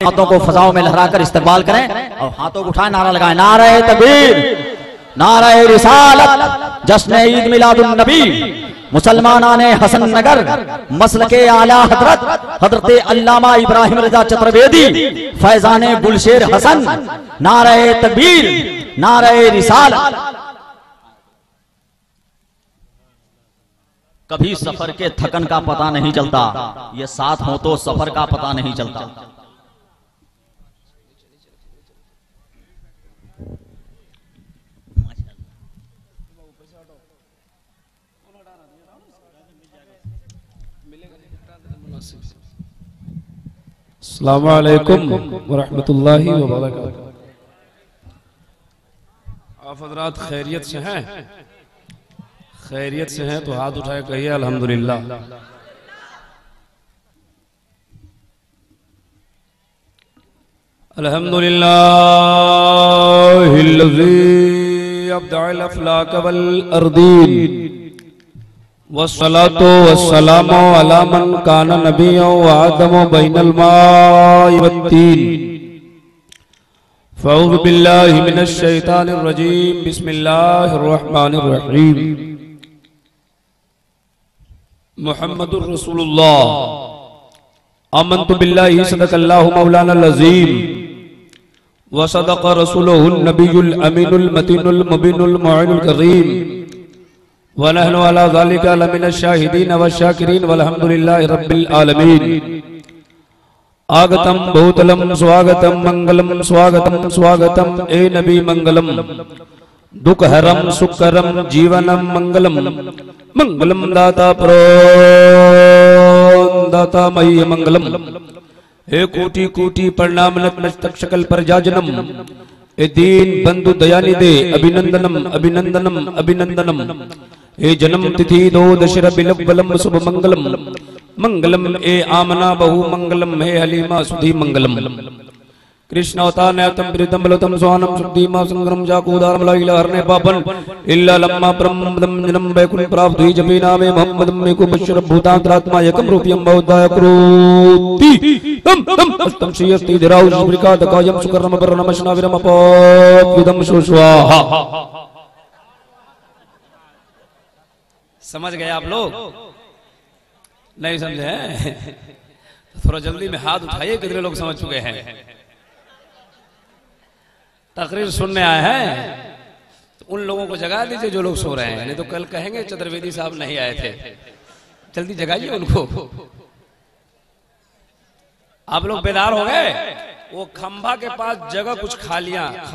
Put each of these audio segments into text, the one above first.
हाथों को फजाओं में लहराकर इस्तकबाल करें और हाथों को उठाएं, नारा लगाएं, नारे तकबीर, नारे रिसालत, जश्न ईद मिलादुन नबी, मुसलमानाने हसन नगर, मसलके आला हजरत हजरत अल्लामा इब्राहिम रजा चतुर्वेदी, फैजाने गुलशेर हसन, नारे तकबीर, नारे रिसालत। कभी सफर के थकन का पता नहीं चलता, ये साथ हो तो सफर का पता नहीं चलता। अस्सलामु अलैकुम वरहमतुल्लाहि वबरकातुहू। आप हज़रात खैरियत से हैं? खैरियत से हैं तो हाथ उठाए कहिए अल्हम्दुलिल्लाह। अल्हम्दुलिल्लाहिल्लज़ी अब्दअल अफ़लाक वल अर्दीन वस्सलातु वस्सलामु अला मन काना नबिय्यन व आदमु बैनल माइ वत्तीन। फ़अऊज़ु बिल्लाहि मिनश शैतानिर रजीम, बिस्मिल्लाहिर रहमानिर रहीम। मुहम्मदुर रसूलुल्लाह, आमन्तु बिल्लाहि सदक़ल्लाहु मौलानल अज़ीम व सदक़ रसूलुहुन नबियुल अमीनुल मतीनुल मुबीनुल मुइनुल करीम व नहनु अला ज़ालिका लमिनश शाहिदीन व शाकिरीन वल्हम्दुलिल्लाहि रब्बिल आलमीन। आगतम भूतलम स्वागतम मंगलम स्वागतम स्वागतम ए नबी मंगलम, दुःखहरम सुखकरम जीवनम मंगलम, मंगलम दाता दाता मय्य मंगलम। हे कोटि कोटि प्रणाम नतमस्तक शकल पर जाजनम, ए दीन बंधु दयानिधे अभिनंदनम अभिनंदनम अभिनंदनम। हे जन्म तिथि दो दशर बिलवलम शुभ मंगलम, मंगलम ए आमना बहु मंगलम, हे हलीमा सुधी मंगलम। कृष्णावतारम प्रीतम बलतम स्वानम सुधीमा संग्रम जाकूदारम लाइला हरने पापन इल्ला लम्मा ब्रह्मदम जनम वैकुंठ प्राप्त हुई जपी नामे मोहम्मदम में को बशर भूतांतरात्मा एकम रूपियम बहुदाय क्रोति तम तम अष्टम श्रीयस्ति धराउ श्रीका दकायम सुकर्म बरनम शनाविरम अपविदम सुस्वाहा। समझ गए आप लोग? नहीं समझे हैं? थोड़ा जल्दी में हाथ उठाइए, कितने लोग समझ चुके हैं? तकरीर सुनने आए हैं तो उन लोगों को जगा दीजिए जो लोग सो रहे हैं, नहीं तो कल कहेंगे चतुर्वेदी साहब नहीं आए थे। जल्दी जगाइए उनको। आप लोग बेदार हो गए? वो खंभा के पास जगह कुछ खाली है,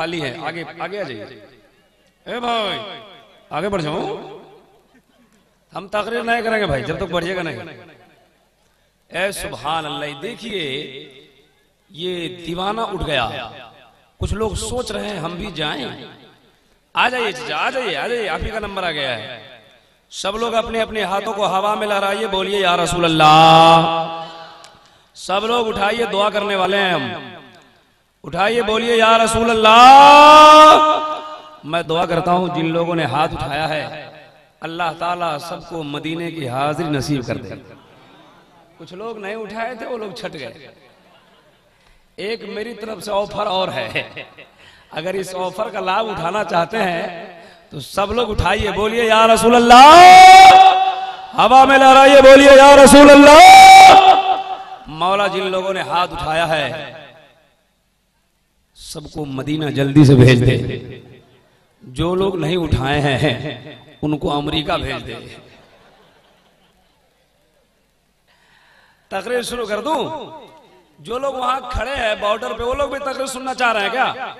आगे आगे आ जाइए। ए भाई आगे बढ़ जाओ, हम तकरीर नहीं करेंगे भाई जब तक बढ़िएगा नहीं। ए सुभान अल्लाह, देखिए ये दीवाना उठ गया। कुछ लोग सोच रहे हैं हम भी जाएं। आ जाइए आ जाइए आ जाइए, आप ही का नंबर आ गया है। सब लोग अपने अपने हाथों को हवा में लहराइए, बोलिए या रसूल अल्लाह। सब लोग उठाइए, दुआ करने वाले हैं हम। उठाइए, बोलिए या रसूल अल्लाह। मैं दुआ करता हूं जिन लोगों ने हाथ उठाया है, अल्लाह ताला सबको मदीने की हाजिरी नसीब कर दे। कुछ लोग नहीं उठाए थे, वो लोग छट गए। एक मेरी तरफ से ऑफर और है, अगर इस ऑफर का लाभ उठाना चाहते हैं तो सब लोग उठाइए, बोलिए या रसूल अल्लाह। हवा में लहराइए, बोलिए या रसूल अल्लाह। मौला जिन लोगों ने हाथ उठाया है सबको मदीना जल्दी से भेज दे। जो लोग नहीं उठाए हैं उनको अमेरिका भेज दे। तकरीर शुरू कर दूं? जो लोग वहां खड़े हैं बॉर्डर पे, वो लोग भी तकरीर सुनना चाह रहे हैं क्या?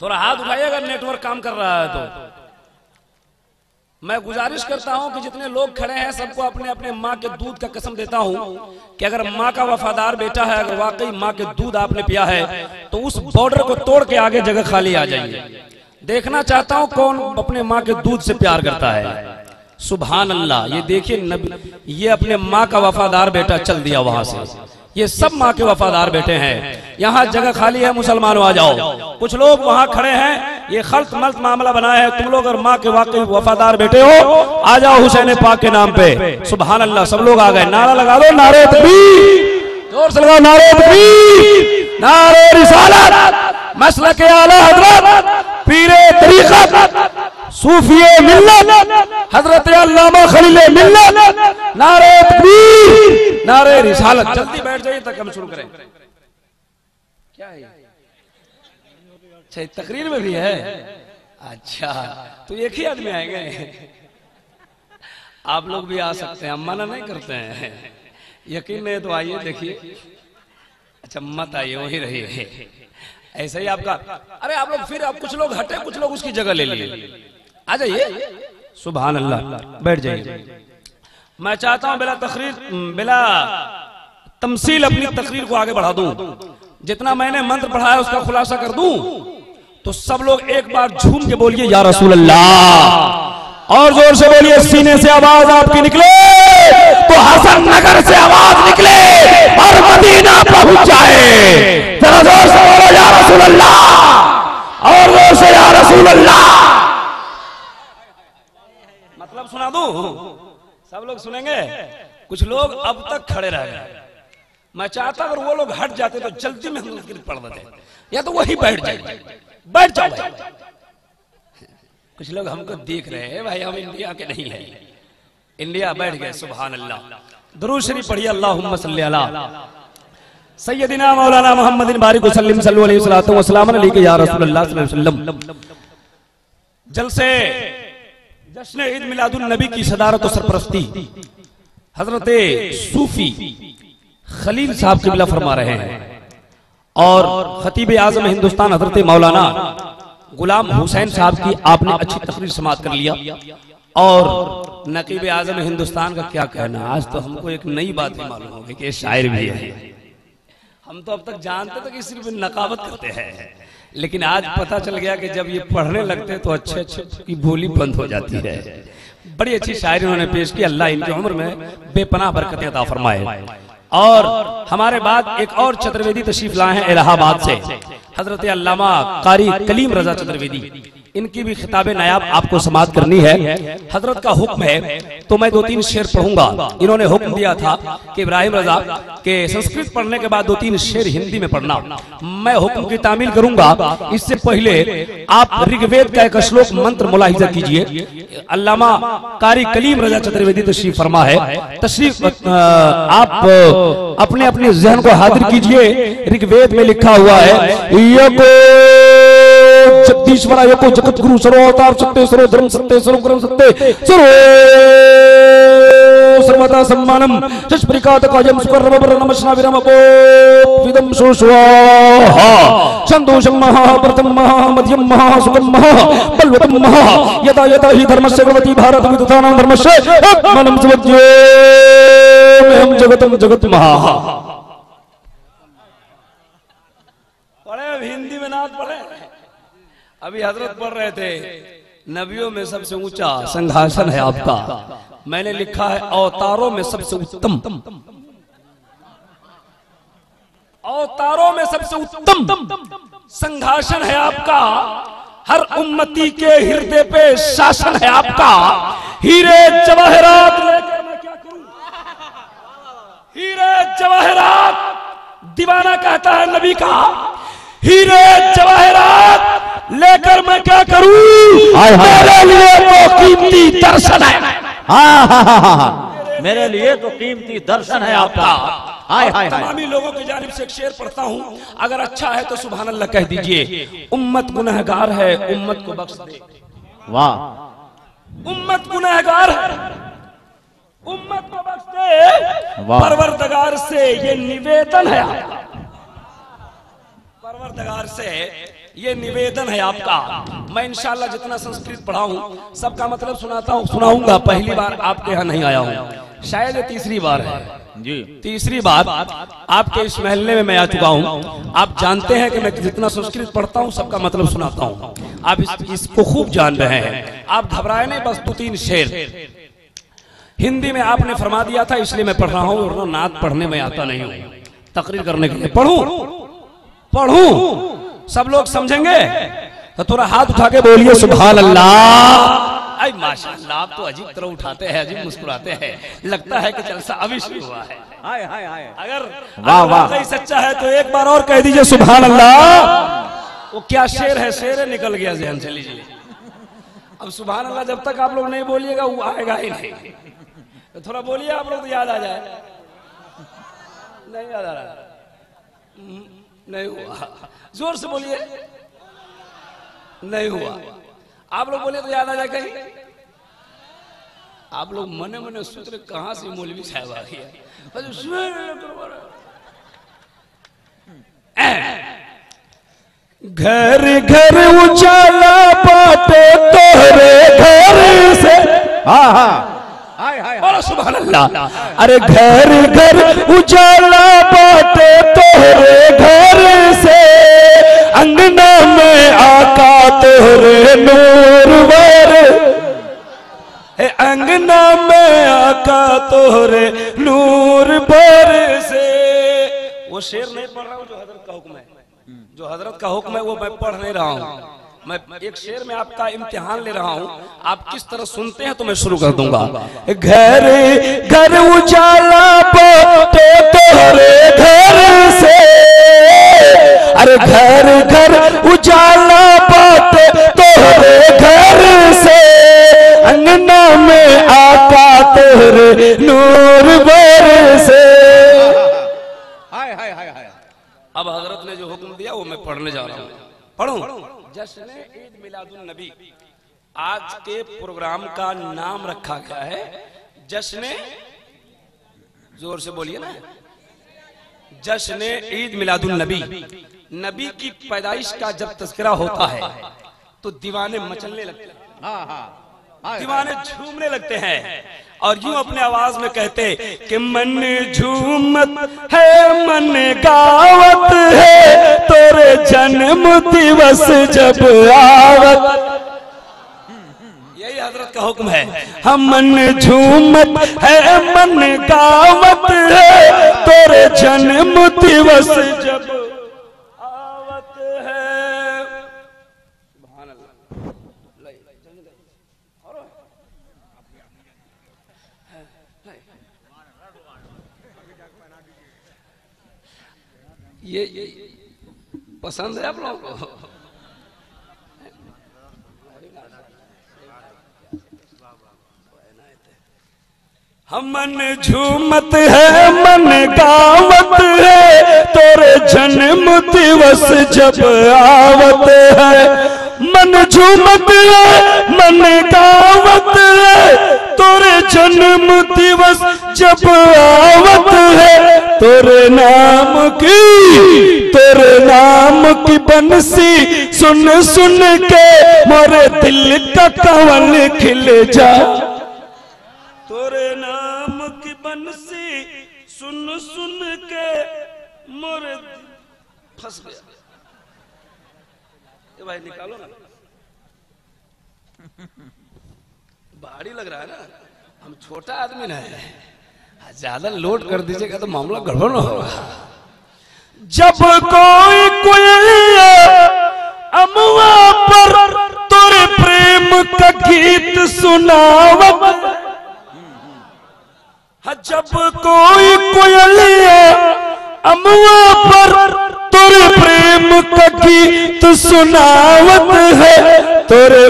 थोड़ा हाथ उठाइए अगर नेटवर्क काम कर रहा है तो। मैं गुजारिश करता हूं कि जितने लोग खड़े हैं सबको अपने अपने माँ के दूध का कसम देता हूं कि अगर माँ का वफादार बेटा है, अगर वाकई माँ के दूध आपने पिया है तो उस बॉर्डर को तोड़ के आगे जगह खाली आ जाइए। देखना चाहता हूं कौन अपने माँ के दूध से प्यार करता है। सुभान अल्लाह, ये देखिए नबी, ये अपने माँ का वफादार बेटा चल दिया वहां से। ये सब माँ के वफादार बेटे हैं। यहाँ जगह खाली है, मुसलमानों आ जाओ। कुछ लोग वहाँ खड़े हैं, ये खल्त मल्त मामला बनाया है। तुम लोग अगर माँ के वाकई वफादार बेटे हो, आ जाओ हुसैन पाक के नाम पे। सुभान अल्लाह, सब लोग आ गए। नारा लगा दो, नारे तकबीर, जोर से लगाओ नारे तकबीर। नारे रिसालत, मसलक आला हजरत, पीरे तरीक़त, सूफिए मिल्लत, हजरत अल्लामा खलीले मिल्लत, नारे तकबीर, नारे रिसालत। जल्दी बैठ जाइए तक हम शुरू करें। क्या है? अच्छा, तकरीर में भी है। अच्छा, तो एक ही आदमी आएंगे। आप लोग भी आ सकते हैं, हम मना नहीं करते हैं। यकीन नहीं तो आइए देखिए। अच्छा मत आइए, वही रहिए ऐसा ही आपका। अरे आप लोग फिर आप कुछ लोग हटे, कुछ लोग उसकी जगह ले लिए। आ जाइए, सुभान अल्लाह, बैठ जाइए। मैं चाहता हूं बिला तकरीर, बिला तमसील अपनी तकरीर को आगे बढ़ा दूं। जितना मैंने मंत्र पढ़ाया उसका खुलासा कर दूं, तो सब लोग एक बार झूम के बोलिए या रसूल अल्लाह, और जोर से बोलिए। सीने से आवाज आपकी निकले तो हसन नगर से आवाज निकले और मदीना पहुंच जाए। जरा जोर से बोलो या रसूल अल्लाह, और जोर से या रसूल अल्लाह। मतलब सुना दूं, सब लोग सुनेंगे। कुछ लोग अब तक खड़े रह गए। मैं चाहता अगर वो लोग हट जाते तो जल्दी में हम पढ़ देते, या तो वही बैठ जाए। बैठ जाओ। कुछ लोग हमको देख रहे हैं, भाई हम इंडिया के नहीं है। इंडिया बैठ गए, सुभान अल्लाह। दुरूद शरीफ पढ़िए, अल्लाहुम्मा सल्ली अला सय्यदिना मौलाना मुहम्मदिन बारिक वसल्लम सल्लल्लाहु अलैहि वसल्लम अलैहि या रसूलुल्लाह सल्लल्लाहु अलैहि वसल्लम। जलसे जश्न ईद मिलादुन नबी की सदारत और सरपरस्ती हजरत सूफी खलील साहब क़िबला फरमा रहे हैं, और खतीब आज़म हिंदुस्तान हजरत मौलाना गुलाम हुसैन साहब की आपने अच्छी तकरीर समाअत कर लिया। और नकीब आज़म हिंदुस्तान का क्या कहना, आज तो हमको एक नई बात ही मालूम हो गई कि शायर भी है। हम तो अब तक जानते थे कि सिर्फ नकावत करते हैं, लेकिन आज पता चल गया कि जब ये पढ़ने लगते तो अच्छे अच्छे की बोली बंद हो जाती है। बड़ी अच्छी शायरी उन्होंने पेश की। अल्लाह इनकी उम्र में बेपनाह बरकतें अता फरमाए। और हमारे बाद एक और चतुर्वेदी तशरीफ लाए हैं इलाहाबाद से, हजरत अल्लामा कारी कलीम रजा चतुर्वेदी। इनकी भी खिताब नायाब आपको समाअत करनी है। हजरत का हुक्म है तो मैं 2-3 शेर पढ़ूंगा। इन्होंने हुक्म दिया था कि इब्राहिम रजा के संस्कृत पढ़ने के बाद 2-3 शेर हिंदी में पढ़ना। मैं हुक्म की तामील करूंगा। इससे पहले आप ऋग्वेद का एक श्लोक मंत्र मुलाहिजा कीजिए। अल्लामा कारी कलीम रजा चतुर्वेदी तशरीफ फरमा है। तशरीफ आप अपने अपने जहन को हाजिर कीजिए। ऋग्वेद में लिखा हुआ है, जगदीश्वरा यको जगत गुरु सर्व अवतार सत्य सर्व धर्म सत्य सर्व कर्म सत्य सर्व सर्वदा सम्मानम शस्त्रिकात कायम सुकर्म नमस्ना विरम विदम सुस्वाहा संतोषम महा प्रथम महा मध्यम महा सुगम महा बलवतम महा यदा यदा ही धर्मस्य भवति भारत विदुतानां धर्मस्य मनम समज्यो हम जगतम जगत महा। पढ़े हिंदी में नात पढ़े। अभी हजरत पढ़ रहे थे, नबियों में सबसे ऊंचा संघासन है आपका। मैंने लिखा है अवतारों में सबसे उत्तम, अवतारों में सबसे उत्तम संघासन है आपका। हर उम्मती के हृदय पे शासन है आपका। हीरे जवाहरात लेकर मैं क्या करूं, हीरे जवाहरात दीवाना कहता है नबी का। हीरे जवाहरात लेकर मैं क्या करूं, मेरे लिए तो कीमती दर्शन है। मेरे लिए तो कीमती दर्शन है आपका। हाय हाय हाय। तमामी लोगों की जानिब से एक शेर पढ़ता हूं, अगर अच्छा है तो सुभान अल्लाह कह दीजिए। उम्मत गुनहगार है, उम्मत को बख्श दे। वाह। उम्मत गुनहगार है, उम्मत को बख्श दे। परवरदिगार से ये निवेदन है आपका, परवरदिगार से ये निवेदन है आपका। मैं इंशाअल्लाह जितना संस्कृत पढ़ा हूं सबका मतलब सुनाऊंगा। पहली बार आपके यहाँ नहीं आया हूं, शायद ये तीसरी बार है जी। तीसरी बार आपके इस महल्ले में मैं आ चुका हूं। आप जानते हैं कि मैं जितना संस्कृत पढ़ता हूं सबका मतलब सुनाता हूं। आप इसको खूब जान रहे हैं। आप घबराए नहीं, बस 2-3 शेर हिंदी में आपने फरमा दिया था इसलिए मैं पढ़ रहा हूं, वरना नात पढ़ने में आता नहीं हूं। तकरीर करने के लिए पढ़ूं सब लोग समझेंगे तो थोड़ा हाथ उठा के बोलिए सुभान अल्लाह। आई माशाअल्लाह, आप तो अजीब तरह उठाते हैं, अजीब मुस्कुराते हैं, लगता है कि जलसा अभी शुरू हुआ है। हाय हाय हाय। अगर वाकई सच्चा है तो एक बार और कह दीजिए सुभान अल्लाह। वो क्या शेर है, शेर निकल गया ज़हन से, लीजिए। अब सुभान अल्लाह जब तक आप लोग नहीं बोलिएगा वो आएगा ही नहीं। तो थोड़ा बोलिए आप लोग तो याद आ जाए। नहीं याद आ रहा, नहीं हुआ, जोर से बोलिए। नहीं हुआ, आप लोग बोले तो याद आ जाए कहीं। आप लोग मने मने सोच रहे कहां से मौलवी साहब आ गया। घर घर उजाला बाटे तोरे घर से। हाँ हाँ, सुभान अल्लाह। अरे घर घर उजाला बाटे तोरे घर से, अंगना में आका तोरे नूर वर, अंगना में आका तोरे नूर बर से। वो शेर नहीं पढ़ रहा हूँ, जो हजरत का हुक्म है, जो हजरत का हुक्म है वो मैं पढ़ नहीं रहा हूँ। मैं एक शेर में आपका इम्तिहान ले रहा हूँ, आप किस तरह सुनते हैं तो मैं शुरू कर दूंगा। घर घर उजाला बाटे तोरे घर से, अरे घर घर उजाला बाटे तोरे घर से, अंगना में आका तोरे नूर बर से। हाय हाय हाय हाय। अब हजरत ने जो हुक्म दिया वो मैं पढ़ने जा रहा हूँ, पढ़ूं। जश्न ईद मिलादुन नबी, आज के प्रोग्राम का नाम रखा गया है जश्न, जोर से बोलिए ना, जश्न ईद मिलादुन नबी। नबी की पैदाइश का जब तज़किरा होता है तो दीवाने मचलने लगते हैं, दीवाने झूमने लगते हैं और यूं अपने आवाज में कहते कि मन झूमत है मन गावत है, तोरे जन्म दिवस जब आवत। यही हजरत का हुक्म है। हम मन झूमत है मन गावत है, तोरे जन्म दिवस जब आवत है। सुभान अल्लाह। ये पसंद है आप लोगों को? हम मन झूमत है मन गावत है, तोरे जन्म दिवस जब आवत है। मन झूमत है मन गावत है, तोरे जन्म दिवस जब आवत है। तोरे नाम की बंसी सुन सुन के मोरे दिल का कंवल खिल जा। तोरे नाम की बंसी सुन सुन के मोरे फंस गया। ये भाई निकालो ना, भारी लग रहा है ना, हम छोटा आदमी ना है, ज्यादा लोड कर दीजिएगा तो मामला गड़बड़ न होगा। जब कोई अमुआ पर तोरे प्रेम का गीत सुनावत, जब कोई कोयलिया अमुआ पर तोरे प्रेम का गीत सुनावत है। तोरे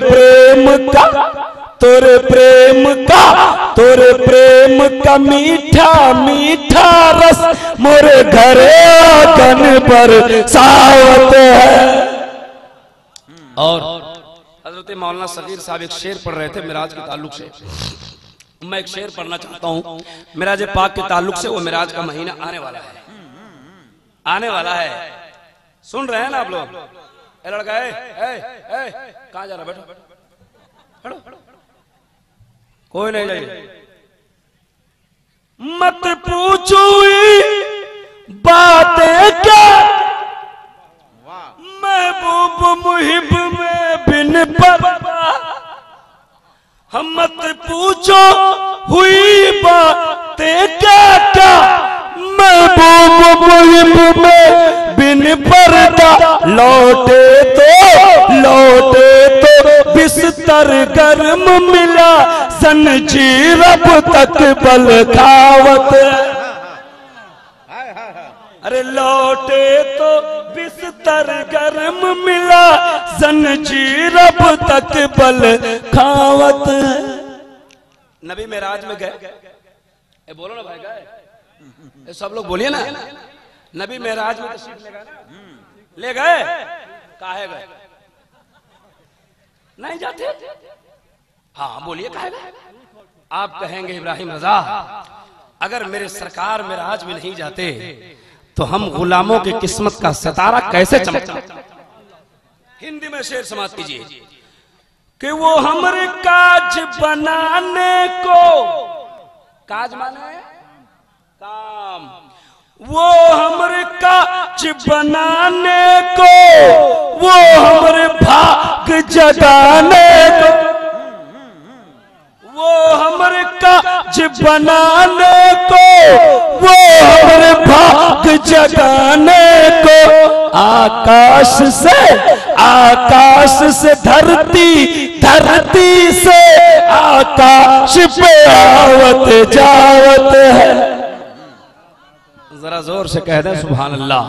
प्रेम का मीठा मीठा रस मोरे घरे आंगन पर सावत है। और हजरत मौलाना सगीर साहब एक शेर पढ़ रहे थे मिराज के ताल्लुक से, मैं एक शेर पढ़ना चाहता हूँ मिराज पाक के ताल्लुक से। वो मिराज का महीना आने वाला है, आने वाला है, सुन रहे हैं ना आप लोग? ए लड़का, कहाँ जा रहा? बैठो, कोई नहीं जाइए। मत पूछो बातें क्या महबूब मुहिब में बिन परवा, हम मत पूछो हुई बातें क्या क्या महबूब मुहिब में बिन पर्दा। लौटे तो बिस्तर गर्म मिला, जंजीर अब तक बल खावत है। अरे लौटे तो बिस्तर गर्म मिला, जंजीर अब तक बल खावत है। नबी मेराज में गए, बोलो ना भाई, गए सब लोग बोलिए ना। नबी मेराज में तशरीफ ले गए ना, ले गए, काहे गए? नहीं जाते? हाँ बोलिए काहे गए? आप कहेंगे इब्राहिम रजा, अगर मेरे सरकार मेराज में नहीं जाते तो हम गुलामों की किस्मत का सितारा कैसे चमकता। हिंदी में शेर समाप्त कीजिए कि वो हमरे काज बनाने को, काज माने काम, वो हमरे काज बनाने को, वो हमरे भाग जगाने को, वो हमरे काज बनाने को, वो हमरे भाग जगाने को। आकाश से धरती, धरती से आकाश पे आवत जावत है। जरा जोर से कह दें सुभान अल्लाह।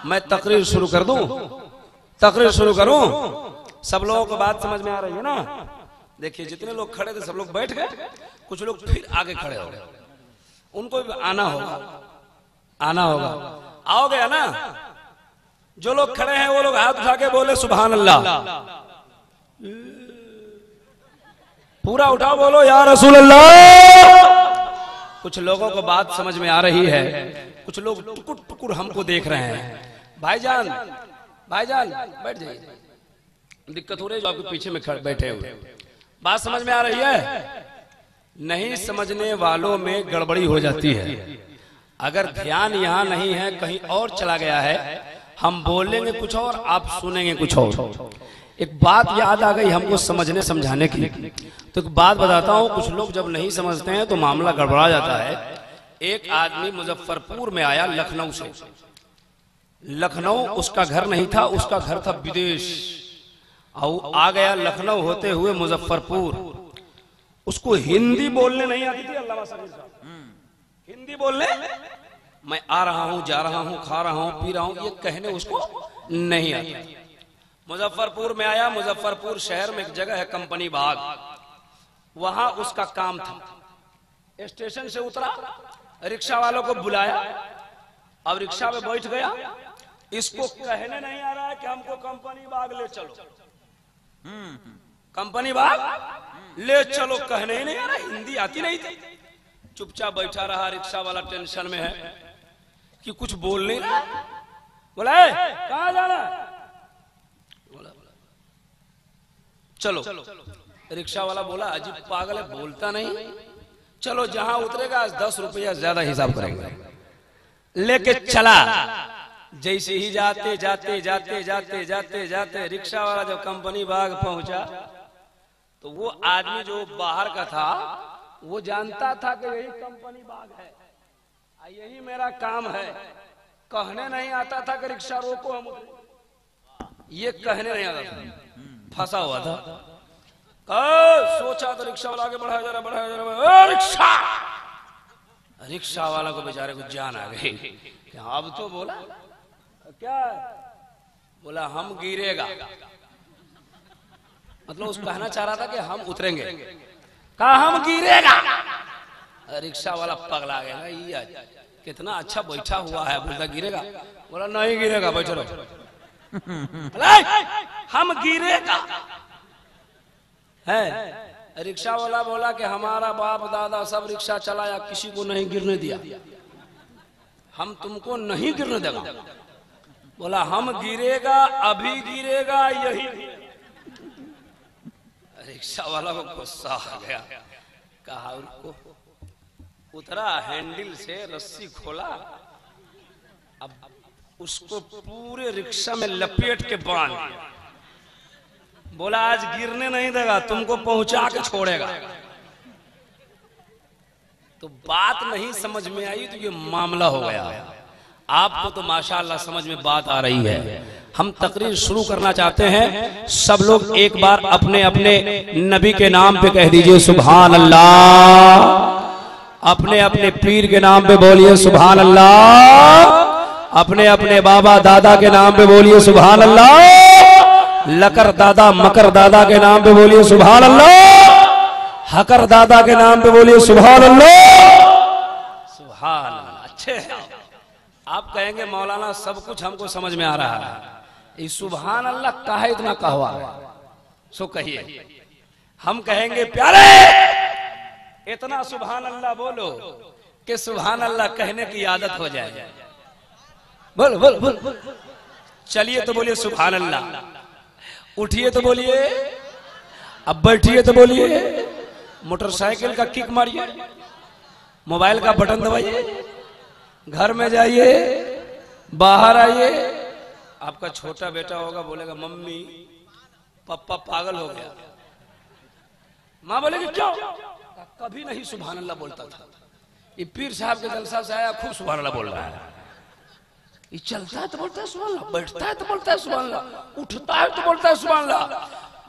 मैं तकरीर शुरू कर दूं, तकरीर शुरू करूं? सब लोगों को बात समझ में आ रही है ना? देखिए जितने लोग खड़े थे सब लोग बैठ गए, कुछ लोग फिर आगे खड़े हो गए, उनको भी आना होगा, आना होगा। आओगे ना? जो लोग खड़े हैं वो लोग हाथ उठा के बोले सुभान अल्लाह, पूरा उठाओ, बोलो या रसूल अल्लाह। कुछ लोगों को बात समझ में आ रही है, कुछ लोग टुकुर टुकुर हमको देख रहे हैं। भाईजान, भाईजान बैठ जाइए, दिक्कत हो रही है जो आपके पीछे में बैठे हुए। बात समझ में आ रही है? नहीं समझने वालों में गड़बड़ी हो जाती है। अगर ध्यान यहाँ नहीं है, कहीं और चला गया है, हम बोलेंगे कुछ और, आप सुनेंगे कुछ और। एक बात याद आ गई हमको समझने समझाने की, तो एक बात बताता हूँ। कुछ लोग जब नहीं समझते हैं तो मामला गड़बड़ा जाता है। एक आदमी मुजफ्फरपुर में आया लखनऊ से, लखनऊ उसका घर नहीं था, उसका घर था विदेश, और आ गया लखनऊ होते हुए मुजफ्फरपुर। उसको हिंदी बोलने नहीं आती थी, अल्लाह हिंदी बोलने, मैं आ रहा हूं, जा रहा हूं, खा रहा हूं, पी रहा हूं, ये कहने उसको नहीं आता। मुजफ्फरपुर में आया, मुजफ्फरपुर शहर में एक जगह है कंपनी बाग, वहां उसका काम था। स्टेशन से उतरा, रिक्शा वालों को बुलाया, अब रिक्शा में बैठ गया। इसको कहने नहीं आ रहा है कि हमको कंपनी बाग ले चलो, कंपनी बाग ले चलो, कहने ही नहीं आ रहा, हिंदी आती नहीं थी। चुपचाप बैठा रहा, रिक्शा वाला टेंशन में है कि कुछ बोल नहीं रहा। बोला कहां जाना? बोला चलो। रिक्शा वाला बोला अजीब पागल है, बोलता नहीं, चलो जहां उतरेगा 10 रुपया ज्यादा हिसाब करेंगे। लेके चला। जैसे ही जाते जाते जाते जाते जाते जाते रिक्शा वाला जब कंपनी बाग पहुंचा तो वो आदमी जो बाहर का था वो जानता था कि यही कंपनी बाग है, यही मेरा काम है। कहने नहीं आता था कि रिक्शा रोको, हम ये कहने नहीं आता था, फंसा हुआ था। सोचा तो रिक्शा वाला आगे बढ़ाया जा रहा, बढ़ाया जा रहा, रिक्शा। रिक्शा वाला को बेचारे को जान आ गई। अब तो बोला क्या? बोला हम गिरेगा, मतलब उसको कहना चाह रहा था कि हम उतरेंगे, कहा हम गिरेगा। रिक्शा वाला पगला गया, ये कितना अच्छा बैठा हुआ है, बोलता गिरेगा। बोला नहीं गिरेगा, बैठो रहो। हम गिरेगा है। रिक्शा वाला बोला कि हमारा बाप दादा सब रिक्शा चलाया, किसी को नहीं गिरने दिया, हम तुमको नहीं गिरने देगा। बोला हम गिरेगा, अभी गिरेगा, यही। रिक्शा वाला को गुस्सा आ गया, कहा उनको उतरा, हैंडल से रस्सी खोला, अब उसको पूरे रिक्शा में लपेट के बांध। बोला आज गिरने नहीं देगा, तुमको पहुंचा के छोड़ेगा। तो बात नहीं समझ में आई तो ये मामला हो गया। आपको तो माशाअल्लाह समझ में बात आ रही है। हम तकरीर शुरू करना चाहते हैं। सब लोग एक बार अपने अपने नबी के नाम पे कह दीजिए सुभान अल्लाह। अपने अपने पीर के नाम पे बोलिए सुभान अल्लाह। अपने अपने बाबा दादा के नाम पे बोलिए सुभान अल्लाह। लकर दादा मकर दादा के नाम पे बोलिए सुभान अल्लाह। हकर दादा के नाम पे बोलिए सुभान अल्लाह। सुभान अल्लाह। अच्छे हैं आप। कहेंगे मौलाना सब कुछ हमको समझ में आ रहा है, इस सुभान अल्लाह काहे इतना कहवा है, सो कहिए। हम कहेंगे प्यारे इतना सुभान अल्लाह बोलो कि सुभान अल्लाह कहने की आदत हो जाए। बोल बोल बोल। चलिए तो बोलिए सुभान अल्लाह। उठिए तो बोलिए, अब बैठिए तो बोलिए, मोटरसाइकिल का किक मारिए, मोबाइल का बटन दबाइए, घर में जाइए, बाहर आइए। आपका छोटा बेटा होगा, बोलेगा मम्मी पापा पागल हो गया। माँ बोलेगी क्यों? कभी नहीं सुभान अल्लाह बोलता था, ये पीर साहब के जलसा से आया खूब सुभान अल्लाह बोल रहा है। ये चलता है तो बोलता है सुभान अल्लाह, बैठता है तो बोलता है सुभान अल्लाह, उठता है तो बोलता है सुभान अल्लाह।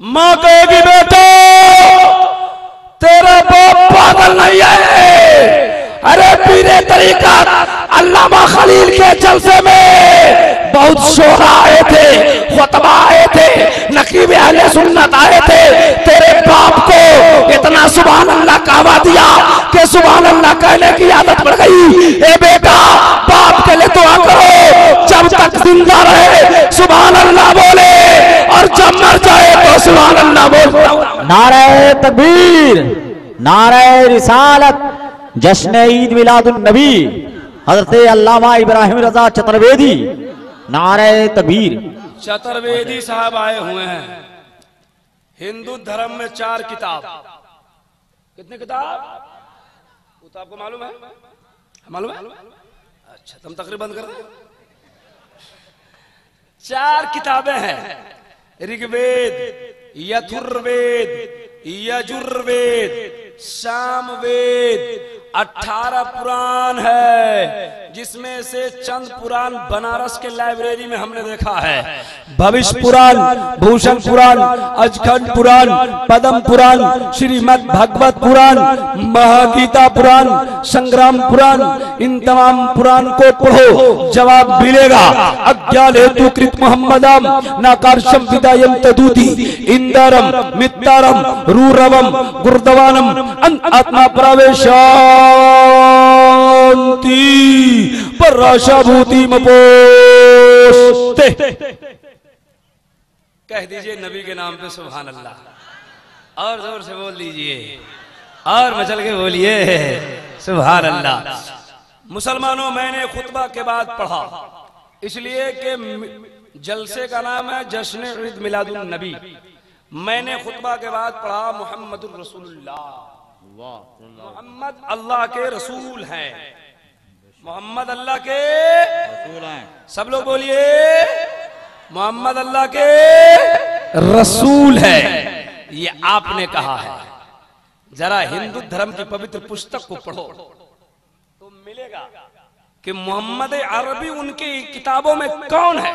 माँ कहेगी बेटा तेरा बाप पागल नहीं है। अरे पीरे तरीका अल्लामा खलील के जलसे में बहुत शोरा आए थे, खुतबा आए थे, नकीब अहले सुन्नत आए थे। तेरे बाप को इतना सुभान अल्लाह कहवा दिया कि सुभान अल्लाह कहने की आदत पड़ गई। ए बेटा बाप के लिए दुआ करो, जब तक जिंदा रहे सुभान अल्लाह बोले और जब मर जाए तो सुभान अल्लाह बोले। नारे तकबीर, नारे रिसालत, जश्न ईद मिलादुन नबी, हजरत अल्लामा इब्राहिम रजा चतुर्वेदी, नारे तकबीर। चतुर्वेदी साहब आए हुए हैं। हिंदू धर्म में 4 किताब। कितने किताब? वो तो आपको मालूम है, मालूम है? अच्छा तुम तकरीर बंद कर दो। 4 किताबें हैं, ऋग्वेद, यजुर्वेद, यजुर्वेद, सामवेद, 18 पुराण है, जिसमें से चंद पुराण बनारस के लाइब्रेरी में हमने देखा है। भविष्य पुराण, भूषण पुराण, अजखंड पुराण, पद्म पुराण, श्रीमद् भागवत पुराण, महागीता पुराण, संग्राम पुराण, इन तमाम पुराण को पढ़ो, जवाब मिलेगा। अज्ञान हेतु कृत मोहम्मदम नाकारशम विदायम तदूती इंदरम मित्तारम रूरवम गुरुदवानम आत्मा प्रवेश पराशाभूति मपोस्ते। कह दीजिए नबी के नाम पे सुभान अल्लाह, और जोर से बोल दीजिए, और मचल के बोलिए सुभान अल्लाह। मुसलमानों मैंने खुतबा के बाद पढ़ा, इसलिए कि जलसे का नाम है जश्न ईद मिलादुन नबी। मैंने खुतबा के बाद पढ़ा मुहम्मदुर रसूलुल्लाह। मोहम्मद अल्लाह के रसूल हैं, मोहम्मद अल्लाह के रसूल हैं। सब लोग बोलिए मोहम्मद अल्लाह के रसूल है। ये आपने कहा है। जरा हिंदू धर्म की पवित्र पुस्तक को पढ़ो तो मिलेगा कि मोहम्मद अरबी उनकी किताबों में कौन है।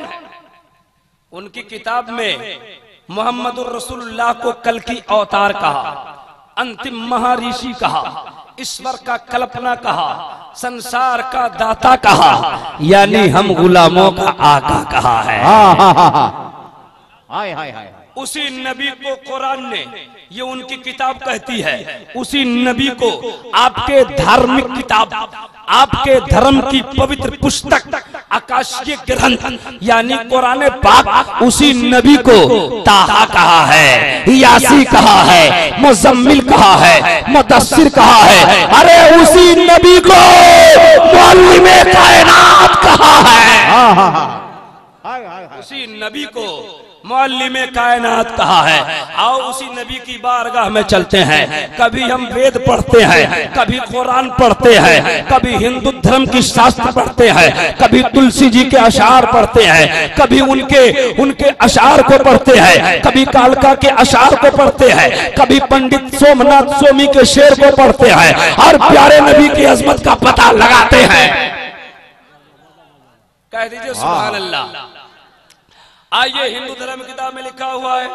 उनकी किताब में मोहम्मदुर रसूलुल्लाह को कल की अवतार कहा, अंतिम महर्षि कहा, ईश्वर का कल्पना कहा, संसार का दाता कहा, यानी हम गुलामों का आका कहा है। हाय हाय हाय। उसी नबी को कुरान ने, ये उनकी किताब कहती है, उसी नबी को आपके धार्मिक किताब, आपके धर्म की पवित्र पुस्तक आकाशीय ग्रंथ यानी कुरान पाक, उसी नबी को ताहा कहा है, यासी कहा है, मुजम्मिल कहा है, मुदस्सिर कहा है। अरे उसी नबी को मुअल्लिमे कायनात कहा है। उसी नबी को मुअल्लिमे कायनात कहा है। आओ उसी नबी की बारगाह में चलते हैं। कभी हम वेद पढ़ते हैं, कभी कुरान पढ़ते हैं, कभी हिंदू धर्म की शास्त्र पढ़ते हैं, कभी तुलसी जी के अशार पढ़ते हैं, कभी उनके अशार को पढ़ते हैं, कभी कालका के अशार को पढ़ते हैं, कभी पंडित सोमनाथ स्वामी के शेर को पढ़ते हैं और प्यारे नबी की अजमत का पता लगाते हैं। कह दीजिए सुभान अल्लाह। आइए हिंदू धर्म किताब में लिखा हुआ है,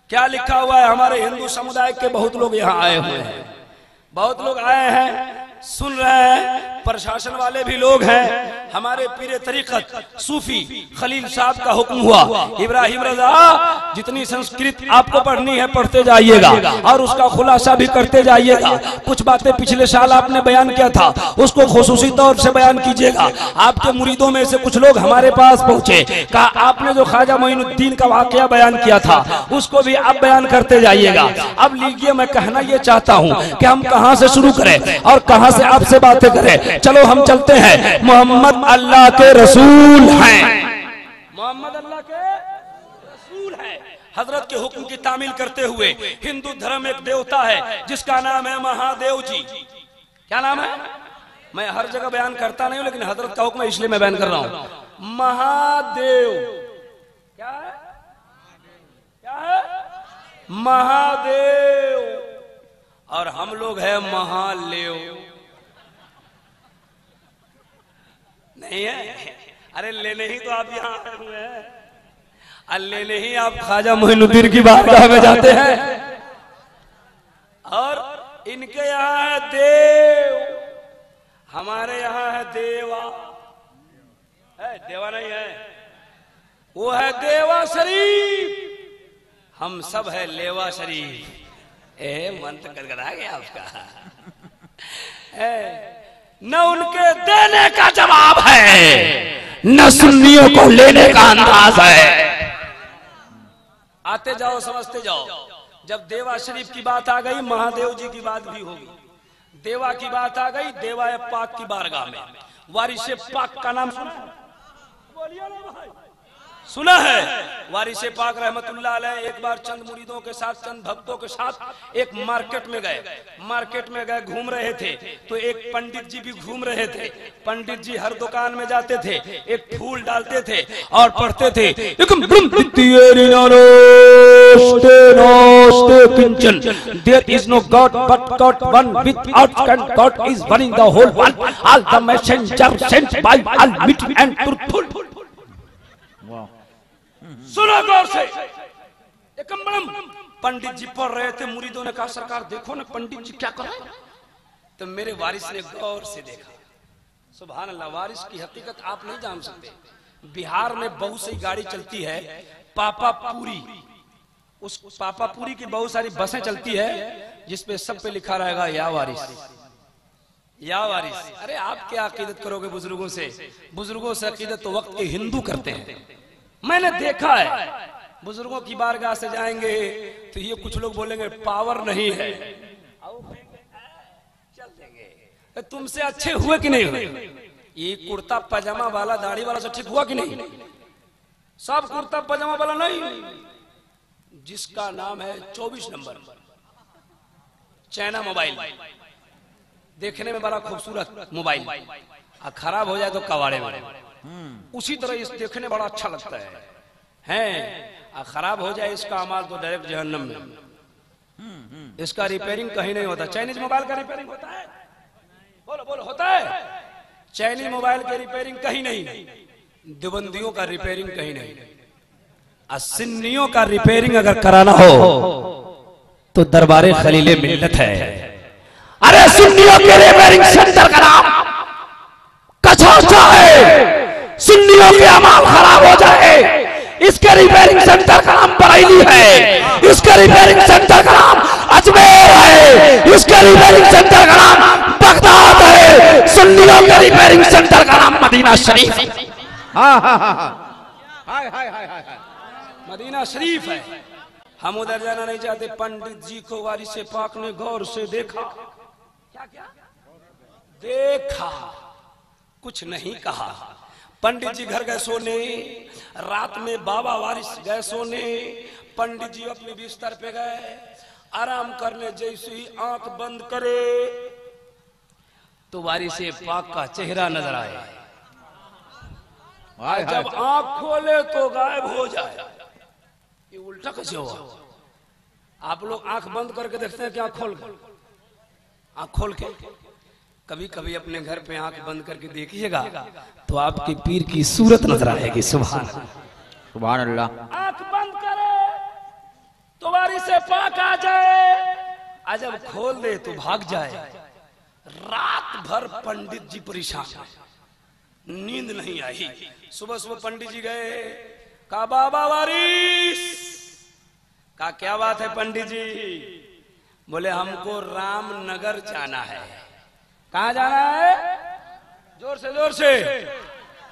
क्या लिखा हुआ है? हमारे हिंदू समुदाय के बहुत लोग यहाँ आए हुए हैं, बहुत लोग आए हैं, सुन रहे हैं, प्रशासन वाले भी लोग हैं। हमारे पीरे तरीकत सूफी खलील साहब का हुक्म हुआ, इब्राहिम रजा जितनी संस्कृत आपको पढ़नी है पढ़ते जाइएगा और उसका खुलासा भी करते जाइएगा। कुछ बातें पिछले साल आपने बयान किया था, उसको खुसूसी तौर से बयान कीजिएगा। आपके मुरीदों में से कुछ लोग हमारे पास पहुंचे, कहा आपने जो ख्वाजा मोइनुद्दीन का वाकया बयान किया था उसको भी आप बयान करते जाइएगा। अब लीजिए, मैं कहना ये चाहता हूँ कि हम कहाँ से शुरू करें और कहाँ से आपसे बातें करें। चलो हम चलते हैं। मोहम्मद अल्लाह के रसूल हैं, मोहम्मद अल्लाह के रसूल हैं। हजरत के हुक्म की तामील करते हुए हिंदू धर्म एक देवता है जिसका नाम है महादेव जी। क्या नाम है? मैं हर जगह बयान करता नहीं हूं, लेकिन हजरत का हुक्म है इसलिए मैं बयान कर रहा हूं। महादेव क्या है? क्या है? महादेव। और हम लोग है महालेव, नहीं है? अरे लेने ही तो आप यहाँ आए हुए हैं, लेने ही आप ख्वाजा मोइनुद्दीन की बारगाह में जाते हैं। और इनके यहाँ है देव, हमारे यहाँ है देवा। है देवा नहीं है, वो है देवा शरीफ, हम सब है लेवा शरीफ। मन तो गदगदा गया आपका। न उनके देने का जवाब है, न सुन्नियों को लेने का अंदाज है। आते जाओ समझते जाओ। जब देवा शरीफ की बात आ गई, महादेव जी की बात भी होगी। देवा की बात आ गई, देवा पाक की बारगाह में वारिसे पाक का नाम सुना है? बोलिए ना भाई, सुना है? वारिसे पाक रहमतुल्लाह अलैह एक बार चंद मुरीदों के साथ, चंद भक्तों के साथ एक मार्केट में गए, घूम रहे थे तो एक पंडित जी भी घूम रहे थे। पंडित जी हर दुकान में जाते थे, एक फूल डालते थे और पढ़ते थे, There is no God but God one, without God is running the whole world. All the messengers sent by Almighty and truthful. सुनो गौर से। एकम्बरम पंडित जी पढ़ रहे थे, मुरीदों ने कहा सरकार देखो ना पंडित जी क्या कर रहे हैं। तो मेरे वारिस ने गौर से देखा। सुभान अल्लाह, वारिस की हकीकत आप नहीं जान सकते। बिहार में बहुत सी गाड़ी चलती है, पापापुरी, उस पापापुरी की बहुत सारी बसें चलती है जिसपे सब पे लिखा रहेगा या वारिस, या वारिस। अरे आप क्या अकीदत करोगे बुजुर्गों से? बुजुर्गों से अकीदत तो वक्त के हिंदू करते हैं। मैंने देखा है, बुजुर्गों की बारगाह से जाएंगे तो ये कुछ लोग बोलेंगे पावर नहीं है, चल देंगे। तुमसे अच्छे हुए कि नहीं हुए? ये कुर्ता पजामा वाला दाढ़ी वाला सब ठीक हुआ कि नहीं? सब कुर्ता पजामा वाला नहीं। जिसका नाम है 24 नंबर चाइना मोबाइल, देखने में बड़ा खूबसूरत मोबाइल, खराब हो जाए तो कबाड़े में, उसी तरह इस देखने बड़ा अच्छा लगता है, खराब हो जाए इसका अमाल तो डायरेक्ट जहन्नम में। इसका रिपेयरिंग कहीं नहीं होता। चाइनीज मोबाइल का रिपेयरिंग होता है? बोलो बोलो, होता है? चाइनीज मोबाइल की रिपेयरिंग कहीं नहीं, देवबंदियों का रिपेयरिंग कहीं नहीं, सुन्नियों का रिपेयरिंग अगर कराना हो तो दरबारे खलीले मिल्लत है। अरे सुन्नियों के रिपेयरिंग सेंटर का नाम कछौचा है। सुन्नियों के अमाल खराब हो जाए, इसके रिपेयरिंग सेंटर का नाम बरेली है, इसके रिपेयरिंग सेंटर का नाम अजमेर है, इसके रिपेयरिंग सेंटर का नाम बगदाद है, सुन्नियों के रिपेयरिंग सेंटर का नाम मदीना शरीफ। मदीना शरीफ है। हम उधर जाना नहीं चाहते। पंडित जी को वारिसे पाक ने गौर से देखा। क्या क्या देखा? कुछ नहीं कहा। पंडित जी घर गए सोने, रात में बाबा वारिस गए सोने, पंडित जी अपने बिस्तर पे गए आराम करने। जैसे ही आंख बंद करे तो वारिसे पाक का चेहरा नजर आए, जब आंख खोले तो गायब हो जाए। ये उल्टा कैसे हुआ? आप लोग आंख बंद करके देखते हैं कि आंख खोल कर? आंख खोल के कभी कभी अपने घर पे आंख बंद करके देखिएगा तो आपके पीर की सूरत नजर आएगी। सुभान अल्लाह। सुभान अल्लाह। आंख बंद करे तो बारी से पाक आ जाए, आज जब खोल दे तो भाग जाए। रात भर पंडित जी परेशान, नींद नहीं आई। सुबह सुबह पंडित जी गए, कहा बाबा वारिस, कहा क्या बात है पंडित जी? बोले हमको रामनगर जाना है। कहाँ जाना है? जोर से जोर से।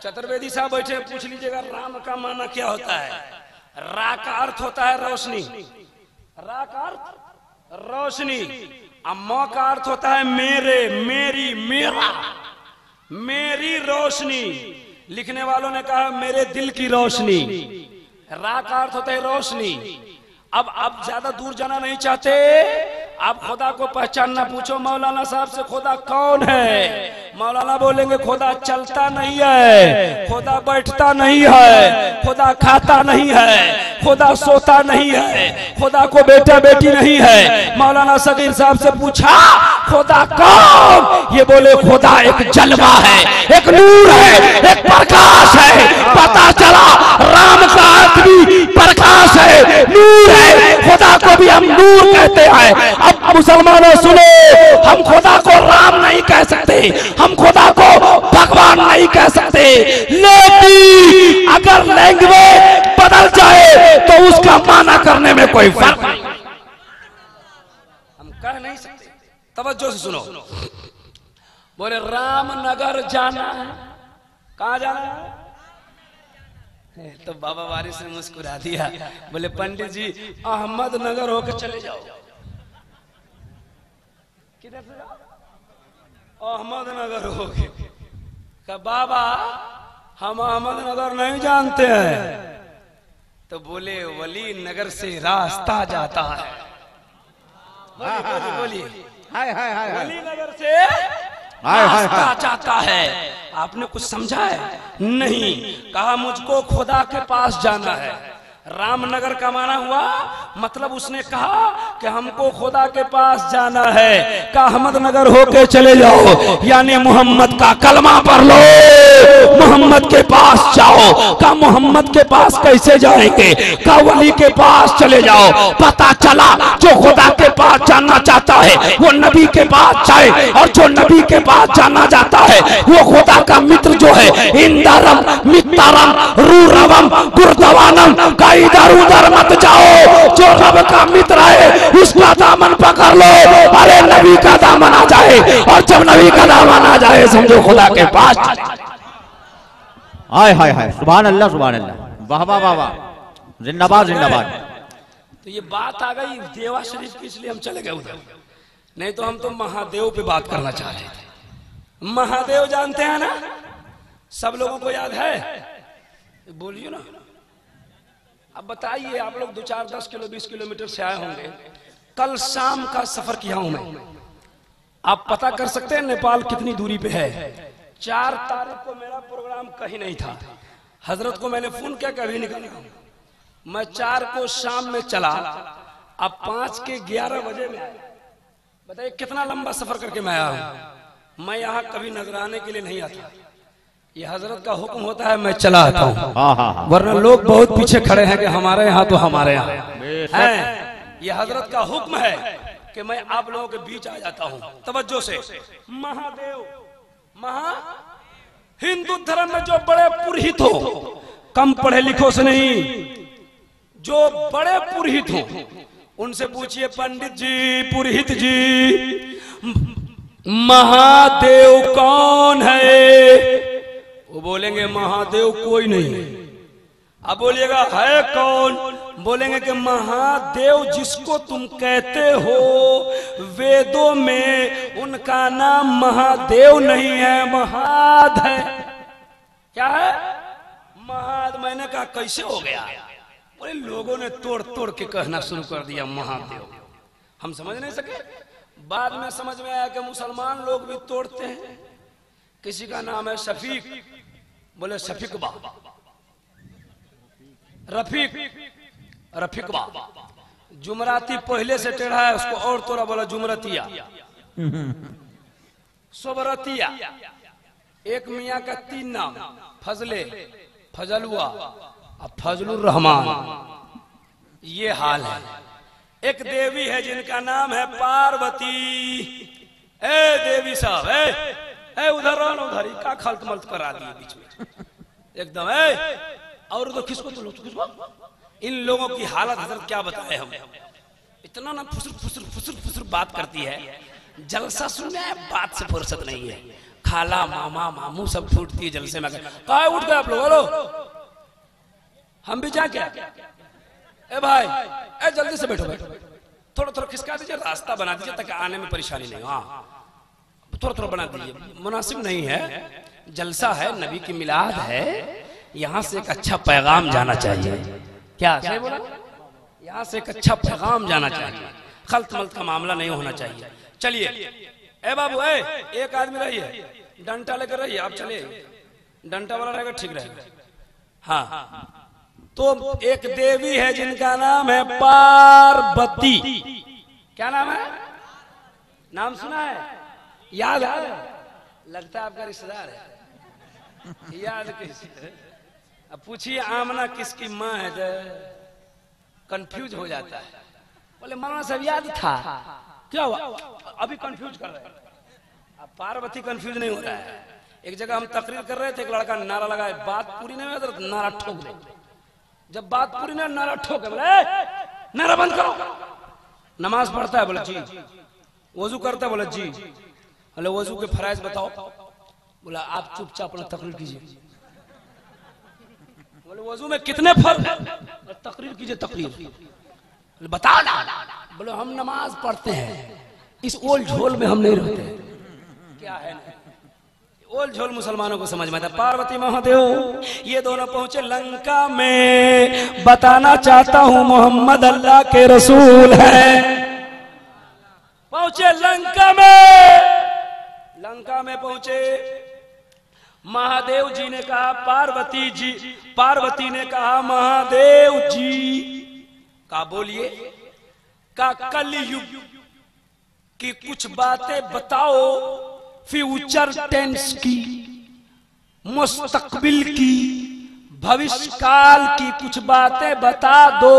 चतुर्वेदी साहब बैठे, पूछ लीजिएगा राम का माना क्या होता है। रा का अर्थ होता है रोशनी, रा का अर्थ रोशनी, और म का अर्थ होता है मेरे, मेरी, मेरा, मेरी रोशनी। लिखने वालों ने कहा मेरे दिल की रोशनी। रा का अर्थ होता है रोशनी। अब ज्यादा दूर जाना नहीं चाहते, आप खुदा को पहचानना पूछो मौलाना साहब से, खुदा कौन है? मौलाना बोलेंगे खुदा चलता नहीं है, खुदा बैठता नहीं है, खुदा खाता नहीं है, खुदा सोता नहीं है, खुदा को बेटा बेटी नहीं है। मौलाना सगीर साहब से पूछा खुदा कौन? ये बोले खुदा एक जलवा है, एक नूर है, एक प्रकाश है। पता चला राम का अर्थ भी प्रकाश है, नूर है। खुदा को भी हम नूर कहते हैं। अब मुसलमानों सुनो, हम खुदा को राम नहीं कह सकते, हम खुदा को भगवान नहीं कह सकते, लेकिन अगर लैंग्वेज बदल जाए तो उसका माना करने में कोई फर्क नहीं, हम कह नहीं सकते। तवज्जो से सुनो, बोले रामनगर जाना है। कहाँ जाना है? तो बाबा वारिस ने मुस्कुरा दिया, बोले पंडित जी अहमदनगर होकर चले जाओ। किधर से जाओ? अहमदनगर होके। का बाबा हम अहमदनगर नहीं जानते हैं। तो बोले वली नगर से रास्ता जाता है। बोलिए वली नगर से रास्ता जाता है। आपने कुछ समझा है? नहीं। कहा मुझको खुदा के पास जाना है। रामनगर का माना हुआ मतलब उसने कहा कि हमको खुदा के पास जाना है। का अहमदनगर होके चले जाओ, यानी मोहम्मद का कलमा पढ़ लो, मोहम्मद के पास जाओ। का मोहम्मद के पास कैसे जाएंगे? का वली के पास चले जाओ। पता चला जो खुदा के पास जाना चाहता है वो नबी के पास जाए, और जो नबी के पास जाना चाहता है वो खुदा का मित्र जो है, इंदारम मित्तारम रूरवम गुरदवानम, इधर उधर मत जाओ। जो रब का मित्र है उसका दामन पकड़ लो। अरे नबी का दामन आ जाए, और जब नबी का दामन आ जाए समझो खुदा के पास। हाय हाय हाय, सुभान अल्लाह सुभान अल्लाह, वाह वाह वाह वाह, जिंदाबाद जिंदाबाद। तो ये बात आ गई देवा शरीफ की, इसलिए हम चले गए उधर। नहीं तो हम तो महादेव पे बात करना चाह रहे थे। महादेव जानते हैं ना? सब लोगों को याद है? बोलिए ना। अब बताइए, आप लोग 2, 4, 10 किलो 20 किलोमीटर से आए होंगे। कल शाम का सफर किया हूं मैं। आप पता कर सकते हैं नेपाल कितनी दूरी पे है। 4 तारीख को मेरा प्रोग्राम कहीं नहीं था। हजरत को मैंने फोन किया, कभी निकला। मैं 4 को शाम में चला, अब 5 के 11 बजे में आया। बताइए कितना लंबा सफर करके मैं आया हूं। मैं यहाँ कभी नजराने के लिए नहीं आता। ये हजरत का हुक्म होता है, मैं चला आता हूँ। वरना लोग बहुत पीछे खड़े हैं कि हमारे यहाँ तो हमारे यहाँ है। ये हजरत का हुक्म है कि मैं आप लोगों के बीच आ जाता हूँ। तवज्जो से, महादेव हिंदू धर्म में जो बड़े पुरोहित हो, कम पढ़े लिखो से नहीं, जो बड़े पुरोहित हो उनसे पूछिए, पंडित जी, पुरोहित जी, महादेव कौन है? वो बोलेंगे महादेव कोई नहीं। अब बोलिएगा है कौन? बोलेंगे कि महादेव जिसको तुम कहते हो, वेदों में उनका नाम महादेव नहीं है, महाद है। क्या है? महाद। मैंने कहा कैसे हो गया? बोले लोगों ने तोड़ तोड़ के कहना शुरू कर दिया महादेव। हम समझ नहीं सके। बाद में समझ में आया कि मुसलमान लोग भी तोड़ते हैं। किसी का नाम है शफीक, बोले शफीक बा, रफीक बा। जुमराती पहले से टेढ़ा है, उसको और तोड़ा बोला जुमरतिया, सोबरतिया। एक मियाँ का 3 नाम, फजले, फजलुआ अब फजलुर रहमान, ये हाल है। एक देवी है जिनका नाम है पार्वती। ए देवी साहब, ए उधर रहो ना, उधर ही का खल्त मल्त करा दिए बीच में एकदम। और तो किसको इन लोगों की हालत हजरत क्या बताए हम। इतना ना फुसर फुसर फुसर फुसर बात करती है, जलसा सुनने है, बात से फुर्सत नहीं है। खाला मामा मामू सब फूटती है जलसे में। कहा उठ गए आप लोग, हेलो हम भी जा क्या? ए भाई, ए जल्दी से बैठो बैठो, थोड़ा थोड़ा खिसका दीजिए, रास्ता बना दीजिए ताकि आने में परेशानी नहीं। हाँ थोड़ा थोड़ा बना दीजिए, मुनासिब नहीं है, जलसा है, नबी की मिलाद है, यहाँ से एक अच्छा पैगाम जाना चाहिए। क्या सही बोला? यहाँ से एक अच्छा पैगाम जाना चाहिए, खल्त मल्त का मामला नहीं होना चाहिए। चलिए ए बाबू, एक आदमी रहिए, डंटा लेकर रहिए, आप चलिए, डंटा वाला रहेगा ठीक रहेगा। हाँ तो एक देवी है जिनका नाम है पार्वती। क्या नाम है? नाम सुना है? याद है? लगता है आपका रिश्तेदार है। याद किस? अब पूछिए आमना किसकी माँ है, तो कंफ्यूज हो जाता है। बोले मौलाना साहब याद था, क्या हुआ? अभी कंफ्यूज कर रहे हैं। अब पार्वती कंफ्यूज नहीं हो रहा है। एक जगह हम तकरीर कर रहे थे, एक लड़का नारा लगाए, बात पूरी नहीं हुई तो नारा ठोक दे। जब बात पूरी नहीं, नारा ठोक, बोले नारा बंद करो। नमाज पढ़ता है, बोले जी। वजू करता है, बोले जी। बोले वजू के फराइज बताओ। बोला आप चुपचाप अपना तकरीर कीजिए। बोले वजू में कितने फर्ज है? तकरीर कीजिए, तकरीर बता ना। बोले हम नमाज पढ़ते हैं, इस ओल झोल में हम नहीं रहते। क्या है ओल झोल मुसलमानों को समझ में आता। पार्वती महादेव ये दोनों पहुंचे लंका में, बताना चाहता हूं मोहम्मद अल्लाह के रसूल हैं। पहुंचे लंका में, लंका में पहुंचे, महादेव जी ने कहा पार्वती जी, पार्वती ने कहा महादेव जी का बोलिए, का कलयुग की कुछ बातें बताओ, फ्यूचर टेंस की, मुस्तकबिल की, भविष्य काल की कुछ बातें बता दो।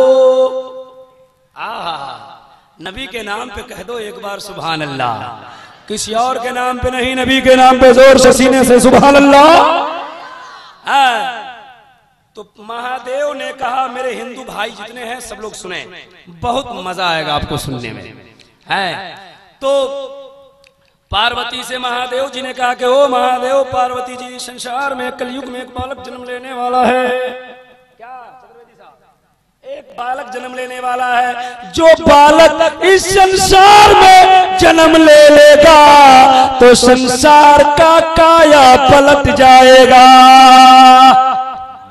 नबी के नाम पे कह दो एक बार सुभान अल्लाह, किसी और के नाम पे नहीं, नबी के नाम पे जोर से सीने से सुभान अल्लाह। तो महादेव ने कहा मेरे हिंदू भाई जितने हैं सब लोग सुने, बहुत मजा आएगा आपको सुनने में। है तो पार्वती से महादेव जी ने कहा कि ओ महादेव, पार्वती जी संसार में कलयुग में एक बालक जन्म लेने वाला है। क्या चतुर्वेदी साहब? एक बालक जन्म लेने वाला है। जो बालक इस संसार में जन्म ले लेगा तो संसार का काया पलट जाएगा।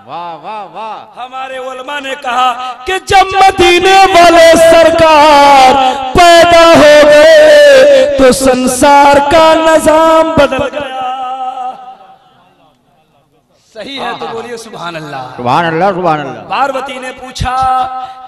वाह वाह वाह। हमारे उलमा ने कहा कि जब मदीने वाले सरकार पैदा हो गए तो संसार का निजाम बदल गया। सही है तो बोलिए सुभान अल्लाह। सुभान अल्लाह सुभान अल्लाह। पार्वती ने पूछा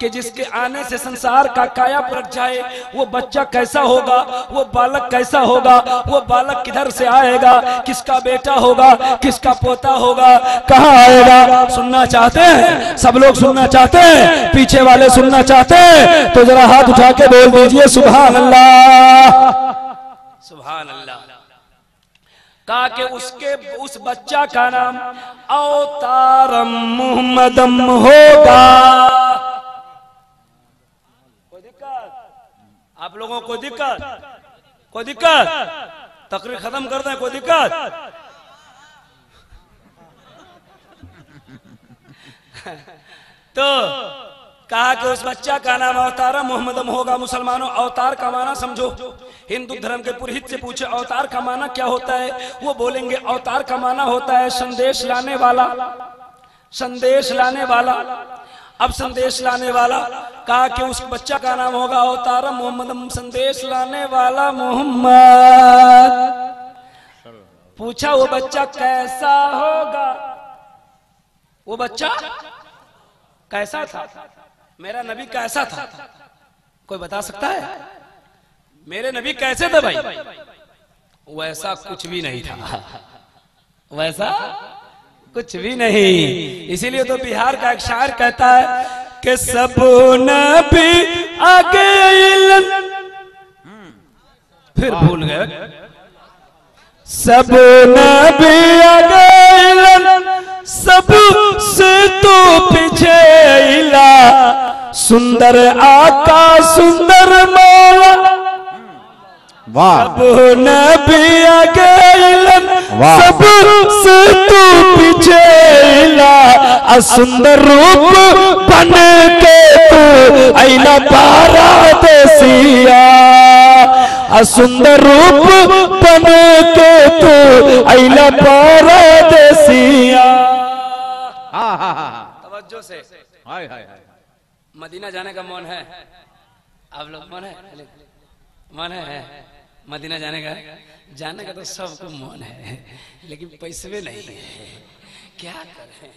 कि जिसके आने से संसार का काया पलट जाए वो बच्चा कैसा होगा, वो बालक कैसा होगा, वो बालक किधर से आएगा, किसका बेटा होगा, किसका पोता होगा, कहाँ आएगा? सुनना चाहते हैं? सब लोग सुनना चाहते हैं? पीछे वाले सुनना चाहते हैं तो जरा हाथ उठा के बोल दीजिए सुभान अल्लाह सुभान अल्लाह। कहा कि उसके उस बच्चा का नाम अवतारम मुहम्मदम होगा। कोई दिक्कत? आप लोगों को दिक्कत? कोई दिक्कत? तकरीर खत्म कर दें, कोई दिक्कत? तो कहा कि उस बच्चा का नाम अवतार मोहम्मदम होगा। मुसलमानों अवतार का माना समझो। हिंदू धर्म के पुरोहित से पूछे अवतार का माना क्या होता है, वो बोलेंगे अवतार का माना होता है संदेश लाने वाला, संदेश लाने वाला। अब संदेश लाने वाला कहा कि उस बच्चा का नाम होगा अवतार मोहम्मदम, संदेश लाने वाला मोहम्मद। पूछा वो बच्चा कैसा होगा, वो बच्चा कैसा था? मेरा नबी कैसा था? कोई बता सकता है? मेरे नबी कैसे थे भाई? वैसा कुछ भी नहीं था, वैसा कुछ भी नहीं। इसीलिए तो बिहार का एक शायर कहता है कि सब नबी आगे, फिर भूल गए, सब नबी आगे सब से तो पीछे इला, सुंदर आका सुंदर मौला, सब नबी आगे सब से तो पीछे इला, सुंदर रूप बन के तू आईना पारदेसिया, सुंदर रूप बन के तू आईना पारदेसिया। तवज्जो से, हाय हाय हाय, मदीना जाने का मन है आप लोग? मन है? मन है मदीना जाने का? जाने का तो सबको मन है, लेकिन पैसे में नहीं है। क्या करें,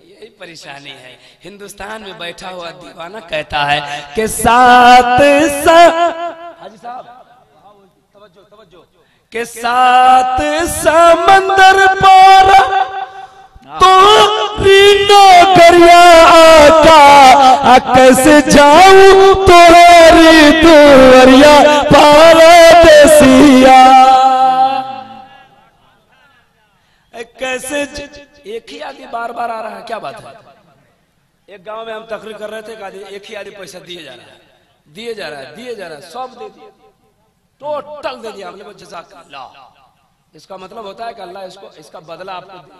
यही परेशानी है। हिंदुस्तान में बैठा हुआ दीवाना कहता है कि साथ हाजी साहब तवज्जो के साथ समंदर पार तो नगरिया आका, कैसे जाऊं तोहरी दुआरिया पारदेसिया, कैसे एक ही आदमी बार बार आ रहा है, क्या बात है? एक गांव में हम तकरीर कर रहे थे, एक ही आदमी पैसा दिए जा रहा है, दिए जा रहा है, दिए जा रहा है, सब दे दिया, टोटल दे दिया हमने, जज़ाकल्लाह। इसका मतलब होता है कि अल्लाह इसको इसका बदला आपको दे।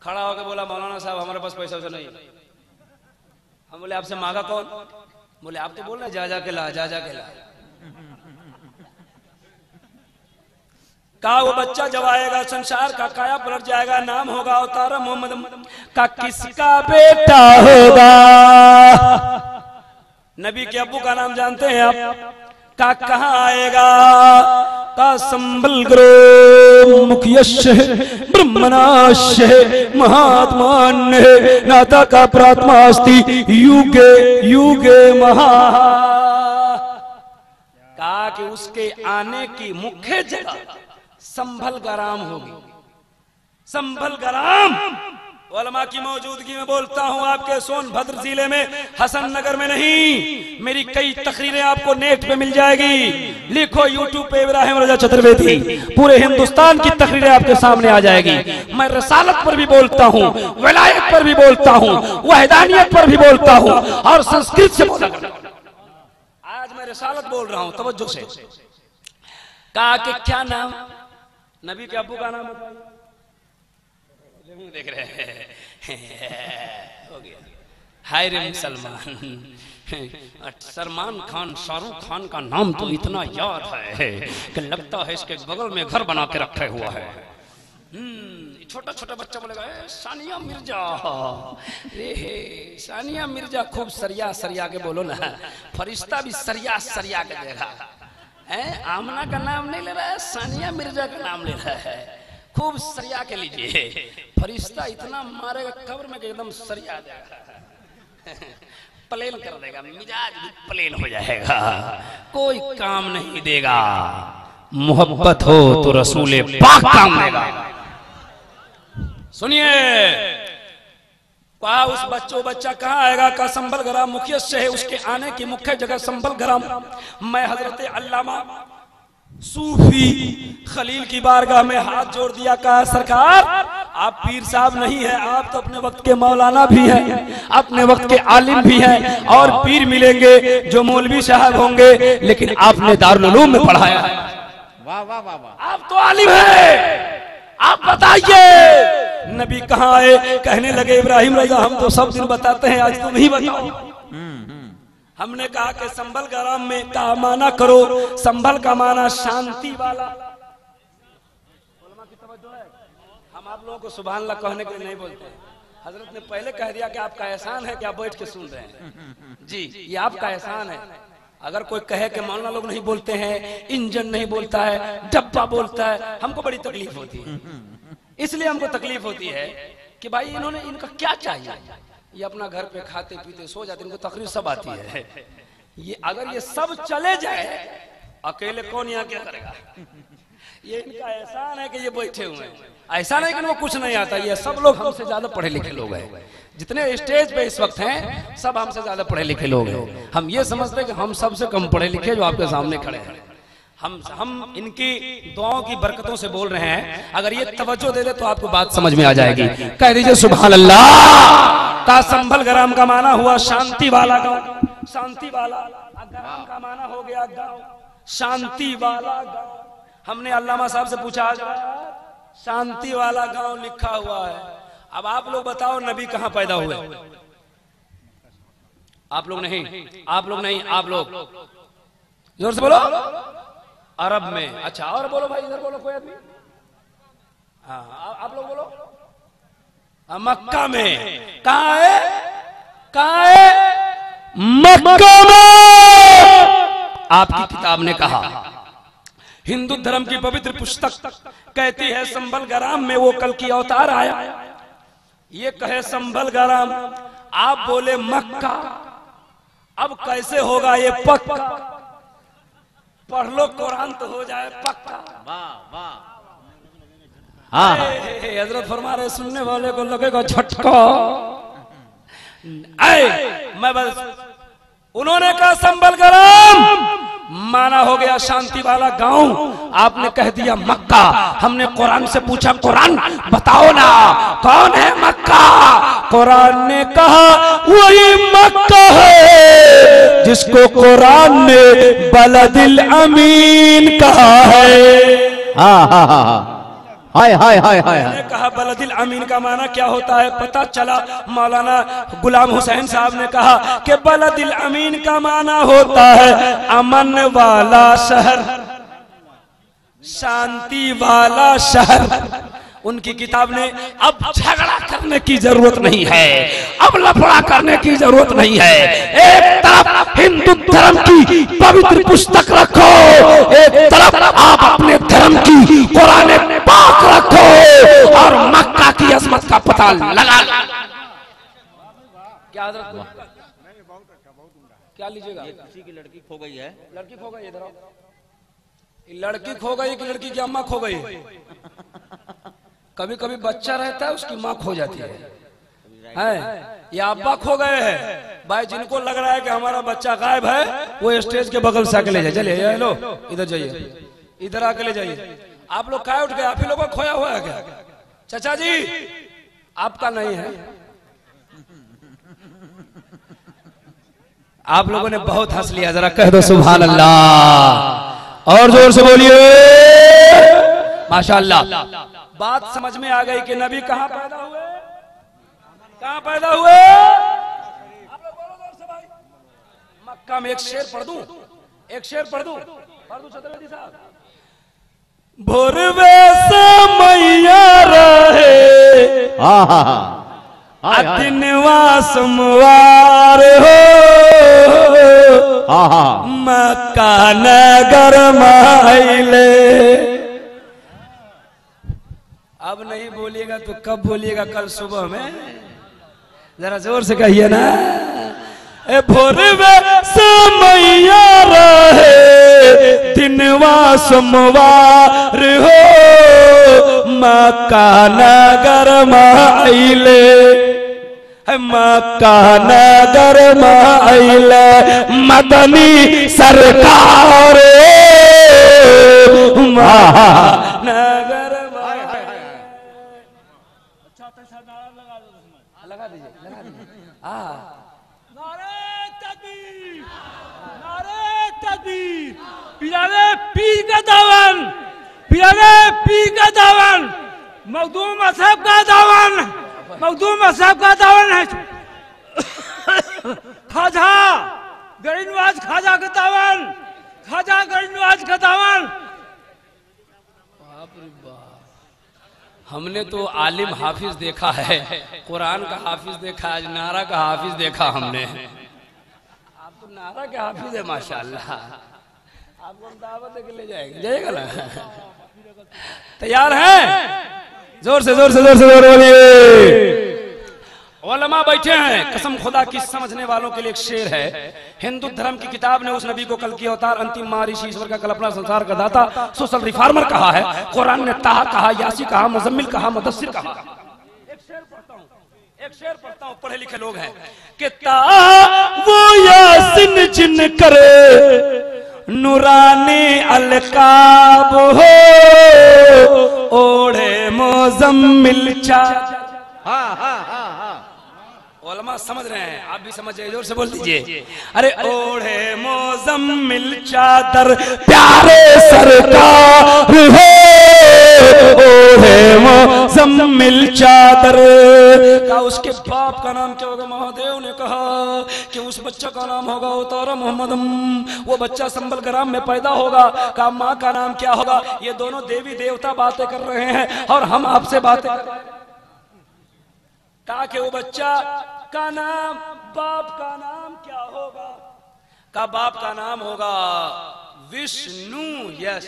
खड़ा होकर बोला मौलाना साहब हमारे पास पैसा नहीं। हम बोले आपसे मांगा कौन? बोले आप तो बोल रहे जा के ला, जा के ला। कहा वो बच्चा जब आएगा संसार का काया पलट जाएगा, नाम होगा अवतार मोहम्मद का, किसका बेटा होगा? नबी के अब्बू का नाम जानते हैं आप? का कहाँ आएगा? का संबल ग्रो मुखयश ब्रह्मनाश महात्मा नाता का प्रात्मास्ति युगे युगे महा, कहा कि उसके आने की मुख्य जगह संभल ग्राम होगी। संभल ग्राम उलमा की मौजूदगी में बोलता हूं, आपके सोनभद्र जिले में हसन नगर में नहीं। मेरी कई तकरीरें आपको नेट पे मिल जाएगी, लिखो यूट्यूब पे इब्राहिम रजा चतुर्वेदी, पूरे हिंदुस्तान की तकरीरें आपके सामने आ जाएगी। मैं रसालत पर भी बोलता हूं, विलायत पर भी बोलता हूं, वहदानियत पर भी बोलता हूं, और संस्कृत से बोला करता हूं। आज मैं रसालत बोल रहा हूं, तवज्जो से। कहा कि क्या नाम? नबी के अब्बू का नाम बताइए। देख रहे हैं हो गया। हाय रे मुसलमान, सलमान खान शाहरुख खान का नाम तो इतना याद है कि लगता है इसके बगल में घर बना के रखे हुआ है। छोटा छोटा बच्चा बोलेगा सानिया मिर्जा, सानिया मिर्जा खूब सरिया सरिया के बोलो ना, फरिश्ता भी सरिया सरिया के देगा। आमना का नाम नहीं ले रहा है, सानिया मिर्जा का नाम ले रहा है, खूब सरिया के लीजिए। फरिश्ता इतना मारेगा कब्र में कि एकदम सरिया देगा, प्लेन कर देगा, मिजाज भी प्लेन हो जाएगा, कोई काम नहीं देगा। मोहब्बत हो तो रसूले पाक काम देगा। सुनिए, कहा उस बच्चा कहाँ आएगा? का संभल ग्राम मुखिया से है, उसके आने की मुख्य जगह संभल ग्राम। मैं हजरत अल्लामा सूफी खलील की बारगाह में हाथ जोड़ दिया, कहा सरकार आप पीर साहब नहीं है, आप तो अपने वक्त के मौलाना भी हैं, अपने वक्त के आलिम भी हैं, और पीर मिलेंगे जो मौलवी साहब होंगे, लेकिन आपने दारुल उलूम में पढ़ाया है। वाह वाह वाह वाह, आप तो आलिम हैं, आप बताइए नबी कहाँ आए? कहने लगे इब्राहिम रजा हम तो सब दिन बताते हैं, आज तुम ही बताओ। हमने कहा कि संभल ग्राम में का माना करो, संभल का माना शांति वाला। हम आप लोगों को सुभान अल्लाह कहने के लिए नहीं बोलते, हजरत ने पहले कह दिया कि आपका एहसान है कि आप बैठ के सुन रहे हैं। जी ये आपका एहसान है। अगर कोई कहे कि मौलाना लोग नहीं बोलते हैं, इंजन नहीं बोलता है, डब्बा बोलता है, हमको बड़ी तकलीफ होती है। इसलिए हमको तकलीफ होती है कि भाई इन्होंने, इनका क्या चाहिए? ये अपना घर पे खाते पीते सो जाते, इनको तकलीफ सब आती है। ये अगर ये सब चले जाए, अकेले कौन यहाँ क्या करेगा? ये इनका एहसान है कि ये बैठे हुए हैं, ऐसा नहीं कि वो कुछ नहीं आता। ये सब लोग हमसे ज्यादा पढ़े लिखे लोग हैं, जितने स्टेज पे इस वक्त हैं सब हमसे ज्यादा पढ़े लिखे लोग हैं। हम ये समझते हैं कि हम सबसे कम पढ़े लिखे जो आपके सामने खड़े हैं। हम इनकी दुआओं की बरकतों से बोल रहे हैं। अगर ये तवज्जो दे दे तो आपको बात समझ में आ जाएगी। कह दीजिए सुभान अल्लाह। का संभल ग्राम का माना हुआ शांति वाला गाँव, शांति वाला। ग्राम का माना हो गया गाँव, शांति वाला गाँव। हमने अल्लामा साहब से पूछा, शांति वाला गांव लिखा हुआ है, अब आप लोग बताओ नबी कहां पैदा हुए? आप लोग नहीं, आप लोग नहीं, आप लोग जोर से बोलो। अरब में। अच्छा, और बोलो भाई, इधर बोलो कोई आदमी। हाँ, आप लोग बोलो। मक्का में। कहां है? कहां है? मक्का में। आपकी किताब ने कहा, हिंदू धर्म की पवित्र पुस्तक कहती है संभल ग्राम में वो कल की अवतार आया। ये कहे संभल ग्राम, आप बोले मक्का। अब कैसे होगा ये पक्का? पढ़ लो कुरान तो हो जाए पक्का। वाह वाह। हाँ, हजरत फरमा रहे सुनने वाले को लगेगा झटका। मैं बस, उन्होंने कहा संभल ग्राम माना हो गया शांति वाला गांव, आपने कह दिया मक्का। हमने कुरान से पूछा, कुरान बताओ ना कौन है मक्का? कुरान ने कहा वही मक्का है जिसको कुरान ने बलदिल अमीन कहा है। हाँ हाँ हाँ, हाय हाय हाय हाय। ने कहा बलदिल अमीन का माना क्या होता है? पता चला मौलाना गुलाम हुसैन साहब ने कहा कि बलदिल अमीन का माना होता है अमन वाला शहर, शांति वाला शहर। उनकी किताब ने अब झगड़ा करने की जरूरत नहीं है, अब लफड़ा करने की जरूरत नहीं है। एक तरफ हिंदू धर्म की पवित्र पुस्तक रखो, एक तरफ आप अपने धर्म की कुरान पाक रखो और मक्का की अजमत का पता लगा। क्या क्या लीजिएगा? किसी की लड़की खो गई है। लड़की खो गई, इधर आओ। लड़की खो गई कि लड़की की अम्मा खो गई? कभी कभी बच्चा रहता है उसकी माँ खो जाती है, या अब्बा खो गए हैं। भाई जिनको लग रहा है कि हमारा बच्चा गायब है वो स्टेज के बगल से आके ले जाए। चलिए हेलो, इधर जाइए, इधर आके ले जाइए। आप लोग काय उठ गए? आप ही लोगों का खोया हुआ है क्या? चाचा जी आपका नहीं है। आप लोगों ने बहुत हंस लिया, जरा कह दो सुभान अल्लाह और जोर से बोलिए माशाअल्लाह। बात समझ में आ गई कि नबी कहां पैदा हुए? कहां पैदा हुए? आप लोग बोलो जोर से भाई। मक्का में। एक शेर पढ़ दूं, एक शेर पढ़ दूं, छत्रपति साहब। भोरवे से मैया रहे दिनवा सोमवार हो, मक्का नगर माइले। अब नहीं बोलिएगा तो कब बोलिएगा? कल सुबह में। जरा जोर से कहिए ना। ए भोरवे से मैया रहे दिनवा सोमवार हो, मक्का नगर माइले, मक्का नगर माइले मदनी सरकार नगर। लगा दीजिए, लगा दीजिए। नारे तकबीर, नारे तकबीर। पियारे पीर का दावन, पियारे पीर का दावन, मखदूम साहब का दावन, मखदूम साहब का दावन है। खाजा गरीबनवाज खाजा का दावन, खाजा गरीबनवाज का दावन। हमने तो आलिम हाफिज देखा है, कुरान का हाफिज देखा, आज नारा का हाफिज देखा हमने। आप तो नारा के हाफिज है माशाअल्लाह। आपको हम दावत देके ले जाएंगे, जाइएगा ना? तैयार हैं? जोर से जोर से जोर से जोर बोलिए। उलमा बैठे हैं, कसम खुदा की समझने वालों के लिए एक शेर है। हिंदू धर्म की किताब ने उस नबी को कल की अवतार, अंतिम महर्षि, ईश्वर का कल्पना, संसार का दाता, सोशल रिफॉर्मर कहा है। कुरान ने ताहा कहा, यासी कहा, मुजम्मिल कहा, मुदस्सिर कहा। एक शेर पढ़ता हूं, पढ़े लिखे लोग हैं कि ताहा वो यासिन जिन करे नूरानी अलकाब हो, ओढ़े मुजम्मिल चा। उलमा समझ रहे हैं, आप भी समझ जाइए, जोर से बोल दीजिए। अरे ओढ़े मुजम्मिल चादर प्यारे सरकार हो, ओढ़े मुजम्मिल चादर। का उसके बाप का नाम क्या होगा? महादेव ने कहा कि उस बच्चा का नाम होगा उतारा मोहम्मदम, वो बच्चा संबल ग्राम में पैदा होगा। का माँ का नाम क्या होगा? ये दोनों देवी देवता बातें कर रहे हैं और हम आपसे बातें कर रहे हैं। ताकि वो बच्चा का नाम, बाप का नाम क्या होगा? का बाप का नाम होगा विष्णु। यस,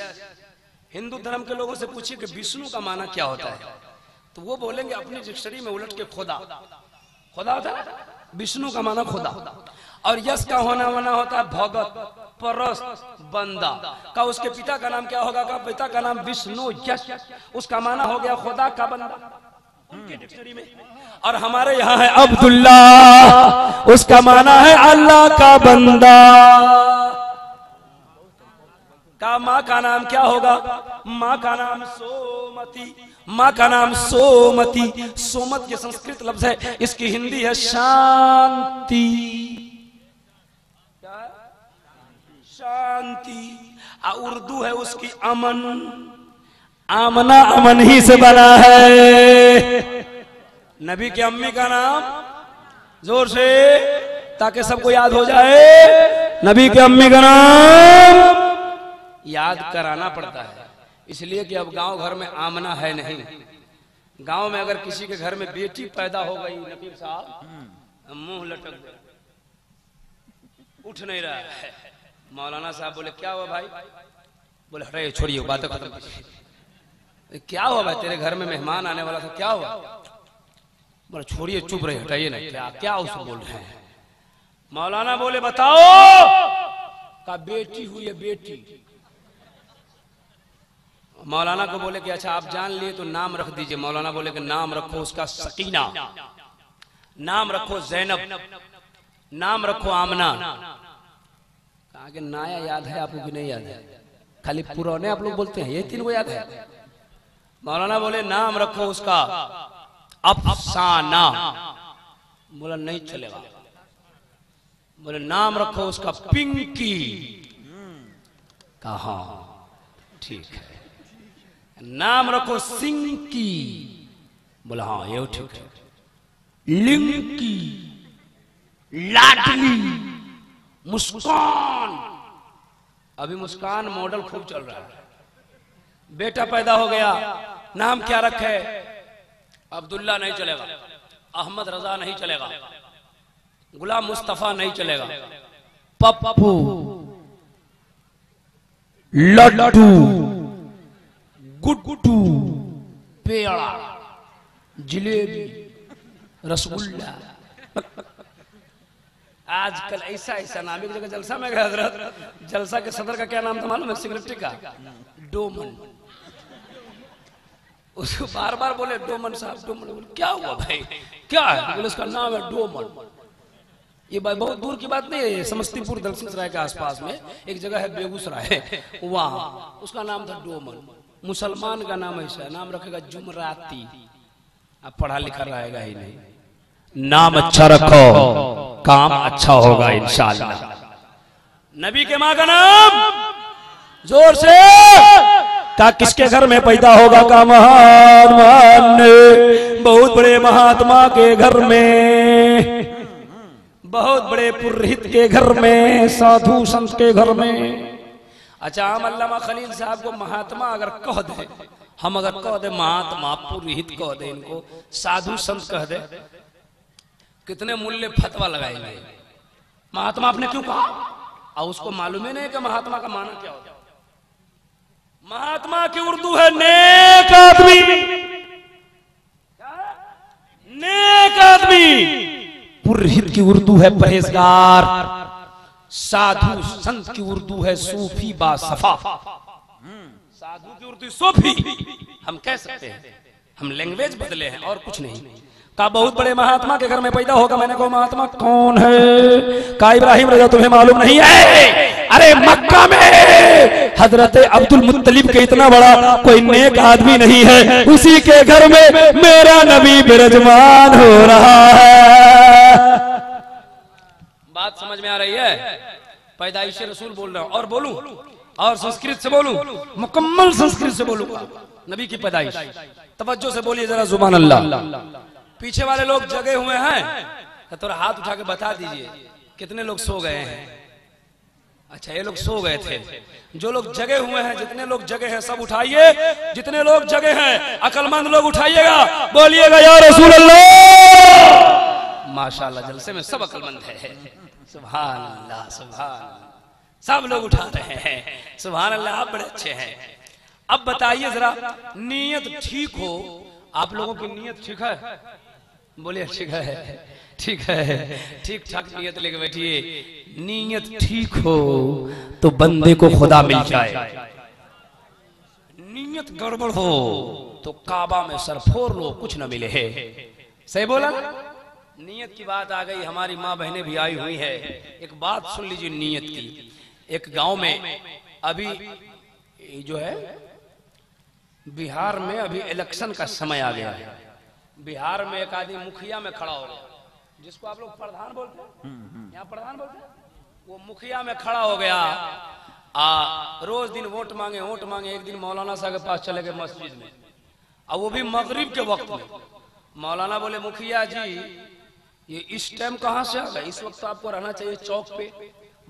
हिंदू धर्म के लोगों से पूछिए कि विष्णु का माना क्या होता है, तो वो बोलेंगे अपनी डिक्शनरी में उलट के खुदा। खुदा होता है, विष्णु का माना खुदा। और यश का होना होता है भगत, परस्त, बंदा। का उसके पिता का नाम क्या होगा? का पिता का नाम विष्णु यश, उसका माना हो गया खुदा का बंदा उनकी डिक्शनरी में। और हमारे यहाँ है अब्दुल्ला, उसका माना है अल्लाह का बंदा। का माँ का नाम क्या होगा? माँ का नाम सोमती, माँ का नाम सोमती। सोमत ये संस्कृत लफ्ज है, इसकी हिंदी है शांति। क्या है? शांति। और उर्दू है उसकी अमन। आमना अमन ही से बना है। नबी की अम्मी का नाम जोर से, ताकि सबको याद हो जाए। नबी की अम्मी का नाम याद कराना पड़ता है, इसलिए कि अब गांव घर में आमना है नहीं। गांव में अगर किसी के घर में बेटी पैदा हो गई, नबीर साहब मुंह लटक गया, उठ नहीं रहा है। मौलाना साहब बोले क्या हुआ भाई? बोले हटे छोड़िए बातें खत्म कीजिए। क्या हुआ भाई? तेरे घर में मेहमान आने वाला था, क्या हुआ? बोले छोड़िए, चुप रहे, हटाइए ना। क्या क्या उसको बोल रहे हैं? मौलाना बोले बताओ। का बेटी हुई है, बेटी। मौलाना को बोले कि अच्छा आप जान लिए तो नाम रख दीजिए। मौलाना बोले कि नाम रखो उसका सकीना, नाम रखो जैनब, नाम रखो आमना। कहा कि नाया याद है आपको कि नहीं याद है? खाली पुराने आप लोग बोलते हैं, ये तीन को याद है। मौलाना बोले नाम रखो उसका अफसाना। बोला नहीं चलेगा। बोले नाम रखो उसका पिंकी। कहा ठीक है। नाम रखो सिंकी। बोला हाँ ये ठीक है। लिंकी, लाडली, मुस्कान। अभी मुस्कान मॉडल खूब चल रहा है। बेटा पैदा हो गया, नाम क्या रखे? अब्दुल्ला नहीं चलेगा, अहमद रजा नहीं चलेगा, गुलाम मुस्तफा नहीं चलेगा, पप्पू, लड्डू, गुड्डू, पेड़ा, जिलेबी, रसगुल्ला। आजकल ऐसा ऐसा नाम। एक जगह जलसा में गया हजरत, जलसा के सदर का क्या नाम था मालूम है? सेक्रेटरी का डोमन। उसको बार बार बोले डोमन साहब, डोमन। बोले क्या हुआ भाई, क्या है? बोले उसका नाम है डोमन। ये बहुत दूर की बात नहीं है, समस्तीपुर दलसिंहसराय के आसपास में एक जगह है बेगूसराय, वहां उसका नाम था डोमन। मुसलमान का नाम ऐसा है, नाम रखेगा जुमराती। अब पढ़ा लिखा रहेगा ही नहीं। नाम अच्छा रखो, काम अच्छा होगा इंशाअल्लाह। नबी के माँ का नाम जोर से का किसके घर में पैदा होगा? का महान बहुत बड़े महात्मा के घर में, बहुत बड़े पुरोहित के घर में, साधु संत के घर में। अच्छा हम अल्लामा खलील साहब को महात्मा अगर कह दे, हम अगर कह दे महात्मा, पुरोहित कह दे, इनको साधु संत कह दे, कितने मूल्य फतवा लगाएंगे। महात्मा आपने क्यों कहा? और उसको मालूम ही नहीं कि महात्मा का माना क्या होता है। महात्मा की उर्दू है नेक आदमी। नेक आदमी। पुरहित की उर्दू है परहेजगार, साधु संत की उर्दू है सूफी बासफा। साधु की उर्दू सूफी हम कह सकते हैं, हम लैंग्वेज बदले हैं और कुछ नहीं। का बहुत बड़े महात्मा के घर में पैदा होगा। मैंने कहा महात्मा कौन है? का इब्राहिम रजा तुम्हें मालूम नहीं है? अरे मक्का में हजरत अब्दुल मुत्तलिब के इतना बड़ा कोई नेक आदमी नहीं है, उसी के घर में मेरा नबी विराजमान हो रहा है। बात समझ में आ रही है? पैदाइश रसूल बोल रहा हूं और बोलूं और संस्कृत से बोलूं, मुकम्मल संस्कृत से बोलूंगा। नबी की पैदाइश तवज्जो से बोलिए जरा, सुभान अल्लाह। पीछे वाले लोग जगे हुए हैं तो थोड़ा हाथ उठा के बता दीजिए कितने लोग सो गए हैं। अच्छा, ये लोग सो गए थे। जो लोग जगे हुए हैं, जितने लोग जगे हैं सब उठाइए। जितने लोग जगे हैं अकलमंद लोग उठाइएगा, बोलिएगा या रसूल अल्लाह। माशाअल्लाह, जलसे में सब अकलमंद है। सुभान अल्लाह, सुभान। सब लोग उठा रहे हैं, सुभान अल्लाह। आप बड़े अच्छे हैं। अब बताइए जरा, नीयत ठीक हो, आप लोगों की नीयत ठीक है? बोलिए ठीक है, ठीक है, ठीक ठाक नीयत लेके बैठिए। नीयत ठीक हो तो बंदे को खुदा मिल जाए, नीयत गड़बड़ हो तो काबा में सर फोड़ लो, कुछ न मिले है। सही बोला? नीयत की बात आ गई, हमारी माँ बहनें भी आई हुई है। एक बात सुन लीजिए नीयत की। एक गांव में अभी जो है बिहार में अभी इलेक्शन का समय आ गया है। बिहार में एक आदमी मुखिया में खड़ा हो गया, जिसको आप लोग प्रधान बोलते हैं, यहाँ प्रधान बोलते हैं। वो मुखिया में खड़ा हो गया। रोज दिन वोट मांगे, वोट मांगे। एक दिन मौलाना साहब के पास चले गए मस्जिद में, और वो भी मगरिब के वक्त में। मौलाना बोले मुखिया जी ये इस टाइम कहाँ से आ गए? इस वक्त तो आपको रहना चाहिए चौक पे,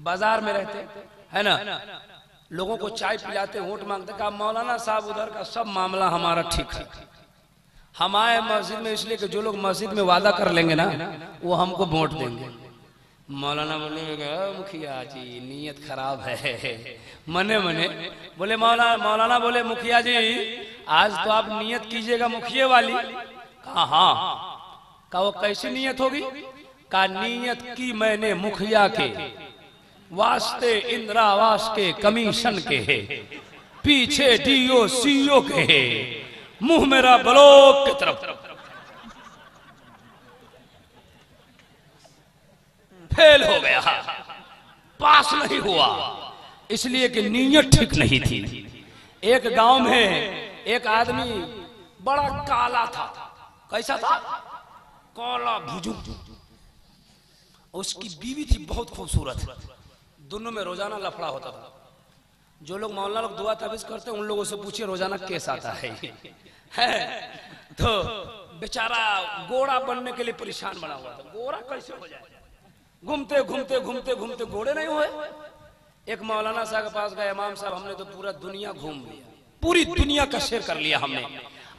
बाजार में रहते है ना, लोगों को चाय पिलाते, वोट मांगते। कहा मौलाना साहब उधर का सब मामला हमारा ठीक है, हम आए मस्जिद में इसलिए कि जो लोग मस्जिद में वादा कर लेंगे ना वो हमको वोट देंगे। मौलाना बोले मुखिया जी नीयत खराब है। मने मने बोले मौलाना बोले मुखिया जी आज तो आप नीयत कीजिएगा मुखिया वाली। कहा हाँ। कहा वो कैसी नीयत होगी? कहा नीयत की मैंने मुखिया के वास्ते, इंदिरावास के कमीशन के है, पीछे डीओ सीओ के है, मुंह मेरा ब्लॉक की तरफ। फेल हो गया, पास नहीं हुआ, इसलिए कि नीयत ठीक नहीं थी। एक गांव में एक आदमी बड़ा काला था। कैसा था? काला भुजुक। उसकी बीवी थी बहुत खूबसूरत। दोनों में रोजाना लफड़ा होता था। जो लोग मौलाना लोग दुआ ताबीज करते हैं उन लोगों से पूछिए रोजाना केस आता है। तो बेचारा गोरा बनने के लिए परेशान बना हुआ था। गोरा कैसे हो जाए? घूमते घूमते घूमते घूमते घोड़े नहीं हुए। एक मौलाना साहब के पास गए, इमाम साहब हमने तो पूरा दुनिया घूम लिया, पूरी दुनिया का शेर कर लिया हमने,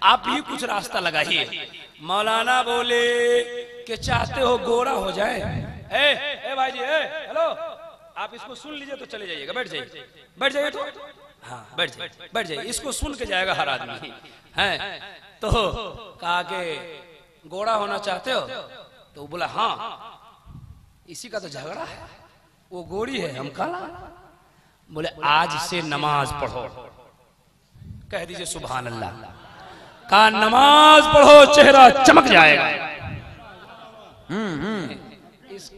आप ही कुछ रास्ता लगाइए। मौलाना बोले कि चाहते हो गोरा हो जाए? ए भाई जी, हेलो, आप इसको सुन लीजिए तो चले जाइएगा, बैठ जाइए, बैठ जाइए तो हाँ बैठ जाइए, बैठ जाइए, इसको सुन के जाएगा हर आदमी है। तो कहा कि गोरा होना चाहते हो? तो बोला हाँ। इसी का तो झगड़ा है, वो गोरी है हम काला। बोले आज से नमाज पढ़ो। कह दीजिए सुभान अल्लाह। कहा नमाज पढ़ो चेहरा चमक जाएगा।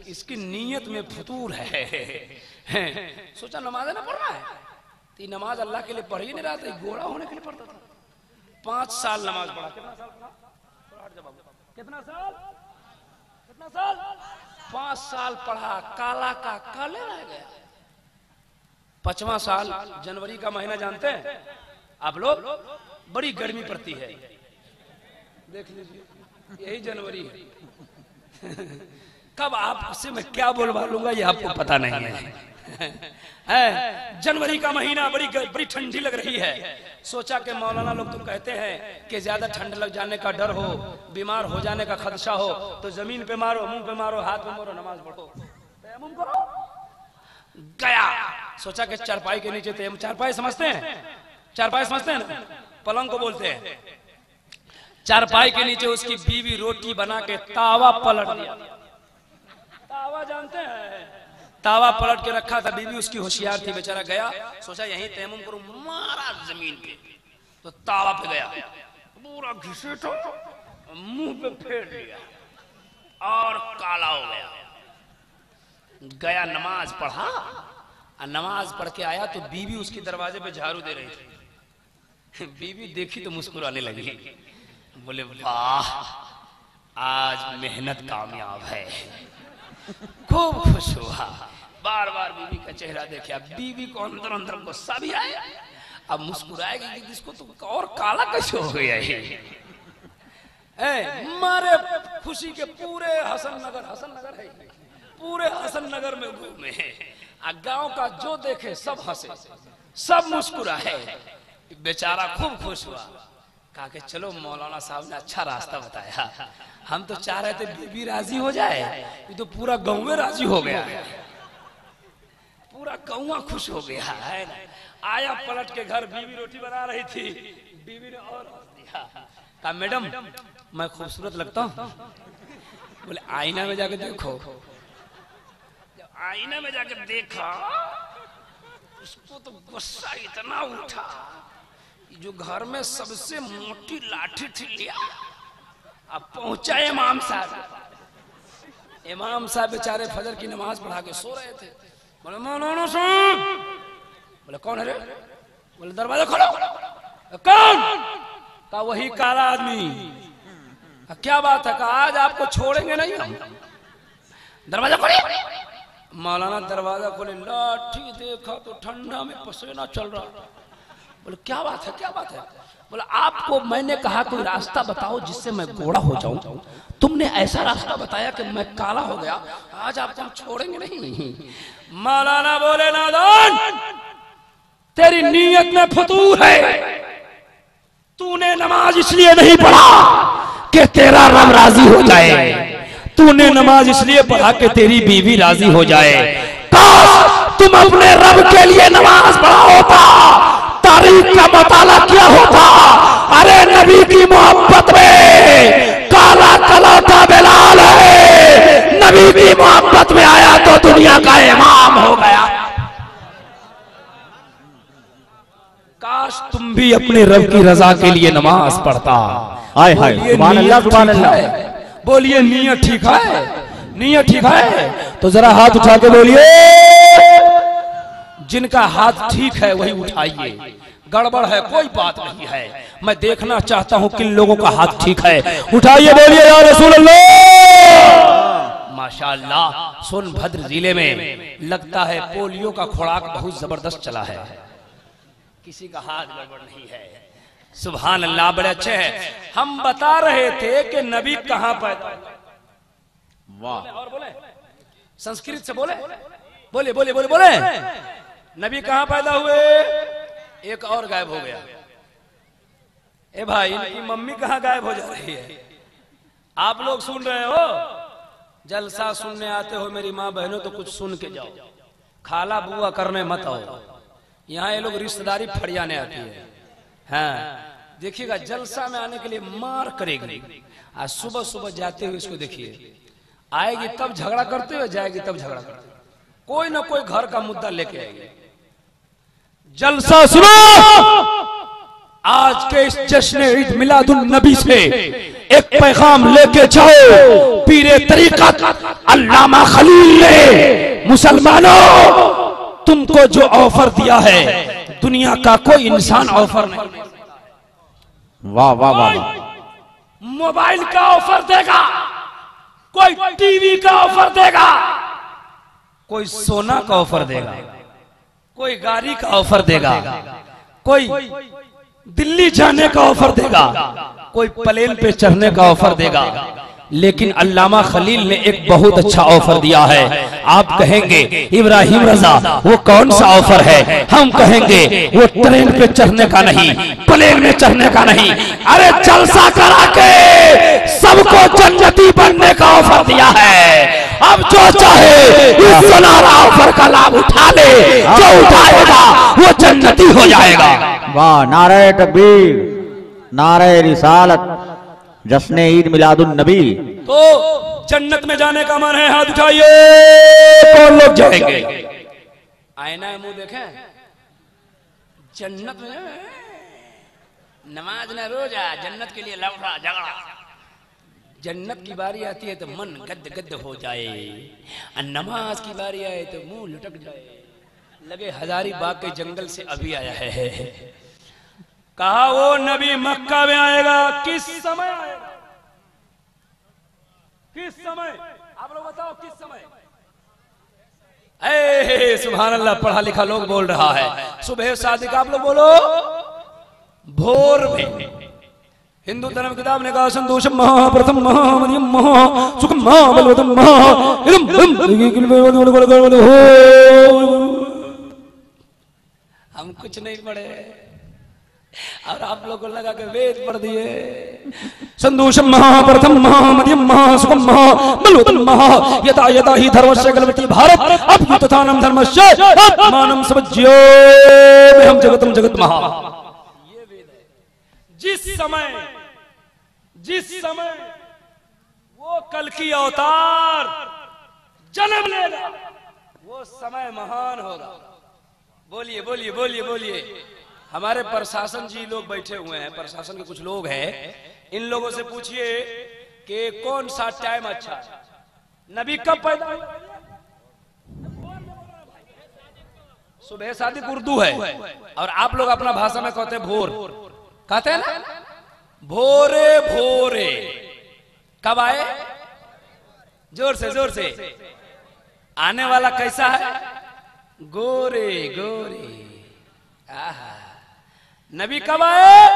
इसकी नीयत में फतूर है। सोचा नमाज ना पढ़ना है, तो नमाज अल्लाह के लिए पढ़ ही नहीं रहा था, गोरा होने के लिए पढ़ता था। 5 साल नमाज पढ़ा। कितना साल पढ़ा? कितना साल? कितना साल? 5 साल पढ़ा, काला का काले रह गया। 5वां साल जनवरी का महीना जानते हैं आप लोग? बड़ी गर्मी पड़ती है, देख लीजिए यही जनवरी है। कब आपसे मैं क्या बोलवा लूंगा ये आपको पता नहीं है। जनवरी का महीना, बड़ी ठंडी लग रही है। सोचा कि मौलाना लोग तो कहते हैं कि ज्यादा ठंड लग जाने का डर हो, बीमार हो जाने का खदशा हो तो जमीन पे मारो, मुंह पे मारो, हाथ पे मारो, नमाज पढ़ो, तयम्मुम करो। गया, सोचा कि चारपाई के नीचे तयम्मुम। चारपाई समझते हैं? चारपाई समझते हैं ना? पलंग को बोलते हैं। चारपाई के नीचे उसकी बीवी रोटी बना के तावा पलट दिया। तावा जानते हैं, तावा पलट के रखा था। बीवी उसकी होशियार थी, बेचारा गया, सोचा यहीं तैमूम करूं, मारा जमीन पे तो तावा पे गया, पूरा घिसेटा मुंह पे फेर दिया और काला हो गया। गया नमाज पढ़ा, नमाज पढ़ के आया तो बीवी उसकी दरवाजे पे झाड़ू दे रही थी। बीवी देखी तो मुस्कुराने लगी, बोले वाह आज मेहनत कामयाब है। खूब खुश हुआ, बार बार बीवी का चेहरा देखा। बीवी को अंदर अंदर गुस्सा भी आया, अब मुस्कुराएगी कि जिसको तो और काला कैसे हो गया है। मारे खुशी के पूरे हसन नगर है, पूरे हसन नगर में घूमे, गांव का जो देखे सब हंसे, सब मुस्कुराए। बेचारा खूब खुश हुआ, कहा कि चलो मौलाना साहब ने अच्छा रास्ता बताया, हम तो चाह रहे थे बीबी राजी हो जाए, ये तो पूरा गांव में राजी हो गया, पूरा गांव खुश हो गया है। आया पलट के घर, बीवी रोटी बना रही थी, बीवी ने और हंस दिया, कहा मैडम मैं खूबसूरत लगता हूँ? बोले आईना में जाके देखो। जब आईना में जाके देखा उसको तो गुस्सा इतना उठा, जो घर में सबसे मोटी लाठी थी लिया, अब पहुंचा इमाम साहब। इमाम साहब बेचारे फजर की नमाज पढ़ा के सो रहे थे। बोले मौलाना साहब। बोले कौन है रे? बोले दरवाजा खोलो। कौन? कहा वही काला आदमी। क्या बात है? कहा आज आपको छोड़ेंगे नहीं हम, दरवाजा खोले। मौलाना दरवाजा खोले, लाठी देखा तो ठंडा में पसीना चल रहा। बोले क्या बात है, क्या बात है? बोले आपको मैंने कहा कोई रास्ता बताओ जिससे मैं गोरा हो जाऊं, तुमने ऐसा रास्ता बताया कि मैं काला हो गया, आज आपको हम छोड़ेंगे नहीं। मौलाना बोले नादान, तेरी नीयत में फतूर है, तूने नमाज इसलिए नहीं पढ़ा कि तेरा रब राजी हो जाए, तूने नमाज इसलिए पढ़ा कि तेरी बीवी राजी हो जाए। काश तुम अपने रब के लिए नमाज पढ़ा होता, तारीख का मुताला किया होता। अरे नबी की मोहब्बत में काला कलौटा बिलाल है, नबी की मोहब्बत में आया तो दुनिया का इमाम हो गया। काश तुम भी अपने रब की रजा के लिए नमाज पढ़ता। हाय हाय, सुभान अल्लाह सुभान अल्लाह। बोलिए नियत ठीक है, नियत ठीक है तो जरा हाथ उठा के बोलिए। जिनका हाथ ठीक है वही उठाइए, गड़बड़ है कोई बात नहीं है। मैं देखना चाहता हूं किन लोगों का हाथ ठीक है, उठाइए बोलिए या रसूल अल्लाह। माशाअल्लाह, सोनभद्र जिले में लगता है पोलियो का खुराक बहुत जबरदस्त चला है, किसी का हाथ गड़बड़ नहीं है। सुभान अल्लाह, बड़े अच्छे हैं। हम बता रहे थे कि नबी कहां पैदा, वाह, और बोले संस्कृत से बोले, बोले बोले बोले बोले नबी कहां पैदा हुए? एक और गायब हो गया। ए भाई, इनकी मम्मी कहां गायब हो जा रही है? आप लोग सुन रहे हो, जलसा सुनने आते हो मेरी माँ बहनों तो कुछ सुन के जाओ, खाला बुआ करने मत आओ। यहाँ ये लोग रिश्तेदारी फरियाने आती है। हाँ देखिएगा, जलसा में आने के लिए मार करेगी, आज सुबह सुबह जाते हुए इसको देखिए, आएगी तब झगड़ा करते हुए, जाएगी तब झगड़ा करते हुए, कोई ना कोई घर का मुद्दा लेके आएगी। जलसा सुनो, आज के इस जश्न ईद मिलादुन नबी से एक पैगाम लेके जाओ। पीरे तरीक़त अल्लामा खलील ने मुसलमानों तुमको जो ऑफर दिया है, दुनिया का कोई इंसान ऑफर नहीं। वाह वाह वाह। मोबाइल का ऑफर देगा, कोई टीवी का ऑफर देगा, कोई सोना का ऑफर देगा, कोई गाड़ी का ऑफर देगा, कोई दिल्ली जाने का ऑफर देगा, कोई प्लेन पे चढ़ने का ऑफर देगा। लेकिन अल्लामा खलील ने एक बहुत अच्छा ऑफर दिया है। आप कहेंगे इब्राहिम रजा वो कौन सा ऑफर है? हम कहेंगे वो ट्रेन पे चढ़ने का नहीं, प्लेन में चढ़ने का नहीं, अरे जलसा करा के सबको जन्नती बनने का ऑफर दिया है। अब जो चाहे इस सुनहरा ऑफर का लाभ उठा ले, जो उठाएगा वो जन्नती हो जाएगा। वाह, नारे तकबीर, नारे रिसालत, जश्न ईद मिलादुन नबी। तो जन्नत में जाने का मन है, हाथ उठाइए, कौन लोग जाएंगे? आईना में मुंह देखें, जन्नत में नमाज न रोजा, जन्नत के लिए लफड़ा झगड़ा। जन्नत की बारी आती है तो मन गद गद हो जाए, और नमाज की बारी आए तो मुंह लटक जाए, लगे हजारीबाग के जंगल से अभी आया है। कहा वो नबी मक्का में आएगा, किस समय आएगा? किस समय? आप लोग बताओ किस समय? ए सुभान अल्लाह, पढ़ा लिखा लोग बोल रहा है। सुबह सादिक, आप लोग बोलो भोर में। हिंदू धर्म किताब ने कहा संतोषम महा प्रथम महा मध्यम महा सुखम महा बलवतम महा हम कुछ नहीं पढ़े और आप लोगों को लगा के वेद पढ़ दिए। संतोषम महा प्रथम महा मध्यम महा सुखम महा बलवतम महा यथा यथा ही धर्मस्य गलवति भारत अभ्युत्थानम धर्मस्य आत्मानं समज्यो हम जगतम जगत महा। ये वेद है। जिस समय वो कल की अवतार जन्म लेगा, वो समय महान होगा। बोलिए बोलिए बोलिए बोलिए। हमारे प्रशासन जी लोग बैठे हुए हैं, प्रशासन के कुछ लोग हैं, इन लोगों से पूछिए कि कौन सा टाइम अच्छा है, नबी कब पैदा हुआ? सुबह सादिक उर्दू है और आप लोग अपना भाषा में कहते हैं भोर, कहते हैं ना भोरे भोरे। कब आए? जोर से आने वाला कैसा है? गोरे गोरे। आहा, नबी कब आए?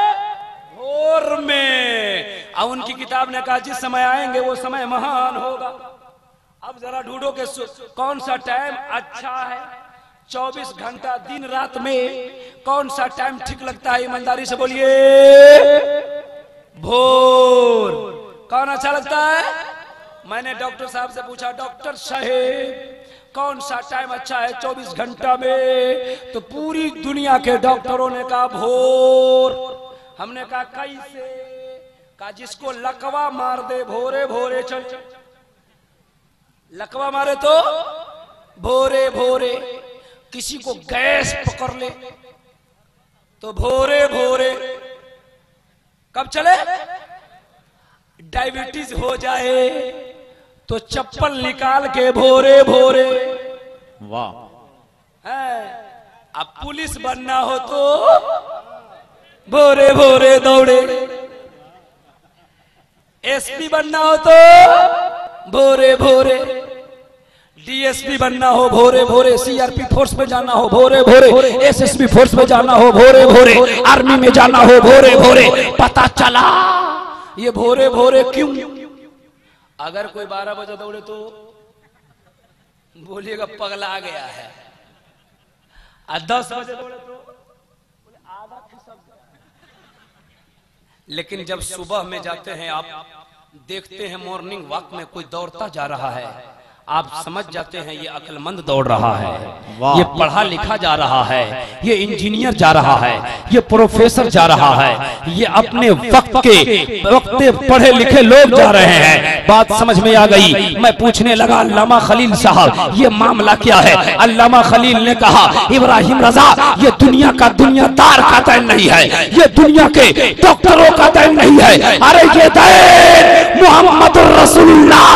भोर में। और उनकी किताब ने कहा जिस समय आएंगे वो समय महान होगा। अब जरा ढूंढो कि कौन सा टाइम अच्छा है। 24 घंटा दिन रात में कौन सा टाइम ठीक लगता है? ईमानदारी से बोलिए। भोर। कौन अच्छा लगता है? मैंने डॉक्टर साहब से पूछा, डॉक्टर साहेब कौन सा टाइम अच्छा है 24 घंटा में? तो पूरी दुनिया के डॉक्टरों ने कहा भोर। हमने कहा कैसे? कहा जिसको लकवा मार दे भोरे भोरे चल, लकवा मारे तो भोरे भोरे, किसी को गैस पकड़ ले तो भोरे भोरे। कब चले? डायबिटीज हो जाए तो चप्पल निकाल के भोरे भोरे। वाह। अब पुलिस बनना हो तो भोरे भोरे दौड़े, एसपी बनना हो तो भोरे भोरे, डीएसपी बनना हो भोरे भोरे, सीआरपी फोर्स में जाना हो भोरे भोरे, एसएसबी फोर्स में जाना हो भोरे भोरे, आर्मी में जाना हो भोरे भोरे। पता चला ये भोरे भोरे क्यों? अगर कोई 12 बजे दौड़े तो बोलिएगा पगला आ गया है, और 10 बजे दौड़े तो आधा खिसक गया। लेकिन जब सुबह में जाते हैं, आप देखते हैं मॉर्निंग वॉक में कोई दौड़ता जा रहा है, आप समझ जाते हैं ये अक्लमंद दौड़ रहा है, ये पढ़ा लिखा जा रहा है, ये इंजीनियर जा रहा है, ये प्रोफेसर जा रहा है, ये अपने वक्त के पढ़े लिखे लोग जा रहे हैं। बात समझ में आ गई। मैं पूछने लगा अल्लामा खलील साहब ये मामला क्या है? अल्लामा खलील ने कहा इब्राहिम रजा ये दुनिया का दुनियादार का दिन नहीं है, ये दुनिया के डॉक्टरों का दिन नहीं है, अरे ये दिन मोहम्मद रसूलुल्लाह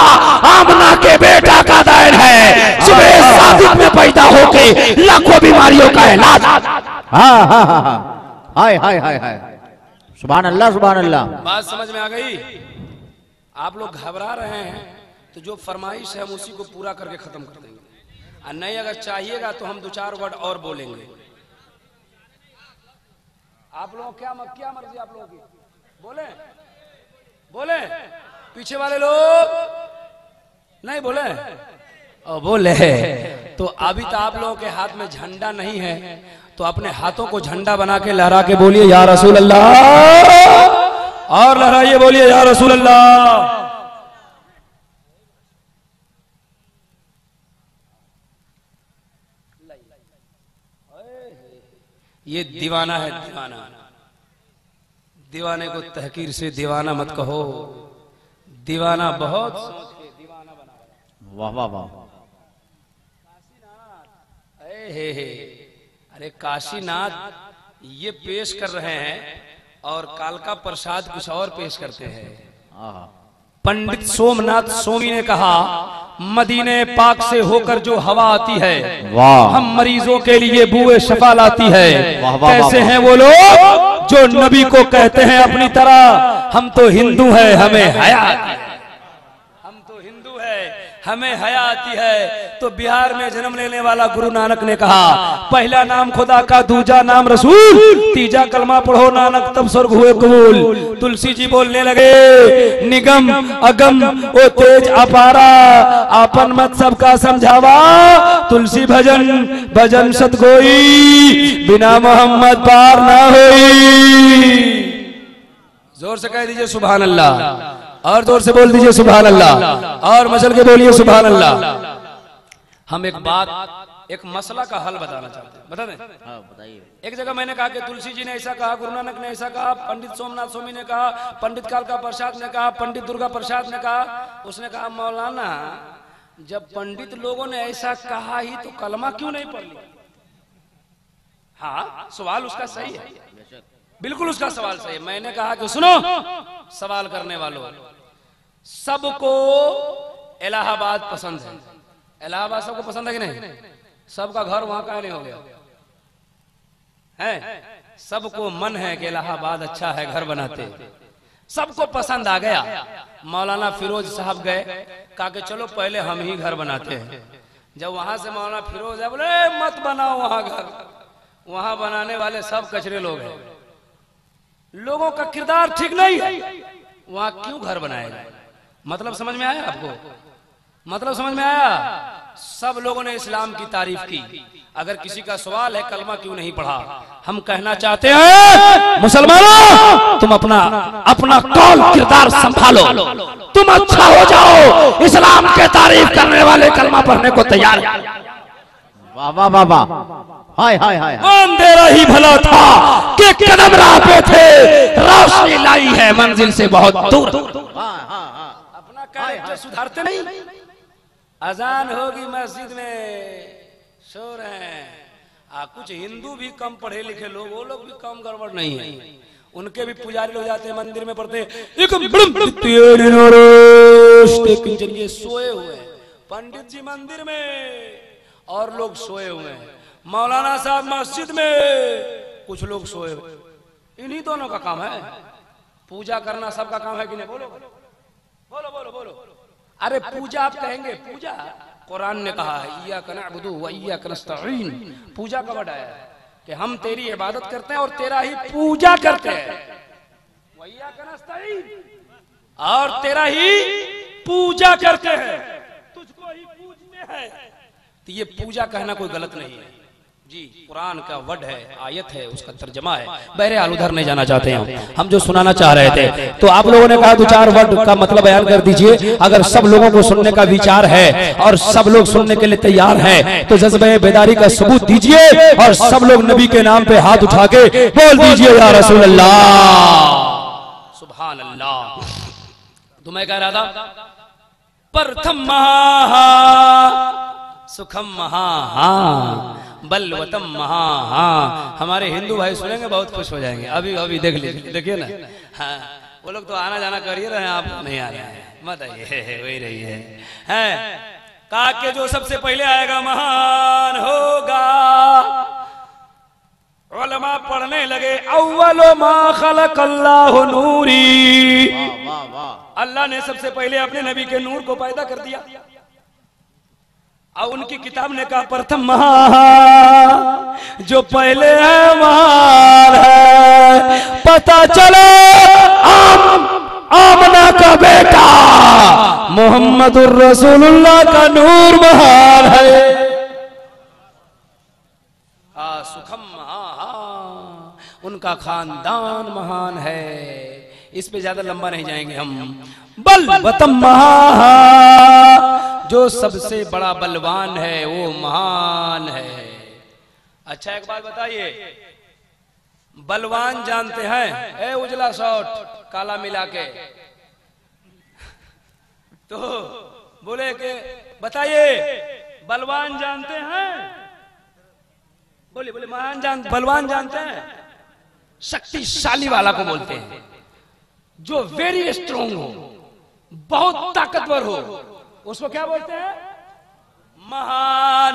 आमना के बेटा का दिन है। सुबह सादिक में पैदा होके लाखों बीमारियों का इलाज। हाँ हाँ हाँ, हाय हाय हाय हाय, सुभान अल्लाह सुभान अल्लाह। बात समझ में आ गई? आप लोग घबरा रहे हैं तो जो फरमाइश है हम उसी को पूरा करके खत्म कर देंगे, और नहीं अगर चाहिएगा तो हम 2-4 वर्ड और बोलेंगे। आप लोग क्या मर्जी आप लोगों की? बोले बोले, पीछे वाले लोग नहीं बोले और बोले। तो अभी तो आप लोगों के हाथ में झंडा नहीं है, तो अपने हाथों को झंडा बना के लहरा के बोलिए या रसूल अल्लाह, और लहराइए बोलिए या रसूल अल्लाह। ये दीवाना है, दीवाना दीवाने को तहकीर से दीवाना मत कहो, दीवाना बहुत सोच के दीवाना बना। वाह वाह वाह। हे अरे काशीनाथ ये पेश कर रहे हैं और कालका प्रसाद कुछ और पेश करते हैं। पंडित सोमनाथ सोमी ने कहा, मदीने पाक से होकर जो हवा आती है वाह, हम मरीजों के लिए बुए शफा लाती है। वाह, वाह, कैसे वाह, हैं वो लोग जो नबी को कहते हैं अपनी तरह, हम तो हिंदू हैं हमें हया आती है, हम तो हिंदू है हमें हया आती है। तो बिहार में जन्म लेने वाला गुरु नानक ने कहा, पहला नाम खुदा का, दूजा नाम रसूल, तीजा कलमा पढ़ो नानक तब स्वर्ग हुए कबूल। तुलसी जी बोलने लगे, निगम अगम ओ तेज अपारा, आपन मत सबका समझावा, तुलसी भजन भजन सतगोई, बिना मोहम्मद पार ना होई। जोर से कह दीजिए सुभान अल्लाह, और जोर से बोल दीजिए सुभान अल्लाह, और मचल के बोलिए सुभान अल्लाह। हम एक बात, एक मसला का हल बताना चाहते हैं, बता दें? हाँ बताइए। एक जगह मैंने कहा कि तुलसी जी ने ऐसा कहा, गुरु नानक ने ऐसा कहा, पंडित सोमनाथ स्वामी ने कहा, पंडित कालका प्रसाद ने कहा, पंडित दुर्गा प्रसाद ने कहा। उसने कहा, मौलाना जब पंडित लोगों ने ऐसा कहा ही तो कलमा क्यों नहीं पढ़ लिया? हाँ, सवाल उसका सही है, बिल्कुल उसका सवाल सही है। मैंने कहा कि सुनो सवाल करने वालों, सबको इलाहाबाद पसंद है, इलाहाबाद सबको पसंद है कि नहीं? सबका घर वहां का नहीं हो गया है, सबको मन है कि इलाहाबाद अच्छा है, घर बनाते, सबको पसंद आ गया। मौलाना फिरोज साहब गए, कहा कि चलो पहले हम ही घर बनाते हैं। जब वहां से मौलाना फिरोज है, बोले मत बनाओ वहां घर, वहां बनाने वाले सब कचरे लोग हैं, लोगों का किरदार ठीक नहीं है, वहां क्यों घर बनाएगा? मतलब समझ में आया आपको? मतलब समझ में आया? सब लोगों ने इस्लाम की तारीफ की। अगर किसी का सवाल है कलमा क्यों नहीं पढ़ा, हम कहना चाहते हैं मुसलमानों, तुम अपना अपना कौल किरदार संभालो, तुम अच्छा हो जाओ, इस्लाम के तारीफ करने वाले कलमा पढ़ने को तैयार। वाह वाह वाह वाह, हाय हाय हाय। तेरा ही भला था कि कदम राह पे थे, रोशनी लाई है मंजिल से बहुत दूर। अपना कैरेक्टर सुधारते नहीं। अजान होगी मस्जिद में, सो रहे हैं। कुछ हिंदू भी कम पढ़े लिखे लोग, वो लोग भी कम गड़बड़ नहीं है, उनके भी पुजारी लोग जाते हैं मंदिर में पढ़ते हैं, ये सोए हुए हैं पंडित जी मंदिर में और लोग सोए हुए हैं, मौलाना साहब मस्जिद में, कुछ लोग सोए हुए। इन्हीं दोनों का काम है, पूजा करना सबका काम है कि नहीं? बोलो बोलो बोलो बोलो। अरे पूजा आप कहेंगे, पूजा कुरान ने कहा है, इय्याका नअबुदु व इय्याका नस्तईन, पूजा का वर्ड है कि हम तेरी इबादत करते हैं और तेरा ही पूजा करते हैं, व इय्याका नस्तईन, और तेरा ही पूजा करते हैं, तुझको ही पूजते हैं। तो ये पूजा कहना कोई गलत नहीं है जी, कुरान का वर्ड है, आयत है, उसका तर्जमा है। बहरहाल उधर नहीं जाना चाहते हैं हम जो सुनाना चाह रहे थे। तो आप लोगों ने कहा दो चार वर्ड का मतलब बयान कर दीजिए। अगर सब लोगों को सुनने का विचार है और सब लोग सुनने के लिए तैयार हैं, तो जज्बे बेदारी का सबूत दीजिए और सब लोग नबी के नाम पे हाथ उठा के बोल दीजिए या रसूल अल्लाह, सुभान अल्लाह। तो मैं कह रहा था, प्रथम महा सुखम महा बलवतम महा। हमारे हिंदू भाई सुनेंगे बहुत खुश हो जाएंगे। अभी अभी देख लीजिए, देखिए ना, हाँ, वो लोग तो आना जाना कर ही रहे हैं, आप नहीं आ रहे हैं, मत आइए, वही रही है। कहा के जो सबसे पहले आएगा महान होगा। उलमा पढ़ने लगे, अव्वलो मा खलक़ल्लाहु नूरी, अल्लाह ने सबसे पहले अपने नबी के नूर को पैदा कर दिया। और उनकी किताब ने कहा प्रथम महा, जो पहले है महान है। पता चलो आमना का बेटा मोहम्मदुर रसूलुल्लाह का नूर महान है। सुखम महा, उनका खानदान महान है। इस पे ज्यादा लंबा नहीं जाएंगे हम। बलवतम महा, जो सबसे बड़ा बलवान है वो महान है। अच्छा एक बात बताइए, बलवान जानते हैं, ए उजला शॉट काला मिला के, तो बोले कि बताइए बलवान जानते हैं? बोले बोले महान बलवान जानते हैं? शक्तिशाली वाला को बोलते हैं, जो वेरी स्ट्रॉन्ग हो, बहुत ताकतवर हो, उसको क्या बोलते हैं? महान।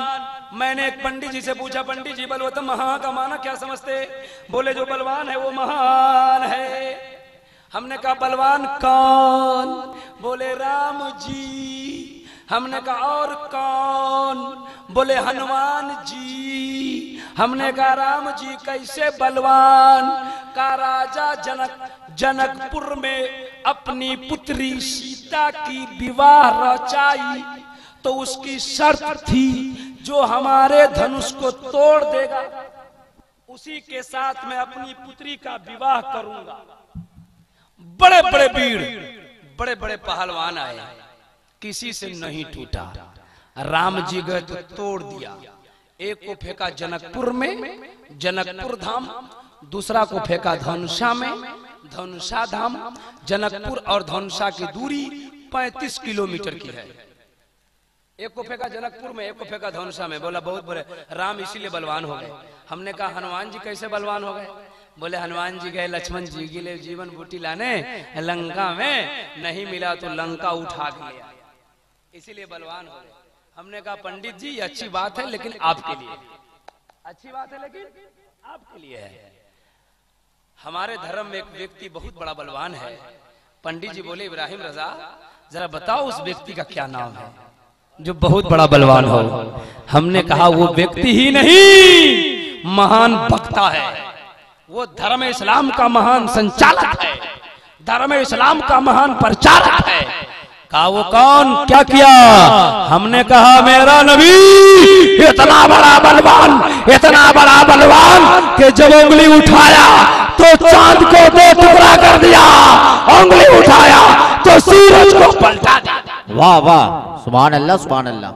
मैंने एक पंडित जी से पूछा, पंडित जी बलवतम महा का माना क्या समझते? बोले जो बलवान है वो महान है। हमने कहा बलवान कौन? बोले राम जी। हमने कहा और कौन? बोले हनुमान जी। हमने कहा राम जी कैसे बलवान? का राजा जनकपुर में अपनी पुत्री सीता की विवाह रचाई तो उसकी शर्त थी जो हमारे धनुष को तोड़ देगा उसी के साथ मैं अपनी पुत्री का विवाह करूंगा। बड़े बड़े वीर, बड़े बड़े पहलवान आए, किसी से नहीं टूटा। राम जी गए तो तोड़ दिया। एक को फेंका जनकपुर में, जनकपुर धाम, दूसरा को फेंका धनुषा में, धनुषा धाम। जनकपुर और धनुषा की दूरी 35 किलोमीटर की है। एक को फेंका जनकपुर में, एक को फेंका धनुषा में। बोला बहुत बड़े राम इसीलिए बलवान हो गए। हमने कहा हनुमान जी कैसे बलवान हो गए? बोले हनुमान जी गए लक्ष्मण जी के लिए जीवन बूटी लाने लंका में, नहीं मिला तो लंका उठा के ले आए, इसीलिए बलवान हो गए। हमने कहा पंडित जी ये अच्छी बात है लेकिन आपके लिए, अच्छी बात है लेकिन आपके लिए है। हमारे धर्म में एक व्यक्ति बहुत बड़ा बलवान है। पंडित जी बोले इब्राहिम रजा जरा बताओ उस व्यक्ति का क्या नाम है जो बहुत बड़ा बलवान हो। हमने कहा वो व्यक्ति ही नहीं, महान वक्ता है, वो धर्म इस्लाम का महान संचालक है, धर्म इस्लाम का महान प्रचारक है। कहा वो कौन, क्या किया? हमने कहा मेरा नबी इतना बड़ा बलवान, इतना बड़ा बलवान कि जब उंगली उठाया तो चांद को दो टुकड़ा कर दिया, उंगली उठाया तो सूरज को पलटा दिया। वाह वाह, सुभान अल्लाह सुभान अल्लाह।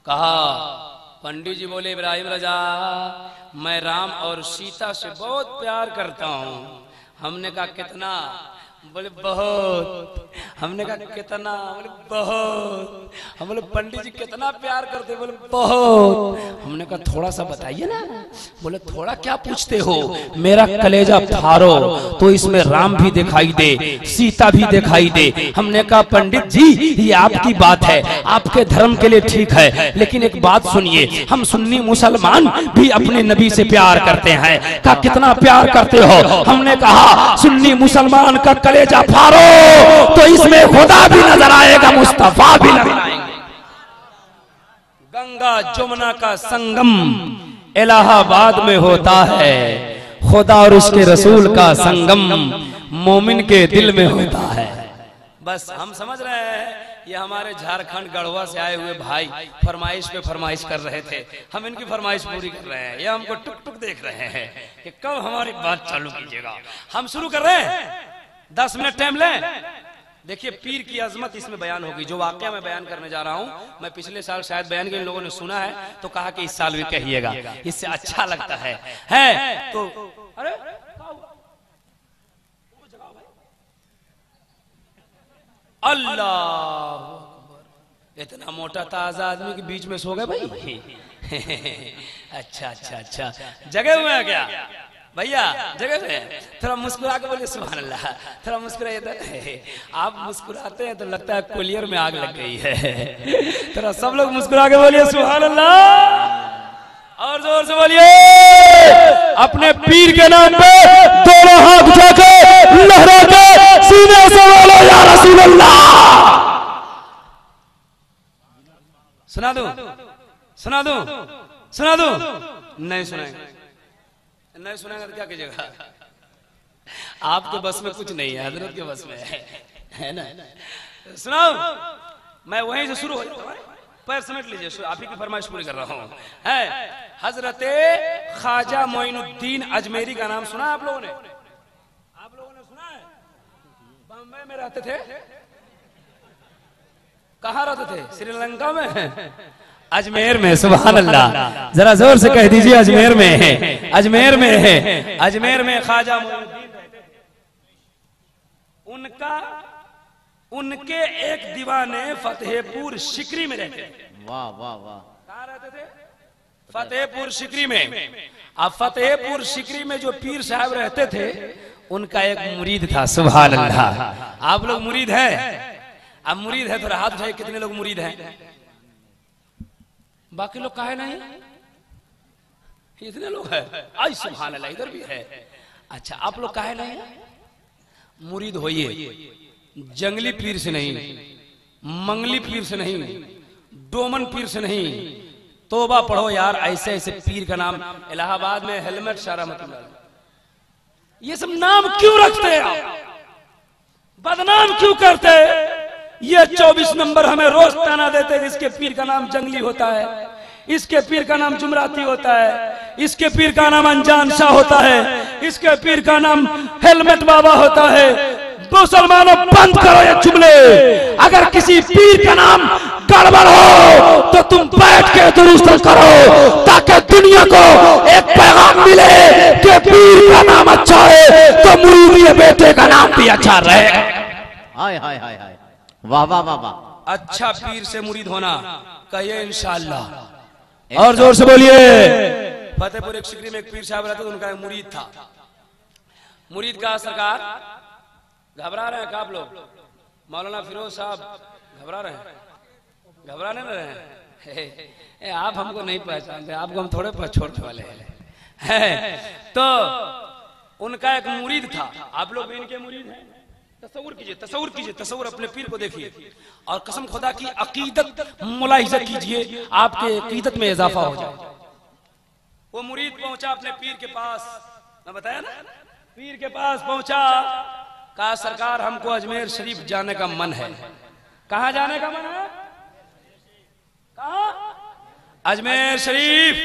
कहा पंडित जी बोले इब्राहिम रजा मैं राम और सीता से बहुत प्यार करता हूँ। हमने कहा कितना? बोले बहुत। हमने कहा कितना? बोले बहुत। हम बोले पंडित जी कितना प्यार करते? बोले बहुत। हमने कहा थोड़ा सा बताइए ना। बोले थोड़ा क्या पूछते हो, मेरा कलेजा फाड़ो तो इसमें राम भी दिखाई दे, सीता भी दिखाई दे। हमने कहा पंडित जी ये आपकी बात है, आपके धर्म के लिए ठीक है, लेकिन एक बात सुनिए, हम सुन्नी मुसलमान भी अपने नबी से प्यार करते हैं। कहा कितना प्यार करते हो? हमने कहा सुन्नी मुसलमान का कलेजा फाड़ो तो इसमें खुदा भी नजर आएगा, मुस्तफा भी नजर आएंगे। गंगा जमुना का संगम इलाहाबाद में होता है, खुदा और उसके रसूल का संगम मोमिन के दिल में होता है। बस हम समझ रहे हैं ये हमारे झारखंड गढ़वा से आए हुए भाई फरमाइश पे फरमाइश कर रहे थे, हम इनकी फरमाइश पूरी कर रहे हैं। ये हमको टुक टुक देख रहे हैं कि कब हमारी बात चालू कीजिएगा। हम शुरू कर रहे हैं, 10 मिनट टाइम लें। देखिए पीर की अजमत इसमें बयान होगी। जो वाकया मैं बयान करने जा रहा हूं, मैं पिछले साल शायद बयान किया, इन लोगों ने सुना है तो कहा कि इस साल भी कहिएगा, इससे अच्छा लगता है तो अरे अल्लाह, इतना मोटा ताजा आदमी के बीच में सो गए भाई। अच्छा अच्छा अच्छा, जगह हुए हैं क्या भैया? जगह में थोड़ा मुस्कुरा के बोलिए सुभान अल्लाह। थोड़ा मुस्कुराइए तो। आप मुस्कुराते हैं तो लगता है कोलियर में आग लग गई है। थोड़ा सब लोग मुस्कुरा के बोलिए सुभान अल्लाह, और जोर से बोलिए अपने पीर के नाम पे दोनों हाथ उठा के लहरा के सीने से बोलो या रसूल अल्लाह। सुना दूं, सुना दूं, सुना दूं? नहीं सुनाएंगे, नहीं सुनाएंगे तो क्या कीजिएगा? आपके बस में कुछ नहीं है, हजरत के बस में है ना। सुनाओ, मैं वहीं से शुरू हो जाऊं, पैर समेट लीजिए, आप ही की फरमाइश पूरी कर रहा हूँ। है हजरत ख्वाजा मोइनुद्दीन अजमेरी का नाम सुना आप लोगों ने? आप लोगों ने सुना है? बम्बई में रहते थे। कहाँ रहते थे? श्रीलंका में। अजमेर में, सुभान अल्लाह, जरा जोर से कह दीजिए अजमेर में है, अजमेर में है, अजमेर में ख्वाजा मोइनुद्दीन रहते थे। उनके एक दीवाने फतेहपुर सिकरी में रहते थे। वाह वाह वाह। कहाँ रहते थे? फतेहपुर सिकरी में। अब फतेहपुर सिकरी में जो पीर साहब रहते थे उनका एक मुरीद था, सुभान अल्लाह। आप लोग मुरीद हैं? अब मुरीद है तो हाथ उठाइए, कितने लोग मुरीद हैं? बाकी लोग काहे नहीं? इतने लोग हैं। आई सुभान अल्लाह, इधर भी है। अच्छा, आप लोग काहे नहीं? मुरीद होइए, जंगली पीर से नहीं, मंगली पीर से नहीं, डोमन पीर से नहीं, तोबा पढ़ो यार। ऐसे ऐसे पीर का नाम इलाहाबाद में हेलमेट सारा मतलब, ये सब नाम क्यों रखते हैं आप? बदनाम क्यों करते हैं? ये 24 नंबर हमें रोज ताना देते हैं, इसके पीर का नाम जंगली होता है, इसके पीर का नाम जुमराती होता है, इसके पीर का नाम अनजान शाह होता है, इसके पीर का नाम हेलमेट बाबा होता है। मुसलमानों, बंद करो ये जुमले। अगर किसी पीर का नाम गड़बड़ हो तो तुम बैठ के दुरुस्त करो, ताकि दुनिया को एक पैगाम मिले कि पीर का नाम अच्छा है तो मुरीद बेटे का नाम भी अच्छा रहे। हाय हाय हाय हाय, वाह वाह वाह वाह। अच्छा पीर से मुरीद होना, कहिए इंशाअल्लाह। और जोर से बोलिए। फतेहपुर एक सिकरी में एक पीर साहब रहते थे, उनका एक मुरीद था। मुरीद का सरकार, घबरा रहे हैं क्या आप लोग? मौलाना फिरोज साहब घबरा रहे हैं? घबराने में रहे? आप हमको नहीं पहचानते, आपको हम थोड़े छोड़ने वाले हैं। तो उनका एक मुरीद था। आप लोग भी इनके मुरीद हैं? तसव्वुर कीजिए, तसव्वुर कीजिए, तसव्वुर, अपने पीर को देखिए और कसम खुदा की अकीदत मुलाहिजा कीजिए, आपके अकीदत में इजाफा हो जाए। वो मुरीद पहुंचा अपने पीर के पास, मैं बताया ना, पीर के पास पहुंचा, कहा सरकार हमको अजमेर शरीफ जाने का मन है। कहाँ जाने का मन है? कहाँ? अजमेर शरीफ।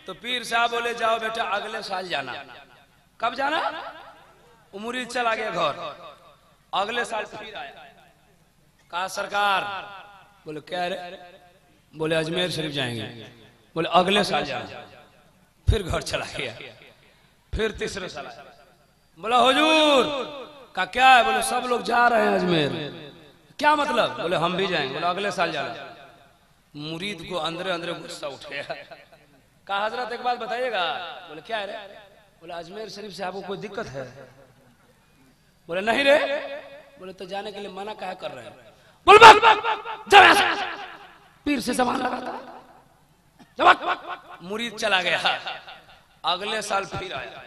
तो पीर साहब बोले जाओ बेटा, अगले साल जाना। कब जाना? वो मुरीद चला गया घर, अगले साल फिर आया। कहा सरकार, बोले क्या रे? बोले अजमेर शरीफ जाएंगे। बोले अगले साल जाना। फिर घर चला गया, फिर तीसरे साल आया। बोला हुजूर का क्या है? बोले सब लोग जा रहे हैं अजमेर। क्या मतलब? बोले हम भी जाएंगे। बोले अगले साल जाना। मुरीद को अंदर अंदर गुस्सा उठ गया। कहा हजरत एक बात बताइएगा। बोले क्या है रे? बोले अजमेर शरीफ से आपको कोई दिक्कत है? बोले नहीं रे। बोले तो जाने के लिए मना काहे कर रहे हैं? बोल पीर से जबान लगाता। मुरीद चला गया, अगले साल फिर आया।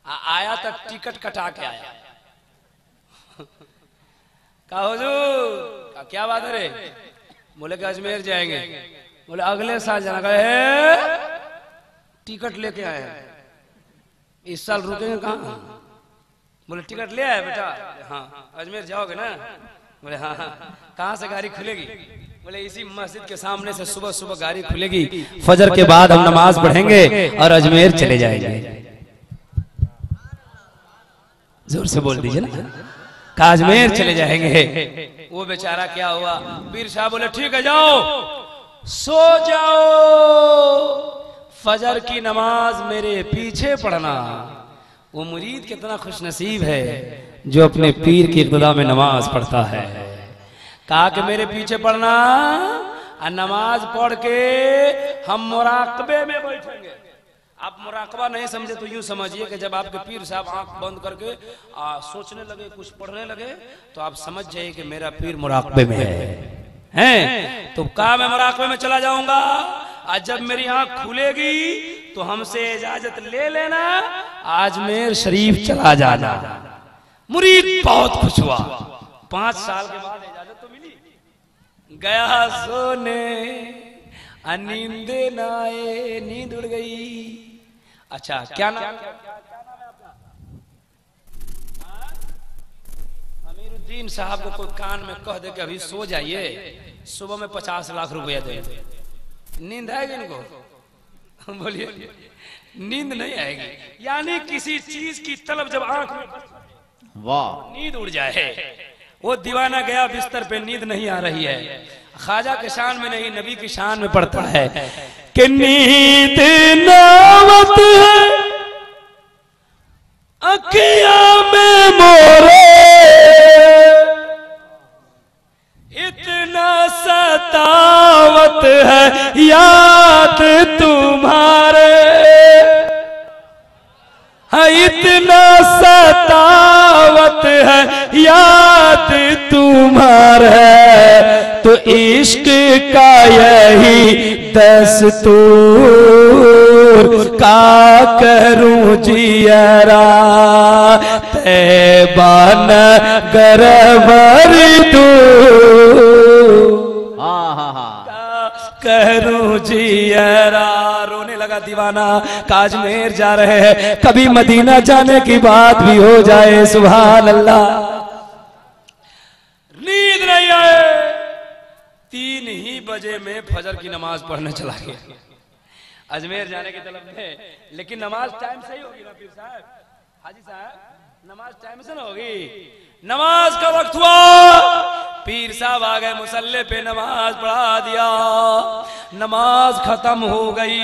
आया तक टिकट कटा के आया। कहा हुजूर क्या बात है रे? बोले कि अजमेर जाएंगे। बोले अगले साल जाना। गए टिकट लेके आए, इस साल रुकेंगे कहाँ? बोले टिकट ले आए बेटा? हाँ। अजमेर जाओगे ना? बोले हाँ हाँ। कहाँ से गाड़ी खुलेगी? बोले इसी मस्जिद के सामने से सुबह सुबह गाड़ी खुलेगी, फजर के बाद हम नमाज पढ़ेंगे और अजमेर चले जाएंगे। जोर से बोल दीजिए ना, अजमेर चले जाएंगे। वो बेचारा क्या हुआ? पीर साहब बोले ठीक है जाओ, सो जाओ, फजर की नमाज मेरे पीछे पढ़ना। वो मुरीद कितना खुशनसीब है जो अपने पीर की इक़्तिदा में नमाज पढ़ता है। कहा कि मेरे पीछे पढ़ना, और नमाज पढ़ के हम मुराकबे में बैठेंगे। आप मुराकबा नहीं समझे तो यूं समझिए कि जब आपके पीर साहब आंख बंद करके सोचने लगे, कुछ पढ़ने लगे, तो आप समझ जाइए कि मेरा पीर मुराकबे में है। तो कहा मैं मुराकबे में चला जाऊंगा, और जब मेरी आंख खुलेगी तो हमसे इजाजत ले लेना, अजमेर शरीफ चला जाना। मुरीद बहुत खुश हुआ। 5 साल के बाद इजाजत तो मिली। गया सोने, नींद ना आए, नींद उड़ गई। अच्छा क्या नाम है आपका? अमीरुद्दीन साहब को कोई कान में कह दे कि अभी सो जाइए, सुबह में 50 लाख रुपया दे। नींद आएगी इनको? बोलिए नींद नहीं आएगी। यानी किसी चीज की तलब जब आंख में, वाह, नींद उड़ जाए। वो दीवाना गया बिस्तर पे, नींद नहीं आ रही है। ख्वाजा के शान में नहीं, नबी की शान में पड़ता है कि नींद नावत है अखिया में मोरे, इतना सतावत है याद तुम्हारे, इतना सतावत है याद तुम्हारे, तो इश्क का यही दस्तूर का करूं जियरा, तैबा नगर करूं जियरा। रोने लगा दीवाना, काजमेर जा रहे हैं, कभी मदीना जाने की बात भी हो जाए, सुभान अल्लाह। नींद नहीं आए, 3 ही बजे में फजर की नमाज पढ़ने चला गया अजमेर जाने की तलब में, लेकिन नमाज टाइम से ही होगी ना पीर साहब, हाजी साहब, नमाज टाइम से ना होगी। नमाज का वक्त हुआ, पीर साहब आ गए मुसल्ले पे, नमाज पढ़ा दिया, नमाज खत्म हो गई,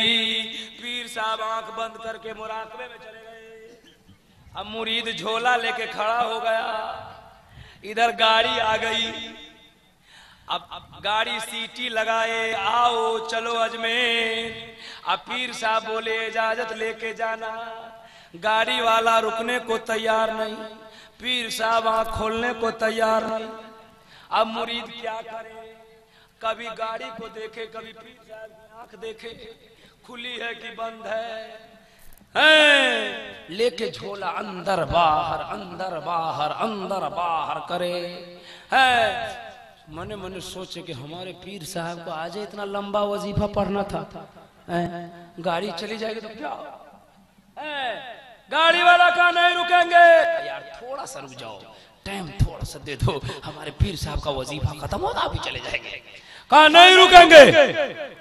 पीर साहब आंख बंद करके मुराकबे में चले गए। अब मुरीद झोला लेके खड़ा हो गया, इधर गाड़ी आ गई, अब गाड़ी सीटी लगाए, आओ चलो अजमेर। अब पीर साहब बोले इजाजत लेके जाना, गाड़ी वाला रुकने को तैयार नहीं, पीर साहब आंख खोलने को तैयार नहीं। अब मुरीद क्या करे, कभी गाड़ी को देखे, कभी पीर साहब की आंख देखे, खुली है कि बंद है, लेके झोला अंदर बाहर अंदर बाहर अंदर बाहर करे है। मने मने सोचे कि हमारे पीर साहब को आज इतना लंबा वजीफा पढ़ना था, गाड़ी चली जाएगी तो क्या, गाड़ी वाला कहा नहीं रुकेंगे, यार थोड़ा सा रुक जाओ, टाइम थोड़ा सा दे दो, हमारे पीर साहब का वजीफा खत्म होगा अभी चले जाएंगे। कहा नहीं रुकेंगे।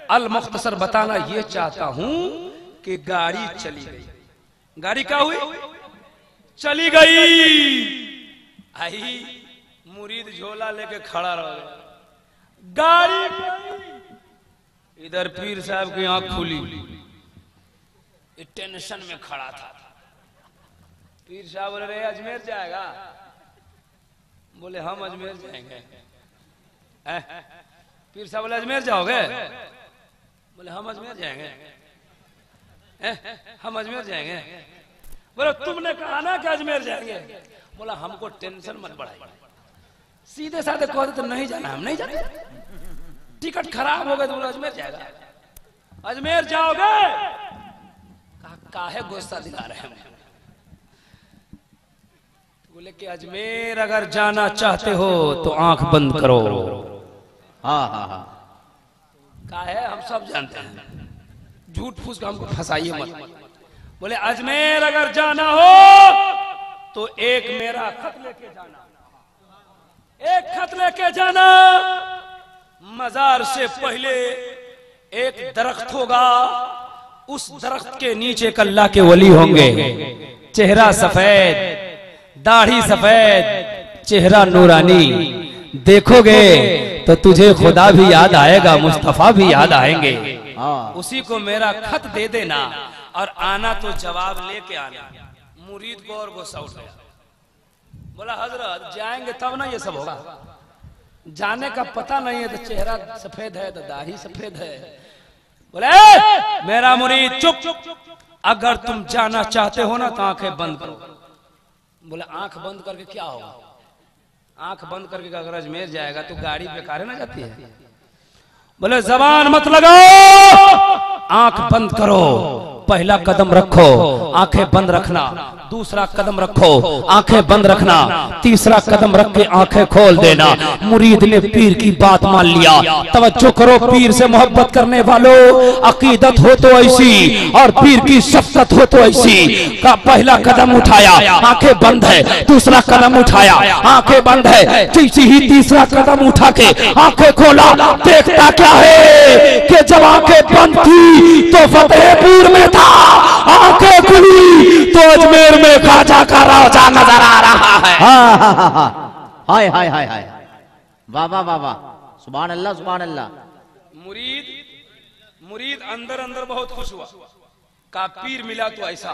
अल मुख्तसर बताना ये चाहता हूं कि गाड़ी चली गई। गाड़ी क्या हुई? चली गई। आई मुरीद झोला लेके खड़ा रह गया, गाड़ी इधर पीर साहब की आंख खुली, टेंशन में खड़ा था। पीर साहब बोले रे अजमेर जाएगा? बोले हम अजमेर जाएंगे। पीर साहब बोले अजमेर जाओगे? बोले हम अजमेर जाएंगे। हम अजमेर जाएंगे। बोले तुमने कहा ना कि अजमेर जाएंगे। बोला हमको टेंशन मत बढ़ाइए, सीधे साधे कह दे तो नहीं जाना, हम नहीं जाते, टिकट खराब हो गए तो बोला अजमेर जाएगा। अजमेर जाओगे? काहे गुस्सा दिला रहे हैं? बोले कि अजमेर अगर जाना चाहते हो तो आंख बंद करो। हाँ हाँ हाँ, काहे हम सब जानते हैं, झूठ फूस का हमको फंसाइए मत। बोले अजमेर अगर जाना हो तो एक मेरा खत लेके जाना, एक खत लेके जाना। मजार से पहले एक दरख्त होगा, उस दरख्त के नीचे अल्लाह के वली होंगे, चेहरा सफेद, दाढ़ी सफेद, चेहरा नूरानी, देखोगे तो तुझे खुदा भी याद आएगा, मुस्तफा भी याद आएंगे। उसी को मेरा खत दे देना और आना तो जवाब लेके आना। मुरीद को और गुस्सा उठ गया, बोला हजरत जाएंगे तब ना ये सब होगा, जाने का पता नहीं है तो चेहरा सफेद है तो दाढ़ी सफेद है। बोले मेरा मुरीद चुप, अगर तुम जाना चाहते हो ना तो आंखें बंद करो। बोले आंख बंद करके क्या होगा? आंख बंद करके अगर अजमेर जाएगा तो गाड़ी बेकार ना जाती है। बोले जबान मत लगाओ, आंख बंद करो, पहला कदम रखो, आंखें बंद रखना, दूसरा कदम रखो, आंखें बंद रखना, तीसरा कदम रख के आंखें खोल देना। मुरीद ने पीर की बात मान लिया। तवज्जो करो, पीर से मोहब्बत करने वालों, अकीदत हो तो ऐसी और पीर की शफ़क़त हो तो ऐसी। का पहला कदम उठाया, आंखें बंद है, दूसरा कदम उठाया, आंखें बंद है, जैसे ही तीसरा कदम उठा के आंखें खोला, देखता क्या है कि जब आंखें बंद थी तो फतेहपुर में था, आंखें खुली तो अजमेर में खाजा का राजा नजर आ रहा है। हाय हाय हाय हाय, वाह वाह वाह वाह, सुभान अल्लाह सुभान अल्लाह। मुरीद अंदर अंदर बहुत खुश हुआ। का पीर मिला तो ऐसा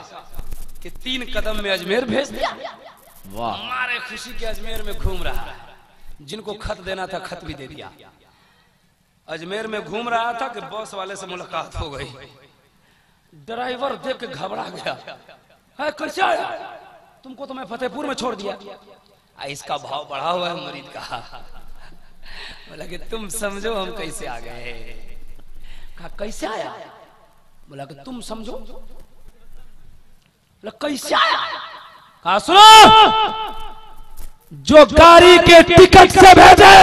कि 3 कदम में अजमेर भेज दिया। वाह, हमारे खुशी के अजमेर में घूम रहा है। जिनको खत देना था खत भी दे दिया। अजमेर में घूम रहा था कि बॉस वाले से मुलाकात हो गई। ड्राइवर देख के घबरा गया। है कैसे आया? तुमको तो मैं फतेहपुर में छोड़ दिया। इसका भाव बढ़ा हुआ है मुरीद का। बोला कि तुम समझो हम कैसे आ गए। कहा कैसे आया? बोला कि तुम समझो। बोला कैसे आया? कहा सुनो, जो गाड़ी के टिकट से भेजे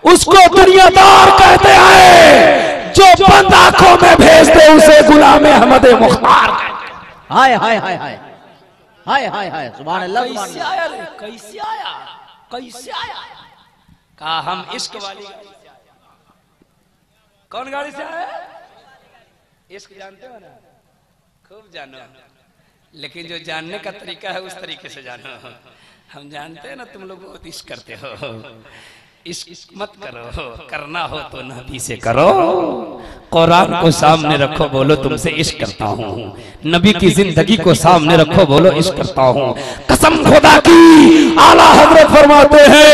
उसको दुनियादार कहते हैं, जो बंद आंखों में भेज दे उसे गुलाम अहमद मुख्तार। हाय हाय हाय हाय हाय हाय हाय सुभान अल्लाह। कैसे आया रे? कैसे आया? कैसे आया? कहा हम इश्क वाली गाड़ी से आए। कौन गाड़ी से आया? इश्क जानते हो ना? खूब जानो, लेकिन जो जानने का तरीका है उस तरीके से जानो। हम जानते हैं ना तुम लोग बहुत इश्क करते हो। इश्क मत करो, करना हो तो नबी से करो। कुरान को सामने रखो, बोलो तुमसे इश्क करता हूँ। नबी की जिंदगी को सामने रखो, बोलो इश्क करता हूँ। कसम खुदा की, आला हजरत फरमाते हैं,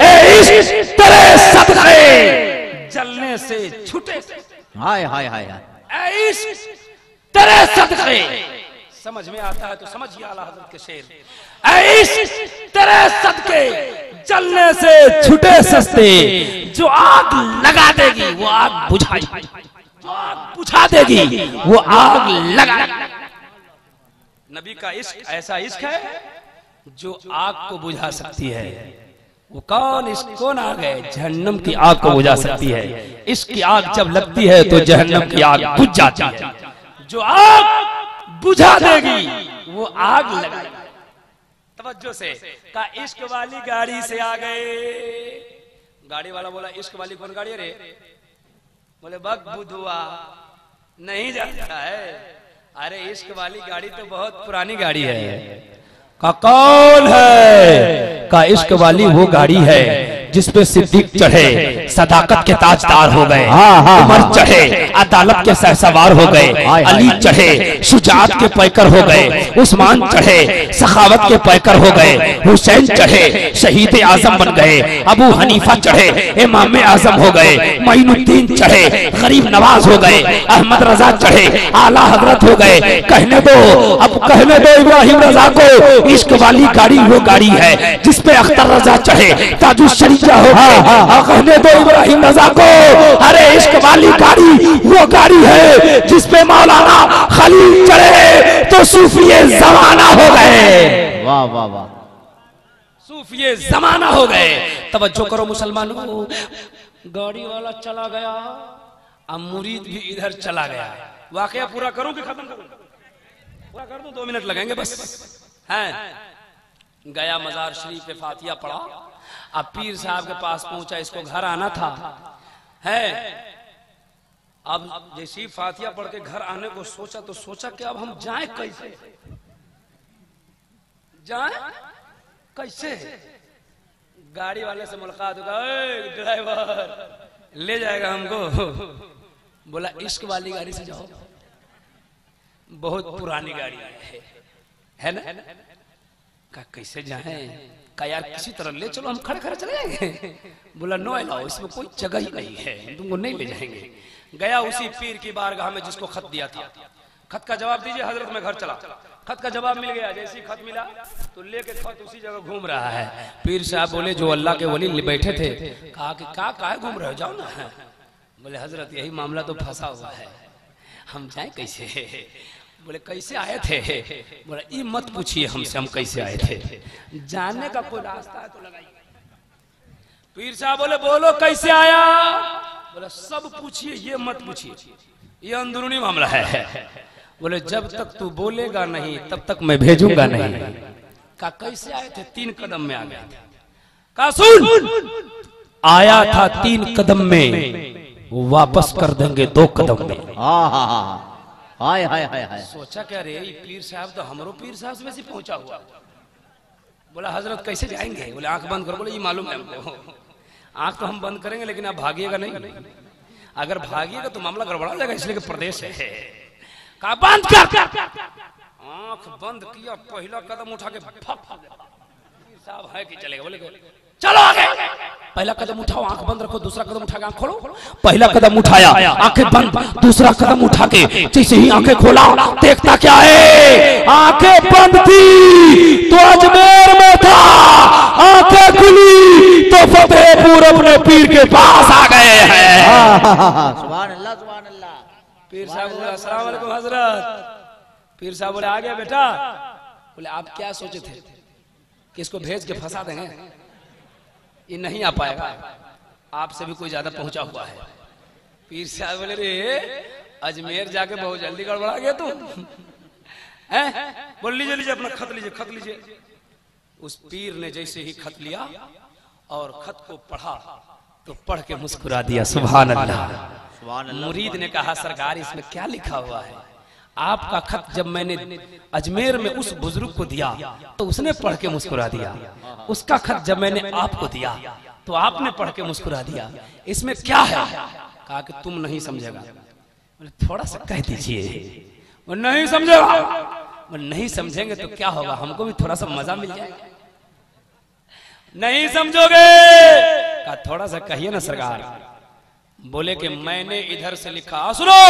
ए इश्क तेरे सदके जलने से छूटे। हाय हाय हाय हाय। ए इश्क तेरे सदके, समझ में आता है तो समझिए आला हजरत के शेर। ए इश्क तेरे सदके जलने से छूटे सस्ते, जो आग लगा देगी वो आग बुझाई, जो आग बुझा देगी वो आग लगा। नबी का इश्क ऐसा इश्क है जो आग को बुझा सकती है। वो कौन इश्क? कौन आग है? जहन्नम की आग को बुझा सकती है। इश्क की आग जब लगती है तो जहन्नम की आग बुझ जाती है। जो आग बुझा देगी वो आग लगाएगी। तवज्जो से का इश्क वाली गाड़ी से आ गए। गाड़ी वाला बोला इश्क वाली कौन गाड़ी है रे? बोले बक बुधुआ नहीं जानता है। अरे इश्क वाली गाड़ी तो बहुत पुरानी गाड़ी है। का कौन है? का इश्क वाली वो गाड़ी है जिसपे सिद्दीक चढ़े, सदाकत के ताजदार हो गए। उमर चढ़े, अदालत के सहसवार हो गए। अली चढ़े, शुजाअत के पैकर हो गए। उस्मान चढ़े, सखावत के पैकर हो गए। हुसैन चढ़े, शहीद आजम बन गए। अबू हनीफा चढ़े, इमाम आजम हो गए। मोइनुद्दीन चढ़े, गरीब नवाज हो गए। अहमद रजा चढ़े, आला हजरत हो गए। कहने दो, अब कहने दो इब्राहिम रजा को, इश्क वाली गाड़ी वो गाड़ी है जिसपे अख्तर रजा चढ़े, ताजु शरीफ हो गए। कहने दो इब्राहिम रजा को, अरे इश्क वाली गाड़ी वो गाड़ी है जिसपे मौलाना खलील चढ़े तो सूफिये जमाना हो गए। वाह वाह वाह, सूफिये जमाना हो गए। तवज्जो करो मुसलमानों, गाड़ी वाला चला गया, अब मुरीद भी इधर चला गया। वाकया पूरा करूं कि खत्म करूं? पूरा कर दो, 2 मिनट लगेंगे बस। हैं गया मजार शरीफ पे फातिया पढ़ा। अब पीर साहब के पास पहुंचा, इसको घर आना था। है अब जैसी फातिया पढ़ के घर आने को सोचा तो सोचा कि अब हम जाएं कैसे? जाएं कैसे? गाड़ी वाले से मुलाकात होगा, ड्राइवर ले जाएगा हमको। बोला इश्क वाली गाड़ी से जाओ, बहुत पुरानी गाड़ी है ना। का कैसे जाएं? का यार किसी तरह ले चलो, हम खड़े खड़े चले जाएंगे। बोला नो अलाउ, इसमें कोई जगह ही नहीं है, तुमको नहीं ले जाएंगे। गया उसी पीर की बारगाह में जिसको खत दिया था। खत का जवाब दीजिए हजरत, में घर चला। खत का जवाब मिल गया। जैसे ही खत मिला तो लेके खत उसी जगह घूम रहा है। पीर साहब बोले जो अल्लाह के वली बैठे थे, कहा कि क्या घूम रहे हो, जाओ ना। बोले हजरत यही मामला तो फंसा हुआ है, हम जाए कैसे? बोले कैसे आए थे? बोले ये मत पूछिए हमसे, हम कैसे आए थे, जानने का कोई रास्ता है तो लगाइए। पीर साहब बोले बोलो कैसे आया? बोले सब पूछिए, ये मत पूछिए, ये अंदरूनी मामला है। बोले जब तक तू बोलेगा नहीं तब तक मैं भेजूंगा नहीं। का कैसे आए थे? 3 कदम में आ गए थे। का सुन, आया था 3 कदम में, वापस कर देंगे 2 कदम में। हाय हाय हाय हाय। सोचा क्या रे, पीर साहब तो हमरो पीर साहब से वैसे पहुंचा हुआ। बोला हजरत कैसे जाएंगे? बोले आंख बंद करो। बोले ये मालूम है हमको। आंख तो हम बंद करेंगे लेकिन आप भागिएगा नहीं। अगर भागिएगा तो मामला गड़बड़ा जाएगा, इसलिए कि प्रदेश है। कहा बंद कर। आंख बंद किया, पहला कदम उठा के साहब है कि चलेगा, बोले चलो आगे। पहला कदम उठाओ, आंख बंद रखो, दूसरा कदम उठा के आंख खोलो। पहला कदम उठाया, आंखें बंद, दूसरा कदम उठा के जैसे ही आंखें खोला, देखता क्या है, आंखें बंद थी तो अजमेर में था, आंखें खुली तो फतेहपुर अपने पीर के पास आ गए हैं। सुभान अल्लाह, सुभान अल्लाह। पीर साहब बोले अस्सलाम वालेकुम हजरत। पीर साहब बोले आ गया बेटा। बोले आप क्या सोचे थे कि इसको भेज के फंसा देंगे, ये नहीं आ पाएगा, आपसे भी कोई ज्यादा पहुंचा हुआ है। पीर साहब बोले रे अजमेर जाके बहुत जल्दी गड़बड़ा गया तू हैं? बोल लीजिए लीजिए अपना खत लीजिए, खत लीजिए। उस पीर ने जैसे ही खत लिया और खत को पढ़ा तो पढ़ के मुस्कुरा दिया। सुभान अल्लाह। मुरीद ने कहा सरकार इसमें क्या लिखा हुआ है? आपका खत जब मैंने अजमेर में उस बुजुर्ग को दिया तो उसने पढ़ के मुस्कुरा दिया, उसका खत जब मैंने आपको दिया तो आपने पढ़ के मुस्कुरा दिया, इसमें क्या है? कहा कि तुम नहीं समझेगा। थोड़ा सा कह दीजिए। वो नहीं समझेगा। वो नहीं समझेंगे तो क्या होगा, हमको भी थोड़ा सा मजा मिल जाएगा। नहीं समझोगे? कहा थोड़ा सा कहिए ना सरकार। बोले कि मैंने इधर से लिखा, सुनो,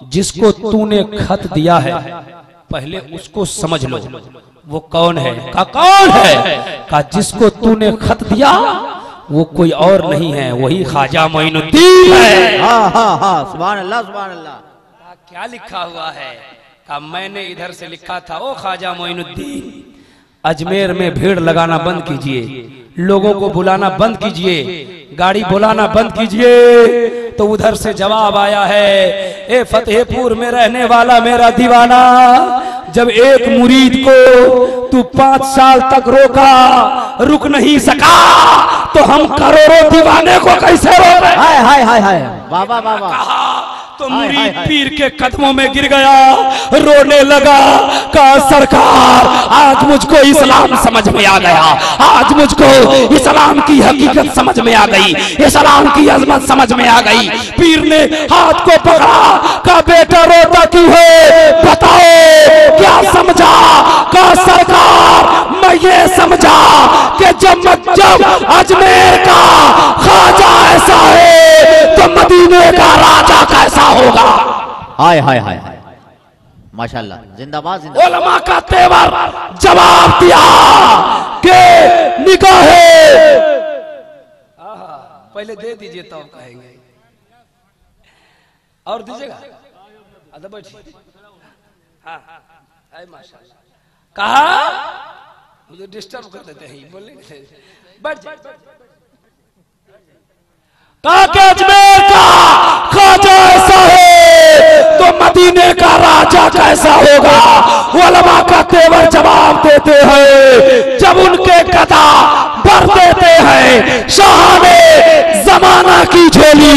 जिसको तूने खत दिया है पहले उसको समझ लो, वो कौन है? का कौन है? का जिसको तूने खत दिया वो कोई और नहीं है, वही ख्वाजा मोइनुद्दीन है। हाँ हाँ हाँ, सुभान अल्लाह, सुभान अल्लाह। क्या लिखा हुआ है? का मैंने इधर से लिखा था, ओ ख्वाजा मोइनुद्दीन अजमेर में भीड़ लगाना बंद कीजिए, लोगों को बुलाना बंद कीजिए, गाड़ी बुलाना बंद कीजिए। तो उधर से जवाब आया है, ए फतेहपुर में रहने वाला मेरा दीवाना, जब एक मुरीद को तू 5 साल तक रोका, रुक नहीं सका, तो हम करोड़ों दीवाने को कैसे रोके? हाय हाय हाय हाय, बाबा बाबा। तो मुरीद पीर के कदमों में गिर गया, रोने लगा। कहा सरकार आज मुझको इस्लाम समझ में आ गया, आज मुझको इस्लाम की हकीकत समझ में आ गई, इस्लाम की अजमत समझ में आ गई। पीर ने हाथ को पकड़ा, कहा बेटा रोता क्यों है, बताओ क्या समझा? कहा सरकार मैं ये समझा कि जब अजमेर का ख्वाजा ऐसा है तो मदीने का राजा कैसा होगा? हाय हाय हाय हाय, माशाल्लाह, जिंदाबाद जिंदाबाद। उलमा का तेवर जवाब दिया कि निगाहे पहले दे दीजिए तो कहेंगे, और दीजिएगा। अदब बैठिए। हाँ माशाल्लाह। कहा मुझे डिस्टर्ब कर देते हैं, बोले बैठ जाए। अजमेर का ख्वाजा ऐसा है तो मदीने का राजा कैसा होगा? उलमा का तेवर जवाब देते हैं, जब उनके कदा भर देते हैं शाहाने जमाना की झोली,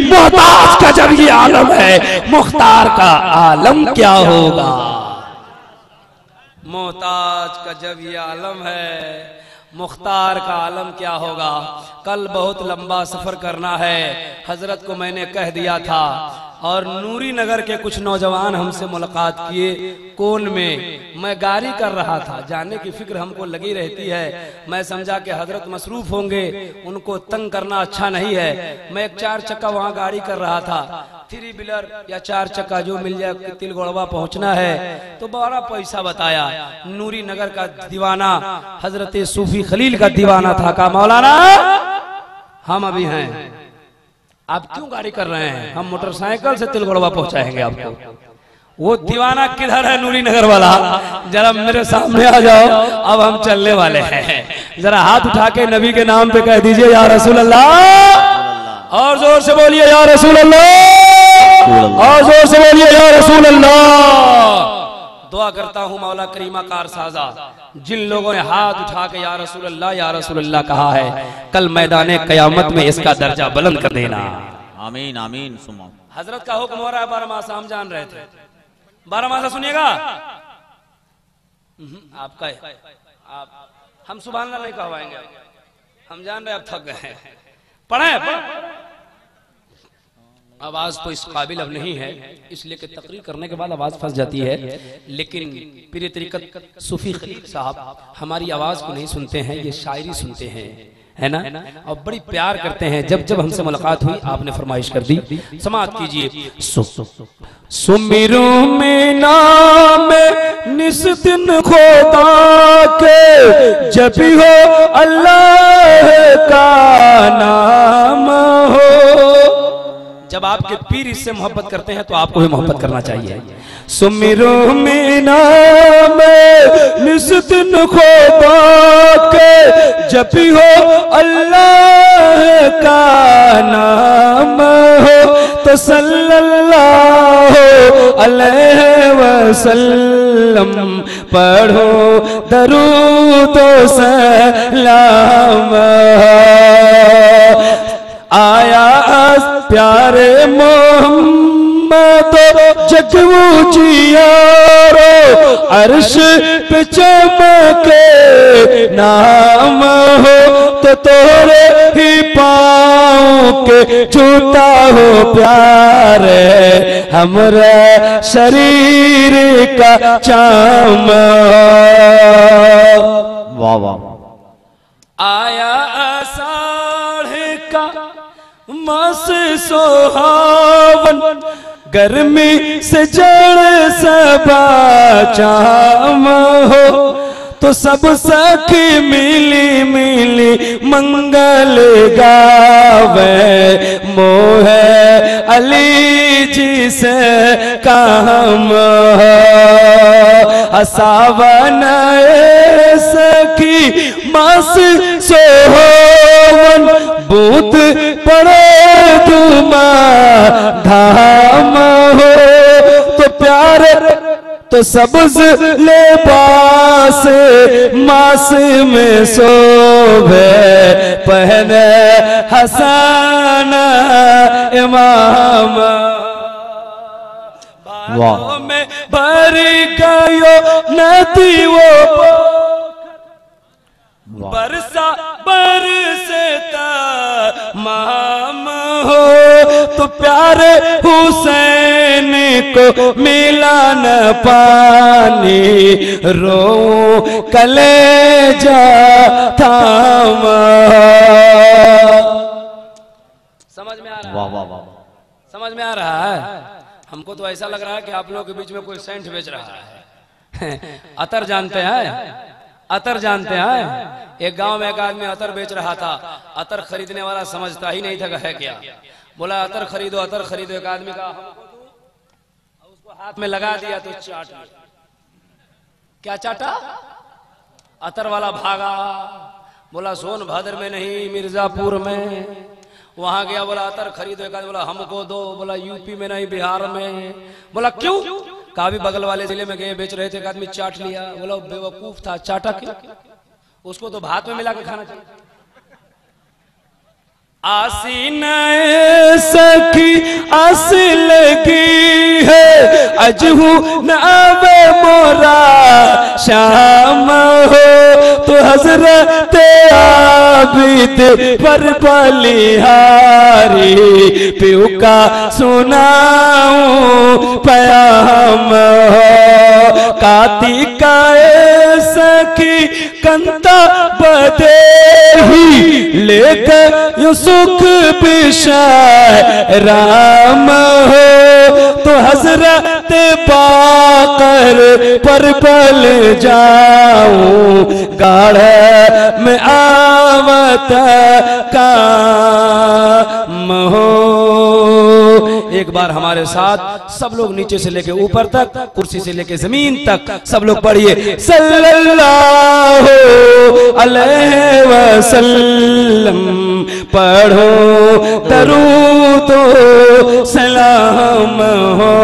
मोहताज का जब ये आलम है, मुख्तार का आलम क्या होगा? मोहताज का जब ये आलम है, मुख्तार का आलम क्या होगा? कल बहुत लंबा सफर करना है, हजरत को मैंने कह दिया था, और नूरी नगर के कुछ नौजवान हमसे मुलाकात किए कोन में। मैं गाड़ी कर रहा था, जाने की फिक्र हमको लगी रहती है। मैं समझा कि हजरत मसरूफ होंगे, उनको तंग करना अच्छा नहीं है। मैं एक 4 चक्का वहाँ गाड़ी कर रहा था, 3 व्हीलर या 4 चक्का जो मिल जाए, तिलगोड़वा पहुँचना है। तो बड़ा पैसा बताया। नूरी नगर का दीवाना हजरत सूफी खलील का दीवाना था। का मौलाना हम अभी हैं, आप क्यों गाड़ी कर रहे हैं? हम मोटरसाइकिल से तिलगोड़वा पहुंचाएंगे आपको। वो दीवाना किधर है? नूरी नगर वाला, जरा मेरे सामने आ जाओ, अब हम चलने वाले हैं। जरा हाथ उठा के नबी के नाम पे कह दीजिए या रसूल अल्लाह, और जोर से बोलिए या रसूल अल्लाह, और जोर से बोलिए या रसूल अल्लाह। दुआ करता हूँ मौला करीमा कारसाजा, जिन लोगों ने हाथ उठा के या रसूल अल्लाह कहा है, कल मैदान कयामत में इसका दर्जा बुलंद कर देना। आमीन आमीन। सुनो, हजरत का हुक्म हो रहा है 12 मासा, हम जान रहे थे। 12 मासा सुनिएगा। आपका है, आप हम सुभान अल्लाह नहीं कहवाएंगे। हम जान रहे अब थक गए। पढ़े आवाज तो इस काबिल अब नहीं है, इसलिए कि तकरीर करने के बाद आवाज फंस जाती है। लेकिन पीर तरीकत सूफी खलील साहब हमारी आवाज को नहीं सुनते हैं, ये शायरी सुनते हैं, है ना, और बड़ी प्यार करते हैं। जब जब हमसे मुलाकात हुई आपने फरमाइश कर दी, समाअत कीजिए। सुमिरू में नाम निस दिन खुदा के, जब भी हो अल्लाह का नाम हो। जब आपके पीर इससे मोहब्बत करते हैं तो आपको भी मोहब्बत करना चाहिए। सुमिरो में नाम निस दिन खुदा के, जब भी हो अल्लाह का नाम हो, तो सल्लल्लाहु अलैहि वसल्लम पढ़ो दरूद सलाम। आया प्यारे मोहम्मद जगू जियारो, अर्श पे चमके नाम हो, तो तोरे ही पाँव के जूता हो प्यारे, हमरा शरीर का चाम। वाह वाह। आया आषाढ़ का मास सोहावन, गर्मी से जड़ सबा चाम हो, तो सब सखी मिली मिली मंगल गावे, मोहे अली जी से काम हो। सावन सखी मास सोहवन, बूत पड़े धुमा धाम हो, तो प्यार तो सब्ज लिबास मास में शोभे, पहने हसन इमाम। बाहों में भर गयो नदी वो, बरसा बरसता माम हो, तो प्यारे हुसैन को मिला न पानी, रो कलेजा थाम। समझ में आ रहा है? वाह वाह वाह। समझ में आ रहा है? हमको तो ऐसा लग रहा है कि आप लोगों के बीच में कोई सेंट बेच रहा है। अतर जानते हैं? अतर जानते हैं? एक गांव में एक आदमी अतर बेच रहा था। अतर खरीदने वाला समझता ही नहीं था है क्या। बोला अतर खरीदो, अतर खरीदो। एक आदमी का उसको हाथ में लगा दिया तो चाट लिया। क्या चाटा? अतर वाला भागा। बोला सोनभद्र में नहीं, मिर्जापुर में। वहां गया, बोला अतर खरीदो। एक आदमी बोला हमको दो। बोला यूपी में नहीं, बिहार में। बोला क्यों? कहा भी बगल वाले जिले में गए, बेच रहे थे, एक आदमी चाट लिया। बोला बेवकूफ था, चाटा क्यों? उसको तो भात में मिला के खाना चाहिए। आसीन सखी आस लगी है, अजहू नावे मोरा शाम हो, तो हजरत आबिद पर बलिहारी प्यू का सुनाऊं पयाम हो। कार्तिका सखी कंता बदेही, लेकर यू सुख विषय राम हो, तो हजरत पाकर पर पल जाऊं, गाढ़ में आवत काम हो। एक बार हमारे साथ सब लोग नीचे से लेके ऊपर तक, कुर्सी से लेके जमीन तक सब लोग पढ़िए। सल्लल्लाहु अलैहि वसल्लम पढ़ो दरूद सलाम हो।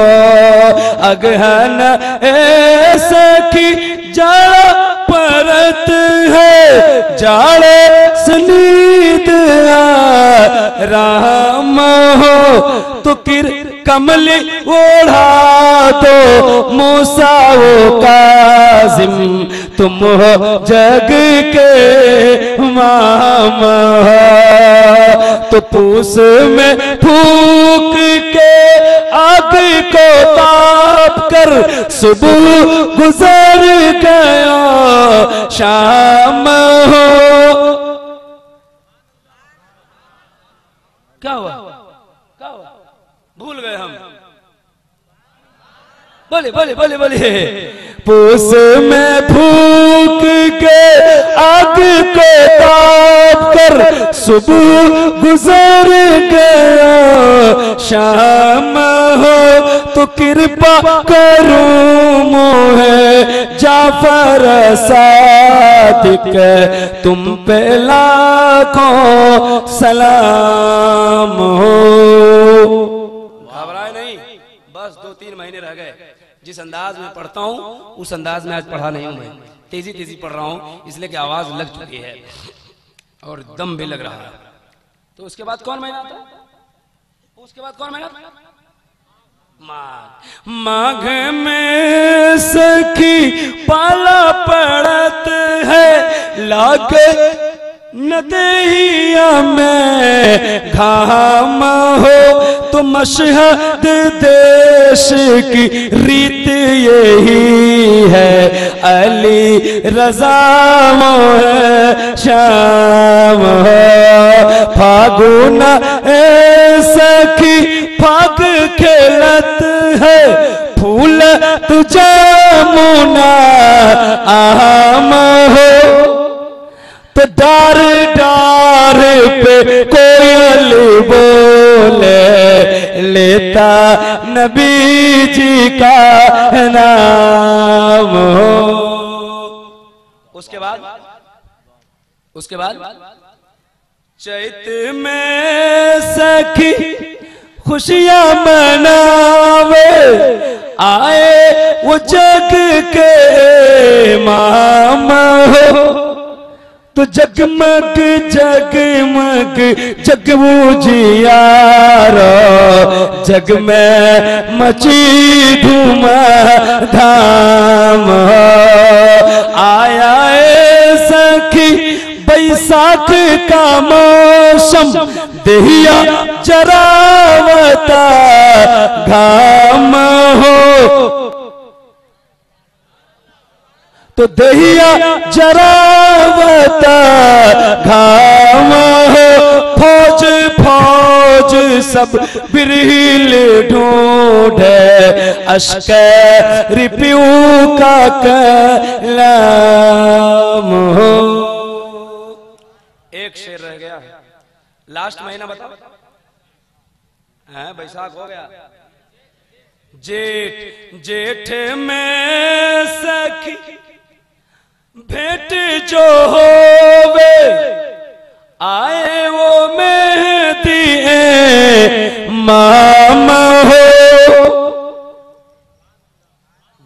अगहन ए सखी जाड़ा परत है, जाड़े सनीद राम हो, तो किर कमली ओढ़ा दो मूसा वो काजिम, तुम हो जग के मामा। तो पूस में फूक के आग को ताप कर सुबह गुजर गया शाम हो। क्या हुआ, क्या हुआ, भूल गए हम। बोले बोले बोले बोले। पूस में फूक के आग को ताप कर सुबह गुजर गया शाम हो। तो कृपा करूं मोहे जाफर सादिक, तुम पे लाखों सलाम हो। घबराए नहीं, बस 2-3 महीने रह गए। जिस अंदाज में पढ़ता हूँ उस अंदाज में आज पढ़ा नहीं हूं मैं, तेजी तेजी पढ़ रहा हूँ, इसलिए कि आवाज लग चुकी है और दम भी लग रहा है। तो उसके बाद कौन महीना आता है? उसके बाद कौन महीना? माघ। माघ में सखी पाला पड़त है, लागे नदिया में घाम हो। तो मशहद देश की रीत यही है, अली रजा मोहे शाम हो। फागुन सखी फाग खेलत है, फूल तुझे मुना आम हो। तो डार डार पे कोयल बोले, लेता नबी जी का नाम हो। उसके बाद चैत में सखी खुशियां मनावे, आए वो जग के मामा हो। तो जगमग जगमग जगमू जियारो, जग में मची धूम धाम। आया सखी बैसाख का मौसम, देहिया जरावता घाम हो। तो देहिया जरावता घाम हो। फौज फौज सब बिरहिल ढूंढे, अश्क रिप्यू का कलाम हो। एक शेर रह गया, लास्ट महीना बताओ। बैसाख हो गया। जेठ जेठ में सखी भेंट जो होवे, आए वो मेहदी मामा हो।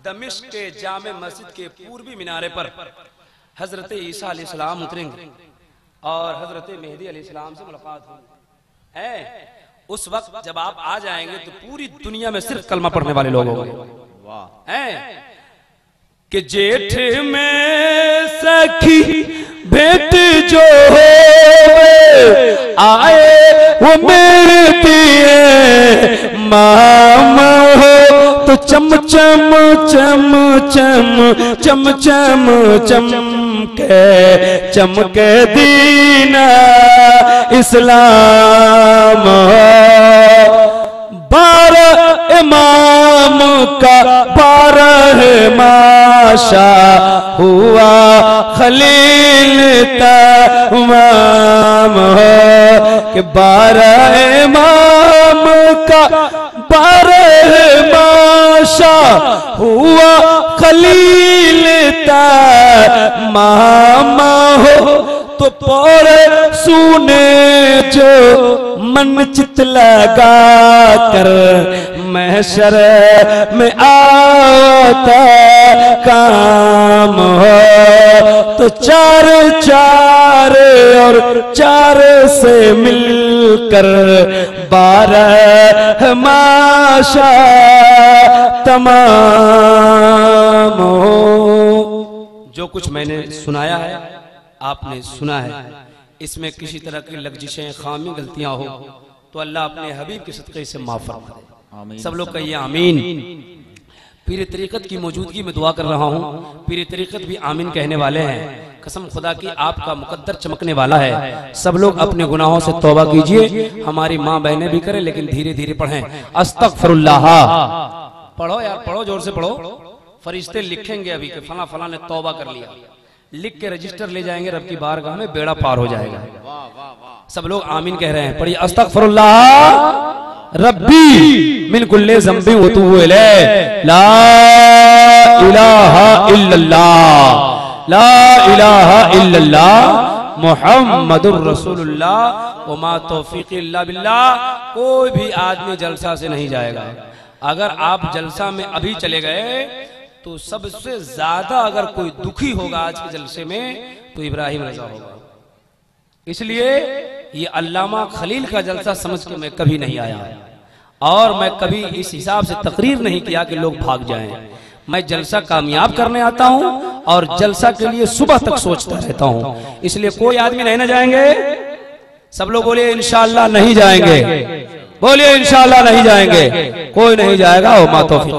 दमिश्क के जामे मस्जिद के पूर्वी मिनारे पर हजरत ईसा अलैहिस्सलाम उतरेंगे और हजरत मेहदी अलैहिस्सलाम से मुलाकात होगी। है उस वक्त जब आप आ जाएंगे तो पूरी दुनिया में सिर्फ कलमा पढ़ने वाले लोग होंगे। हैं कि जेठ में सखी भेंट जो होवे, आए वो मेहदी मामा हो। तो चम चम चम चम चम चम चमके चमके दीना इस्लाम। 12 इमाम का 12 माशा हुआ खलील तमाम हो। कि 12 इमाम का 12 माशा हुआ खलील तमाम हो। तो पौड़े सुने जो मन चित लगा कर, महशर में आता काम हो। तो 4 4 और 4 से मिलकर 12 माशा तमाम हो। जो कुछ मैंने सुनाया है, आपने सुना है, इसमें किसी तरह की लग्जिशें, खामी, गलतियां हो तो अल्लाह अपने हबीब के सदक़े से माफ फरमा दे। सब लोग कहिए आमीन। पीर तरीक़त की मौजूदगी में दुआ कर रहा हूँ। पीर तरीक़त भी आमीन कहने वाले हैं। कसम खुदा की आपका मुकद्दर चमकने वाला है। सब लोग अपने गुनाहों से तौबा कीजिए। हमारी माँ बहनें भी करें, लेकिन धीरे धीरे पढ़ें। अस्तगफिरुल्लाह। पढ़ो यार, पढ़ो, जोर से पढ़ो। फरिश्ते लिखेंगे अभी कि फला फला ने तौबा कर लिया। लिख के रजिस्टर ले जाएंगे रब की बारगाह में, बेड़ा पार हो जाएगा। सब लोग आमीन कह रहे हैं। पढ़िए अस्तगफिरुल्लाह रब्बी मिन कुल्ले ज़ंबि व तुबू इलैह, ला इलाहा इल्लल्लाह, ला इलाहा इल्लल्लाह मुहम्मदुर रसूलुल्लाह व मा तौफीक़ी इल्ला बिल्लाह। कोई भी आदमी जलसा से नहीं जाएगा। अगर आप जलसा में अभी चले गए तो सबसे ज्यादा अगर कोई दुखी होगा आज के जलसे में तो इब्राहिम रजा होगा। इसलिए ये अल्लामा खलील का जलसा समझ के मैं कभी नहीं आया और मैं कभी इस हिसाब से तकरीर नहीं किया कि लोग भाग जाएं। मैं जलसा कामयाब करने आता हूं और जलसा के लिए सुबह तक सोचता रहता हूं। इसलिए कोई आदमी नहीं ना जाएंगे। सब लोग बोलिए इंशाअल्लाह नहीं जाएंगे, बोलिए इंशाअल्लाह नहीं जाएंगे। कोई नहीं जाएगा। ओ मा तौफीक